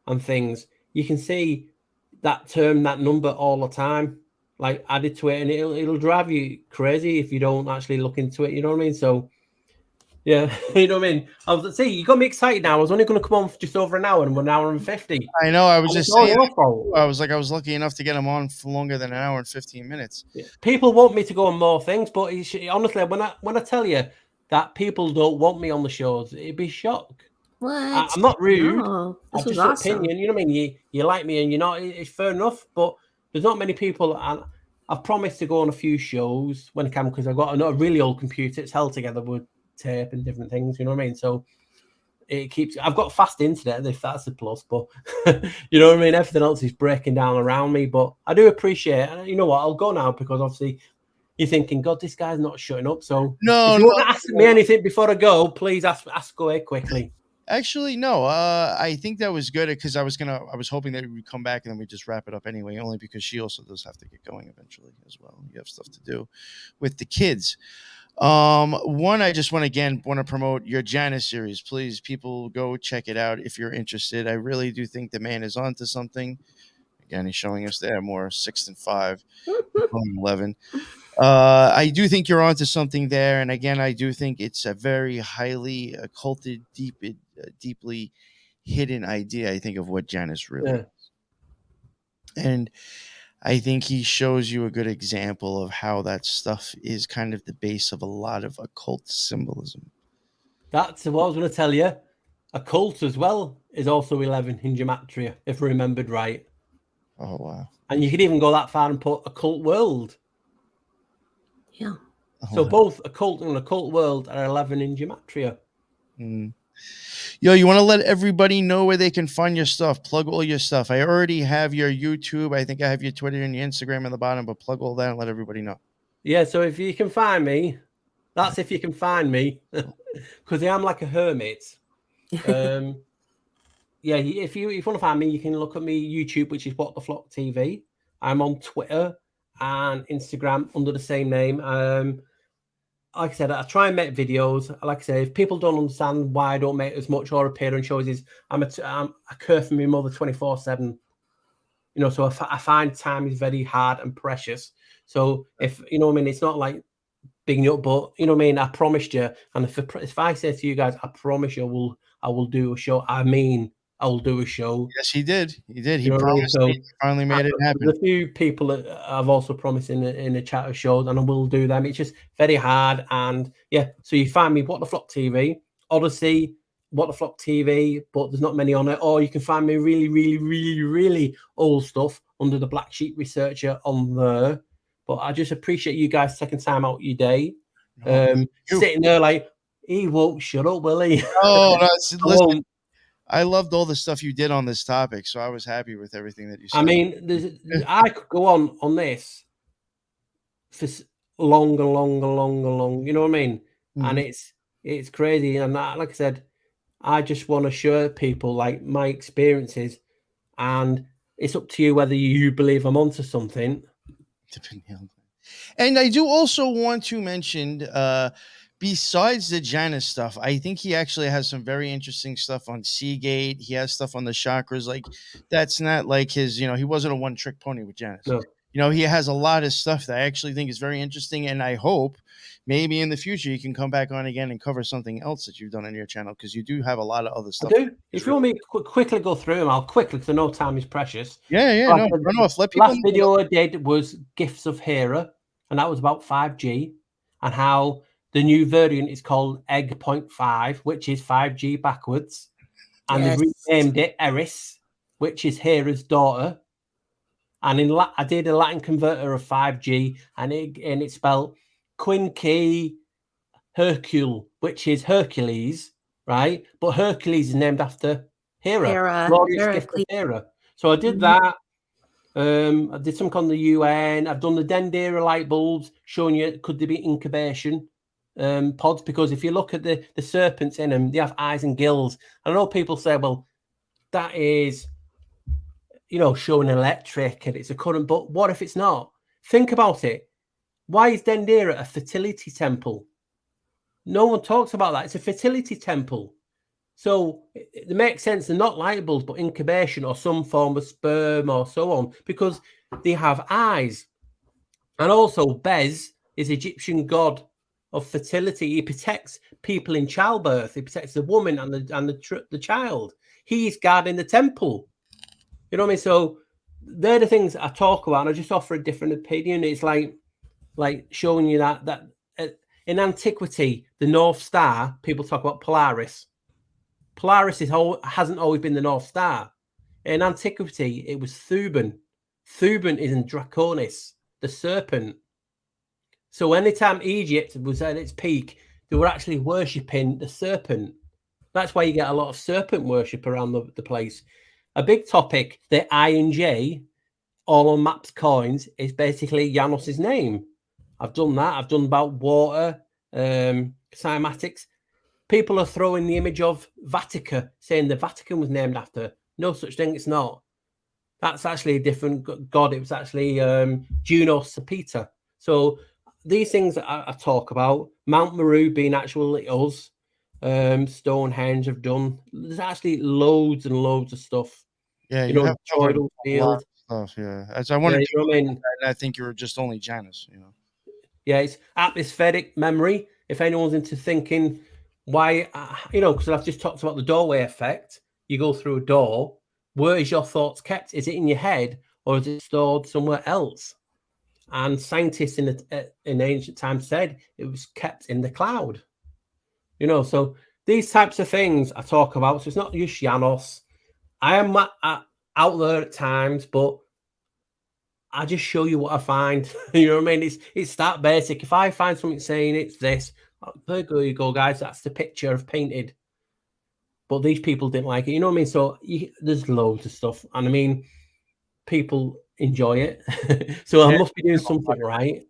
Speaker 3: and things, you can see that term, that number all the time, like added to it, and it'll drive you crazy if you don't actually look into it. You know what I mean? So. Yeah, you know what I mean. See, you got me excited now. I was only going to come on for just over an hour, and we're an hour and 50.
Speaker 1: I know. I was just saying.
Speaker 3: Your fault.
Speaker 1: I was lucky enough to get him on for longer than an hour and 15 minutes.
Speaker 3: Yeah. People want me to go on more things, but honestly, when I tell you that people don't want me on the shows, it'd be shock.
Speaker 2: What?
Speaker 3: I'm not rude.
Speaker 2: No, this
Speaker 3: was
Speaker 2: just awesome.
Speaker 3: Opinion. You know what I mean? You like me, and you're not. It's fair enough, but there's not many people. And I've promised to go on a few shows when I can because I've got a really old computer. It's held together with tape and different things, you know what I mean? So it keeps. I've got fast internet, if that's a plus, but you know what I mean. Everything else is breaking down around me, but I do appreciate it. And you know what? I'll go now because obviously you're thinking, God, this guy's not shutting up. So if you want to ask me anything before I go, please ask away quickly.
Speaker 1: Actually, no. I think that was good because I was hoping that we would come back and then we just wrap it up anyway. Only because she also does have to get going eventually as well. You have stuff to do with the kids. One, I just want to promote your Janus series. Please, people, go check it out if you're interested. I really do think the man is onto something. Again, he's showing us there more 6 and 5, 11. I do think you're onto something there, and again, I do think it's a very highly occulted, deeply hidden idea. I think of what Janus really is, and I think he shows you a good example of how that stuff is kind of the base of a lot of occult symbolism.
Speaker 3: That's what I was going to tell you. Occult as well is also 11 in gematria, if I remembered right.
Speaker 1: Oh, wow.
Speaker 3: And you could even go that far and put occult world.
Speaker 2: Yeah.
Speaker 3: So both occult and occult world are 11 in gematria.
Speaker 1: Yo, you want to let everybody know where they can find your stuff? Plug all your stuff. I already have your YouTube. I think I have your Twitter and your Instagram at the bottom, but plug all that and let everybody know.
Speaker 3: Yeah, so if you can find me, that's if you can find me, because I am like a hermit. Yeah, if you want to find me, you can look at me YouTube, which is What the Flock TV. I'm on Twitter and Instagram under the same name. Like I said, I try and make videos. Like I say, if people don't understand why I don't make as much or appear on shows, is I'm a care for my mother 24/7. You know, so I find time is very hard and precious. So if you know what I mean, it's not like bigging you up, but you know what I mean. I promised you, and if I say to you guys, I promise you, I will do a show. I mean, I will do a show.
Speaker 1: Yes, he did. He did. He
Speaker 3: you know
Speaker 1: promised.
Speaker 3: So
Speaker 1: he finally made it happen.
Speaker 3: There's a few people that I've also promised in the chat of shows, and I will do them. It's just very hard, and yeah. So you find me What the Flock TV, Odyssey, What the Flock TV, but there's not many on it. Or you can find me really, really, really, really old stuff under the Black Sheep Researcher on there. But I just appreciate you guys taking time out your day. Sitting there like, he won't shut up, will he?
Speaker 1: Oh, listen, I loved all the stuff you did on this topic, so I was happy with everything that you said.
Speaker 3: I mean, I could go on this for long. You know what I mean? Mm-hmm. And it's crazy. And that, like I said, I just want to share people like my experiences, and it's up to you whether you believe I'm onto something.
Speaker 1: And I do also want to mention, besides the Janus stuff, I think he actually has some very interesting stuff on Seagate. He has stuff on the chakras. Like, that's not like his, he wasn't a one-trick pony with Janus. No. He has a lot of stuff that I actually think is very interesting, and I hope maybe in the future you can come back on again and cover something else that you've done on your channel, because you do have a lot of other stuff.
Speaker 3: I do. If you want me to quickly go through them, I'll quickly, because I know time is precious.
Speaker 1: Yeah. Run off. Let
Speaker 3: people. Last video I did was Gifts of Hera, and that was about 5G and how the new variant is called Egg.5, which is 5G backwards, and they've renamed it Eris, which is Hera's daughter. And I did a Latin converter of 5G, and it's spelled Quincy Hercule, which is Hercules, right? But Hercules is named after Hera. Hera. So I did that. I did something on the UN. I've done the Dendera light bulbs, showing you could there be incubation pods, because if you look at the serpents in them, they have eyes and gills. I know people say, well, that is, showing electric and it's a current, but what if it's not? Think about it. Why is Dendera a fertility temple? No one talks about that. It's a fertility temple. So it makes sense. They're not light bulbs, but incubation or some form of sperm or so on, because they have eyes. And also Bez is Egyptian god of fertility. He protects people in childbirth. He protects the woman and the child. He's guarding the temple. You know what I mean? So they're the things I talk about, and I just offer a different opinion. It's like showing you that in antiquity, the North Star, people talk about Polaris. Polaris hasn't always been the North Star. In antiquity, it was Thuban. Thuban is in Draconis, the serpent. So anytime Egypt was at its peak, they were actually worshipping the serpent. That's why you get a lot of serpent worship around the place. A big topic, the I and J, all on maps coins, is basically Janus's name. I've done that. I've done about water, cymatics. People are throwing the image of Vatican, saying the Vatican was named after. No such thing. It's not. That's actually a different god. It was actually Janus Symbolism. So these things I talk about, Mount Meru being actually us, Stonehenge have done. There's actually loads and loads of stuff.
Speaker 1: Yeah, you have
Speaker 3: Troidal Field
Speaker 1: stuff. Yeah, as I wanted to. And I think you were just only Janus.
Speaker 3: Yeah, it's atmospheric memory. If anyone's into thinking why, because I've just talked about the doorway effect. You go through a door. Where is your thoughts kept? Is it in your head or is it stored somewhere else? And scientists in ancient times said it was kept in the cloud. So these types of things I talk about. So it's not just Janus. I am out there at times, but I just show you what I find. You know what I mean? It's that basic. If I find something saying it's this, there you go, guys. That's the picture I've painted. But these people didn't like it. You know what I mean? So there's loads of stuff. And I mean, people enjoy it. So I must be doing something right.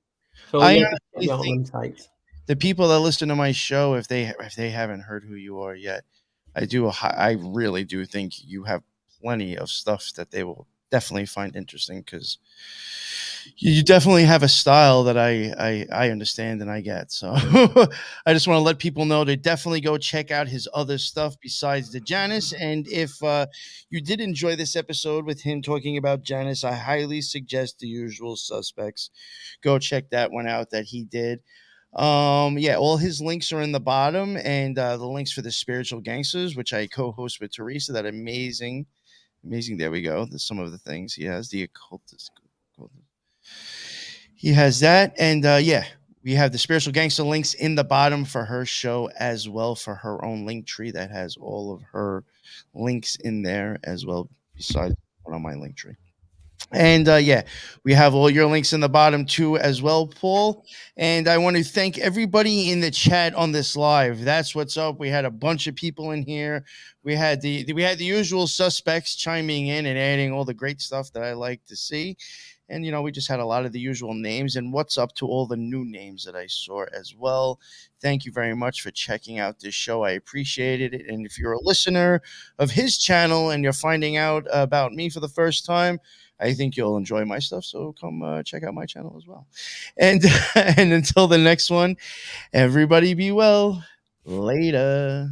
Speaker 3: So
Speaker 1: I think the people that listen to my show, if they haven't heard who you are yet, I really do think you have plenty of stuff that they will definitely find interesting, because you definitely have a style that I understand and I get. So I just want to let people know to definitely go check out his other stuff besides the Janus. And if you did enjoy this episode with him talking about Janus, I highly suggest The Usual Suspects. Go check that one out that he did. All his links are in the bottom, and the links for the Spiritual Gangsters, which I co-host with Teresa, that amazing. There we go. There's some of the things he has. The Occultist. He has that. And we have the Spiritual Gangster links in the bottom for her show as well, for her own link tree that has all of her links in there as well, besides on my link tree. And yeah, we have all your links in the bottom too as well, Paul. And I want to thank everybody in the chat on this live. That's what's up. We had a bunch of people in here. We had the usual suspects chiming in and adding all the great stuff that I like to see. And, you know, we just had a lot of the usual names. And what's up to all the new names that I saw as well. Thank you very much for checking out this show. I appreciated it. And if you're a listener of his channel and you're finding out about me for the first time, I think you'll enjoy my stuff. So come check out my channel as well. And, and until the next one, everybody be well. Later.